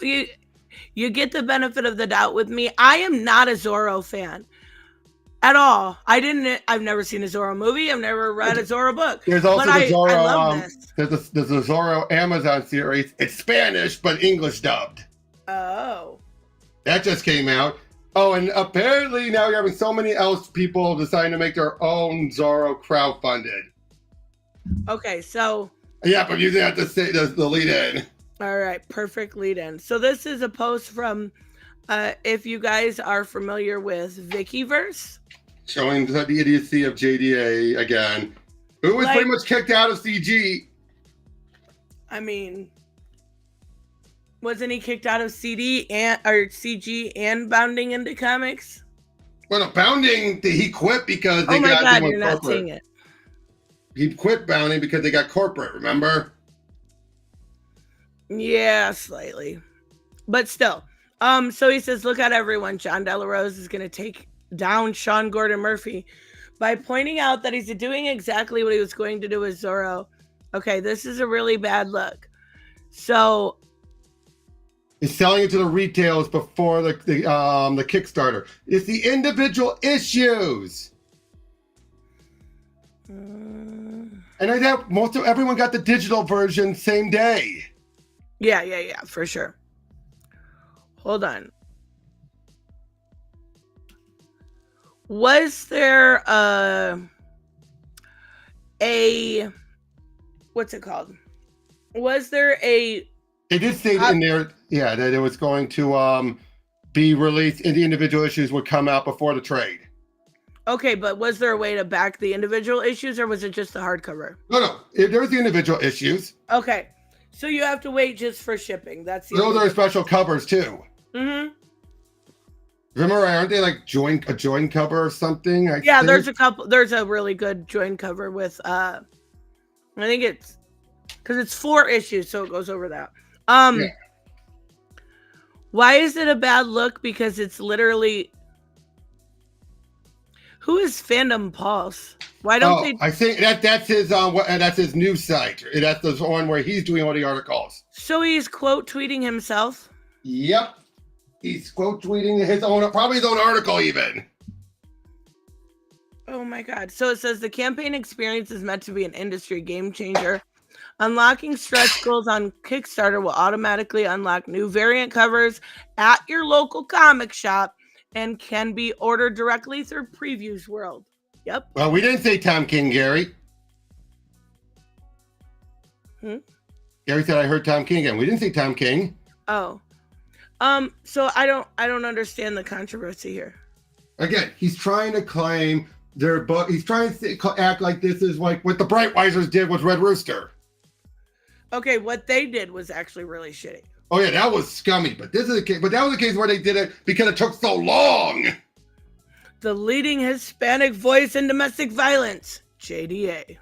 You get the benefit of the doubt with me. I am not a Zorro fan at all. I've never seen a Zorro movie. I've never read a Zorro book. There's also but the Zorro. I love this. There's a Zorro Amazon series. It's Spanish but English dubbed. Oh. That just came out. Oh, and apparently now you're having so many else people deciding to make their own Zorro crowdfunded. Okay, so. Yeah, but you have to say the lead in. All right, perfect lead in. So this is a post from, if you guys are familiar with Vikiverse. Showing the idiocy of JDA again. Who was pretty much kicked out of CG. I mean, wasn't he kicked out of CG and bounding into comics? Well, no, bounding, he quit because they got God, too you're much not seeing it. He quit bounding because they got corporate, remember? Yeah, slightly. But still. So he says, look at everyone. John Delarose is going to take down Sean Gordon Murphy by pointing out that he's doing exactly what he was going to do with Zorro. Okay, this is a really bad look. So He's selling it to the retailers before the Kickstarter. It's the individual issues. And I know everyone got the digital version same day. Yeah, for sure. Hold on. Was there what's it called? Was there a... They did say in there, yeah, that it was going to be released and the individual issues would come out before the trade. Okay, but was there a way to back the individual issues or was it just the hardcover? No. There was the individual issues. Okay. So you have to wait just for shipping. That's Those are special covers too. Mm-hmm. Remember, aren't they like a join cover or something? I think? There's a couple. There's a really good join cover with I think it's because it's 4 issues, so it goes over that. Yeah. Why is it a bad look? Because it's literally... Who is Fandom Pulse? Why don't they... I think that's his news site. That's the one where he's doing all the articles. So he's quote tweeting himself? Yep. He's quote tweeting probably his own article even. Oh my God. So it says the campaign experience is meant to be an industry game changer. Unlocking stretch goals on Kickstarter will automatically unlock new variant covers at your local comic shop and can be ordered directly through Previews World. Yep. Well, we didn't say Tom King, Gary. Gary said I heard Tom King again. We didn't say Tom King. Oh. So I don't understand the controversy here. Again, he's trying to claim their book. He's trying to act like this is like what the Brightwisers did with Red Rooster. Okay, what they did was actually really shitty. Oh yeah, that was scummy. But this is a case. But that was a case where they did it because it took so long. The leading Hispanic voice in domestic violence, JDA.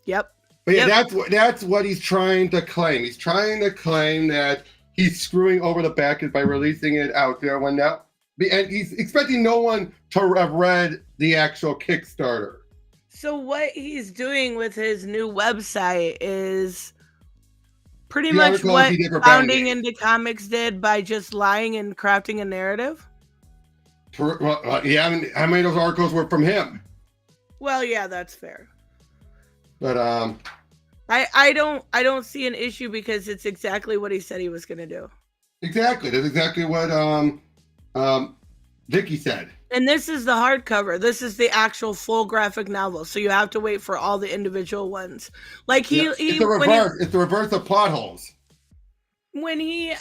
Yep. But yeah, that's what he's trying to claim. He's trying to claim that he's screwing over the backers by releasing it out there when that, and he's expecting no one to have read the actual Kickstarter. So what he's doing with his new website is pretty much what Bounding into Comics did by just lying and crafting a narrative. Yeah, how many of those articles were from him? Well, yeah, that's fair. But I don't see an issue because it's exactly what he said he was going to do. Exactly, that's exactly what Vicky said. And this is the hardcover. This is the actual full graphic novel, so you have to wait for all the individual ones. Like it's the reverse. It's the reverse of plot holes. When he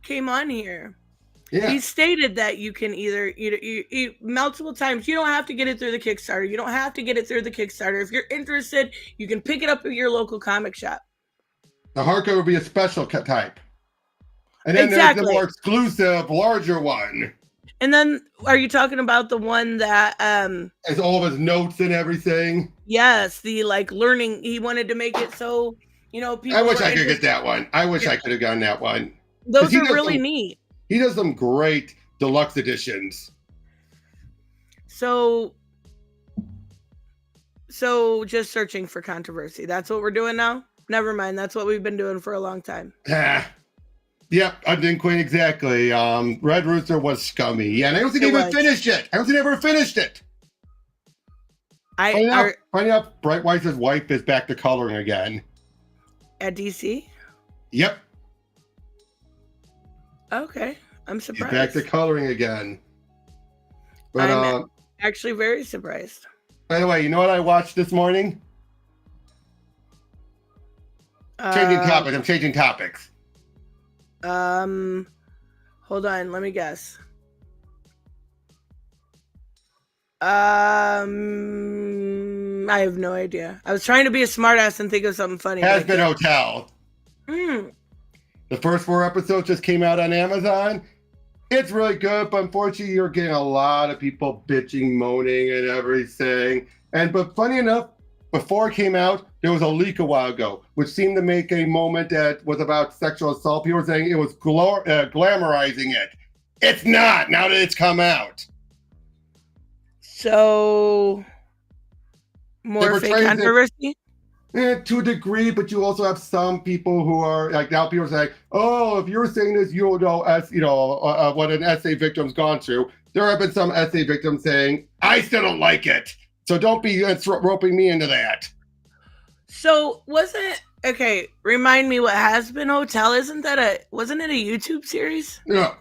came on here, yeah, he stated that you can either multiple times. You don't have to get it through the Kickstarter. You don't have to get it through the Kickstarter. If you're interested, you can pick it up at your local comic shop. The hardcover will be a special type, and then there's the more exclusive, larger one. And then, are you talking about the one that has all of his notes and everything? Yes, the learning. He wanted to make it so people. I wish I could get that one. I wish I could have gotten that one. Those are really neat. He does some great deluxe editions. So just searching for controversy. That's what we're doing now? Never mind. That's what we've been doing for a long time. Yep, Undead Queen, exactly. Red Rooster was scummy. Yeah, and I don't think they even finished it. I don't think they ever finished it. Finding out Bright Weiser's wife is back to coloring again. At DC? Yep. Okay. I'm She's surprised. back to coloring again. But I'm actually very surprised. by the way, you know what I watched this morning? Changing topics. I'm changing topics. Hold on, let me guess. I have no idea. I was trying to be a smartass and think of something funny. Has-Been Hotel. Mm. The first 4 episodes just came out on Amazon. It's really good, but unfortunately, you're getting a lot of people bitching, moaning, and everything. But funny enough, before it came out, there was a leak a while ago, which seemed to make a moment that was about sexual assault. People were saying it was glamorizing it. It's not, now that it's come out. So, more fake controversy? To a degree, but you also have some people who are like, now people are saying, oh, if you're saying this, you'll know what an SA victim's gone through. There have been some SA victims saying, I still don't like it. So don't be roping me into that. So remind me what Has-Been Hotel, wasn't it a YouTube series? No.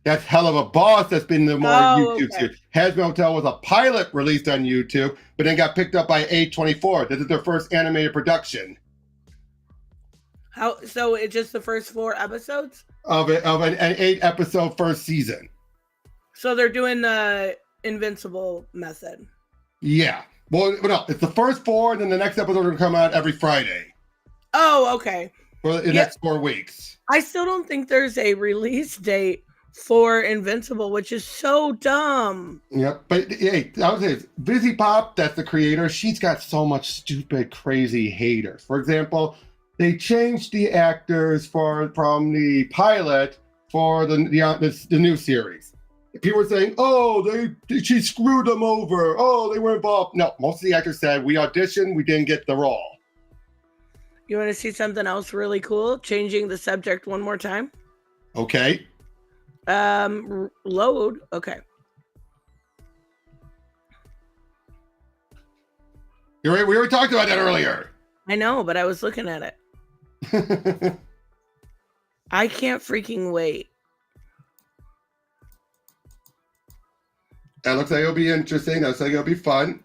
That's Hell of a Boss. That's been the more YouTube series. Has-Been Hotel was a pilot released on YouTube, but then got picked up by A24. This is their first animated production. So it's just the first 4 episodes? Of an 8-episode first season. So they're doing the Invincible method. Yeah. Well, no, it's the first 4, and then the next episode will come out every Friday. Oh, okay. For the next 4 weeks. I still don't think there's a release date for Invincible, which is so dumb. Yep. But hey, I would say Busy Pop, that's the creator, she's got so much stupid, crazy haters. For example, they changed the actors from the pilot for the new series. People were saying, oh, she screwed them over. Oh, they were involved. No, most of the actors said, we auditioned, we didn't get the role. You want to see something else really cool? Changing the subject one more time? Okay. Load. Okay. We already talked about that earlier. I know, but I was looking at it. I can't freaking wait. That looks like it'll be interesting. That looks like it'll be fun.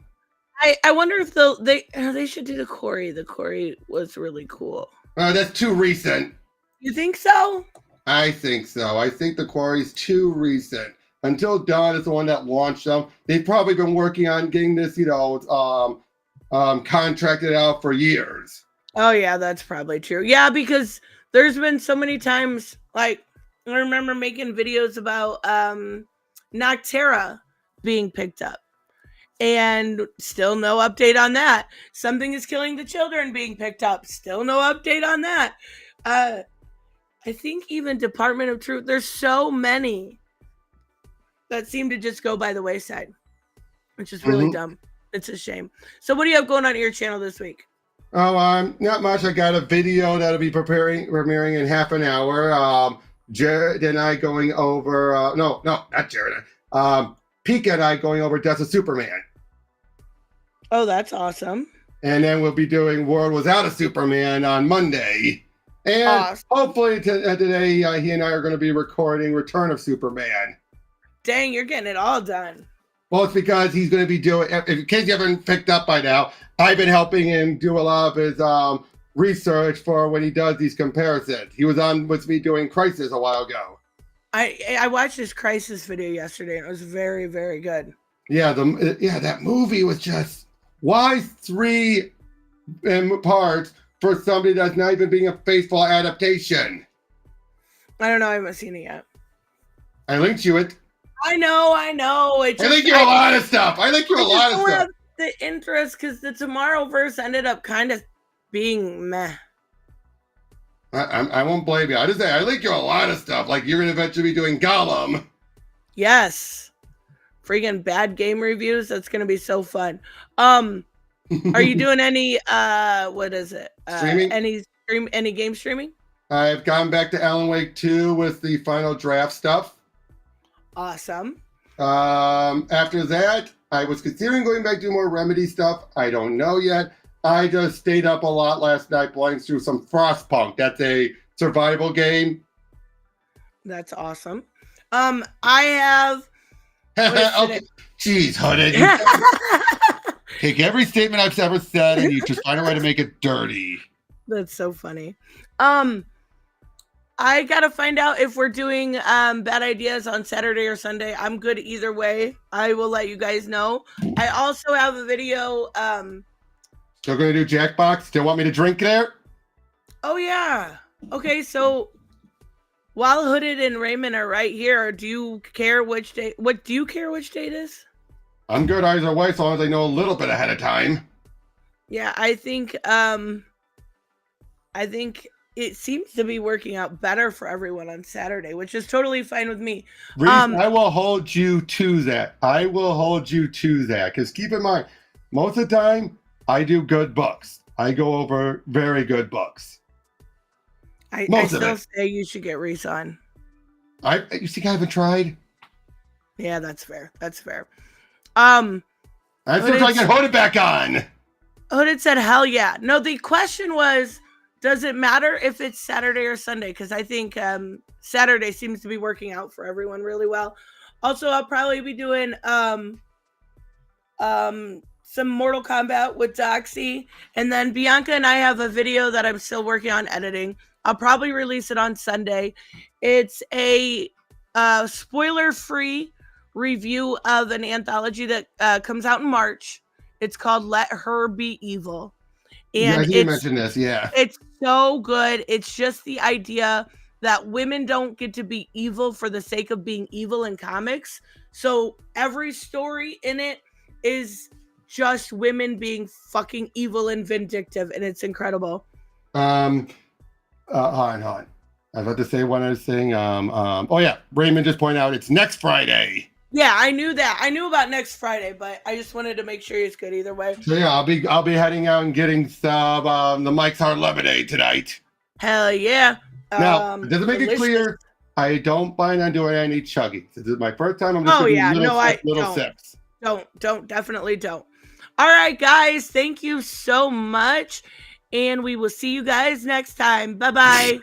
I wonder if they should do the Corey. The Corey was really cool. That's too recent. You think so? I think so. I think the Quarry's too recent. Until Dawn is the one that launched them, they've probably been working on getting this, contracted out for years. Oh yeah, that's probably true. Yeah, because there's been so many times, like I remember making videos about Noctera being picked up, and still no update on that. Something is Killing the Children being picked up, still no update on that. I think even Department of Truth, there's so many that seem to just go by the wayside, which is really dumb. It's a shame. So what do you have going on at your channel this week? Oh, not much. I got a video that'll be premiering in half an hour. Jared and I going over, no, not Jared. Pika and I going over Death of Superman. Oh, that's awesome. And then we'll be doing World Without a Superman on Monday. And hopefully today he and I are going to be recording Return of Superman. Dang, you're getting it all done. Well, it's because he's going to be doing, in case you haven't picked up by now, I've been helping him do a lot of his research for when he does these comparisons. He was on with me doing Crisis a while ago. I watched his Crisis video yesterday, and it was very, very good. Yeah, that movie was just, why 3 parts for somebody that's not even being a faithful adaptation? I don't know. I haven't seen it yet. I linked you it. I know. I link you a lot of stuff. I don't have the interest because the Tomorrowverse ended up kind of being meh. I won't blame you. I just say I link you a lot of stuff. Like you're going to eventually be doing Gollum. Yes. Freaking bad game reviews. That's going to be so fun. Are you doing any what is it? Streaming? Any game streaming? I've gone back to Alan Wake 2 with the final draft stuff. Awesome. After that, I was considering going back to more Remedy stuff. I don't know yet. I just stayed up a lot last night playing through some Frostpunk. That's a survival game. That's awesome. I have. Okay. Jeez, Hooded. Take every statement I've ever said and you just find a way to make it dirty. That's so funny. I gotta find out if we're doing bad ideas on Saturday or Sunday. I'm good either way. I will let you guys know. I also have a video. Still gonna do Jackbox? Still want me to drink there? Oh yeah. Okay, so while Hooded and Raymond are right here, do you care which day? What do you care which date is? I'm good either way, as long as I know a little bit ahead of time. Yeah, I think it seems to be working out better for everyone on Saturday, which is totally fine with me. Reese, I will hold you to that. I will hold you to that. Because keep in mind, most of the time, I do good books. I go over very good books. I still say you should get Reese on. You think I haven't tried? Yeah, that's fair. That's fair. I still try to get Hooded back on. Hooded said, hell yeah. No, the question was, does it matter if it's Saturday or Sunday? Because I think Saturday seems to be working out for everyone really well. Also, I'll probably be doing some Mortal Kombat with Doxy. And then Bianca and I have a video that I'm still working on editing. I'll probably release it on Sunday. It's a spoiler-free review of an anthology that comes out in March. It's called Let Her Be Evil. And I think you mentioned this, yeah. It's so good. It's just the idea that women don't get to be evil for the sake of being evil in comics. So every story in it is just women being fucking evil and vindictive, and it's incredible. Hold on. I was about to say one other thing. Oh yeah, Raymond just pointed out it's next Friday. Yeah, I knew that. I knew about next Friday, but I just wanted to make sure it's good either way. So yeah, I'll be heading out and getting some the Mike's Hard Lemonade tonight. Hell yeah! Now, does it make it clear? I don't plan on doing any chugging. This is my first time. I'm just doing little sips. Don't, definitely don't. All right, guys, thank you so much, and we will see you guys next time. Bye bye.